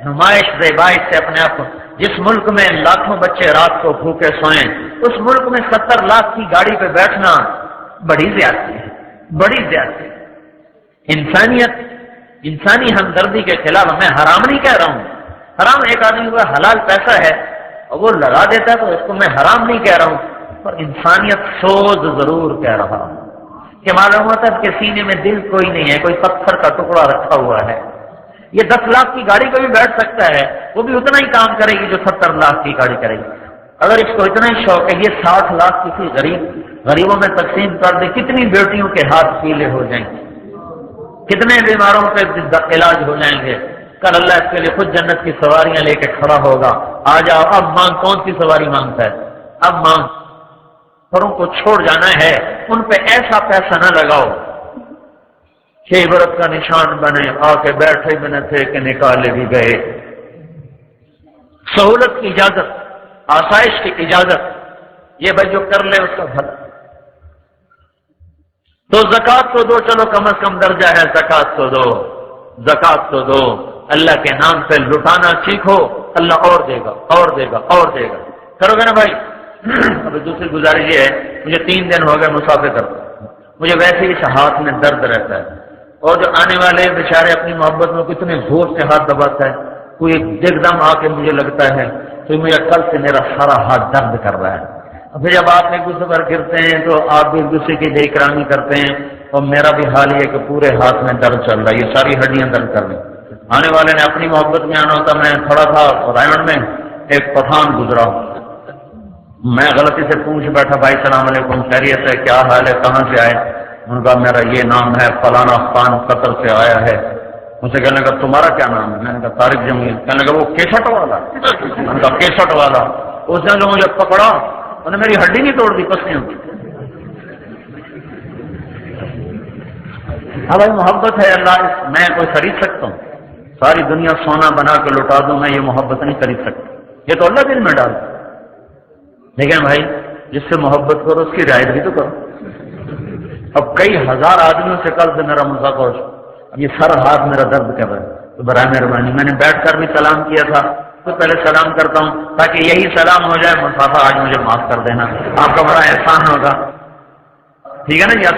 نمائش زیبائش سے اپنے آپ کو۔ جس ملک میں لاکھوں بچے رات کو بھوکے سوئیں، اس ملک میں 70 لاکھ کی گاڑی پہ بیٹھنا بڑی زیادتی ہے، بڑی زیادتی ہے۔ انسانیت، انسانی ہمدردی کے خلاف میں حرام نہیں کہہ رہا ہوں۔ حرام ایک آدمی کو حلال پیسہ ہے اور وہ لگا دیتا ہے تو اس کو میں حرام نہیں کہہ رہا ہوں، پر انسانیت سوز ضرور کہہ رہا ہوں کہ معلوم ہوتا ہے کہ سینے میں دل کوئی نہیں ہے، کوئی پتھر کا ٹکڑا رکھا ہوا ہے۔ یہ 10 لاکھ کی گاڑی پہ بھی بیٹھ سکتا ہے، وہ بھی اتنا ہی کام کرے گی جو 70 لاکھ کی گاڑی کرے گی۔ اگر اس کو اتنا ہی شوق ہے یہ 60 لاکھ کسی غریبوں میں تقسیم کر دے، کتنی بیٹیوں کے ہاتھ پیلے ہو جائیں گے، کتنے بیماروں پہ علاج ہو جائیں گے۔ کل اللہ اس کے لیے خود جنت کی سواریاں لے کے کھڑا ہوگا، آ جاؤ اب مانگ، کون سی سواری مانگتا ہے، اب مانگ۔ پروں کو چھوڑ جانا ہے، ان پہ ایسا پیسہ نہ لگاؤ کہ عبرت کا نشان بنے، آ کے بیٹھے بھی نہ تھے کہ نکالے بھی گئے۔ سہولت کی اجازت، آسائش کی اجازت، یہ بھائی جو کر لے اس کا بھلا۔ تو زکات تو دو، چلو کم از کم درجہ ہے زکات تو دو، زکات تو دو۔ اللہ کے نام پہ لٹانا سیکھو، اللہ اور دے گا، اور دے گا، اور دے گا۔ کرو گے نا بھائی؟ اب دوسری گزارش یہ ہے، مجھے 3 دن ہو گئے مسافر کرتا، مجھے ویسے ہی ہاتھ میں درد رہتا ہے، اور جو آنے والے بیچارے اپنی محبت میں کتنے زور سے ہاتھ دباتا ہے، کوئی ایک دم آ کے مجھے لگتا ہے تو مجھے کل سے میرا سارا ہاتھ درد کر رہا ہے۔ پھر جب آپ ایک دوسرے پر گرتے ہیں تو آپ بھی ایک دوسرے کی بے اکرامی کرتے ہیں، اور میرا بھی حال یہ ہے کہ پورے ہاتھ میں درد چل رہا ہے، یہ ساری ہڈیاں درد کر رہی ہیں۔ آنے والے نے اپنی محبت میں آنا ہوتا، میں کھڑا تھا رائن میں، ایک پٹھان گزرا، میں غلطی سے پوچھ بیٹھا، بھائی السلام علیکم، خیریت ہے، کیا حال ہے، کہاں سے آئے؟ ان کا میرا یہ نام ہے، فلانا خان قطر سے آیا ہے۔ مجھ سے کہنے لگا تمہارا کیا نام ہے؟ میں نے کہا طارق جمیل۔ کہنے لگا وہ کیسٹ والا؟ میں نے کہا کیسٹ والا۔ اس نے جو مجھے پکڑا انہوں نے میری ہڈی نہیں توڑ دی، پسلیوں کی۔ ہاں بھائی محبت ہے، اللہ میں کوئی خرید سکتا ہوں؟ ساری دنیا سونا بنا کے لوٹا دوں، میں یہ محبت نہیں خرید سکتا، یہ تو اللہ دل میں ڈال۔ لیکن بھائی جس سے محبت کرو اس کی رعایت بھی تو کرو۔ اب کئی ہزار آدمیوں سے کل سے میرا مذاکرہ ہو، اب یہ سر ہاتھ میرا درد کر رہا ہے، تو برائے مہربانی میں نے بیٹھ کر بھی سلام کیا تھا تو پہلے سلام کرتا ہوں تاکہ یہی سلام ہو جائے، مسافہ آج مجھے معاف کر دینا، آپ کا بڑا احسان ہوگا، ٹھیک ہے نا جی؟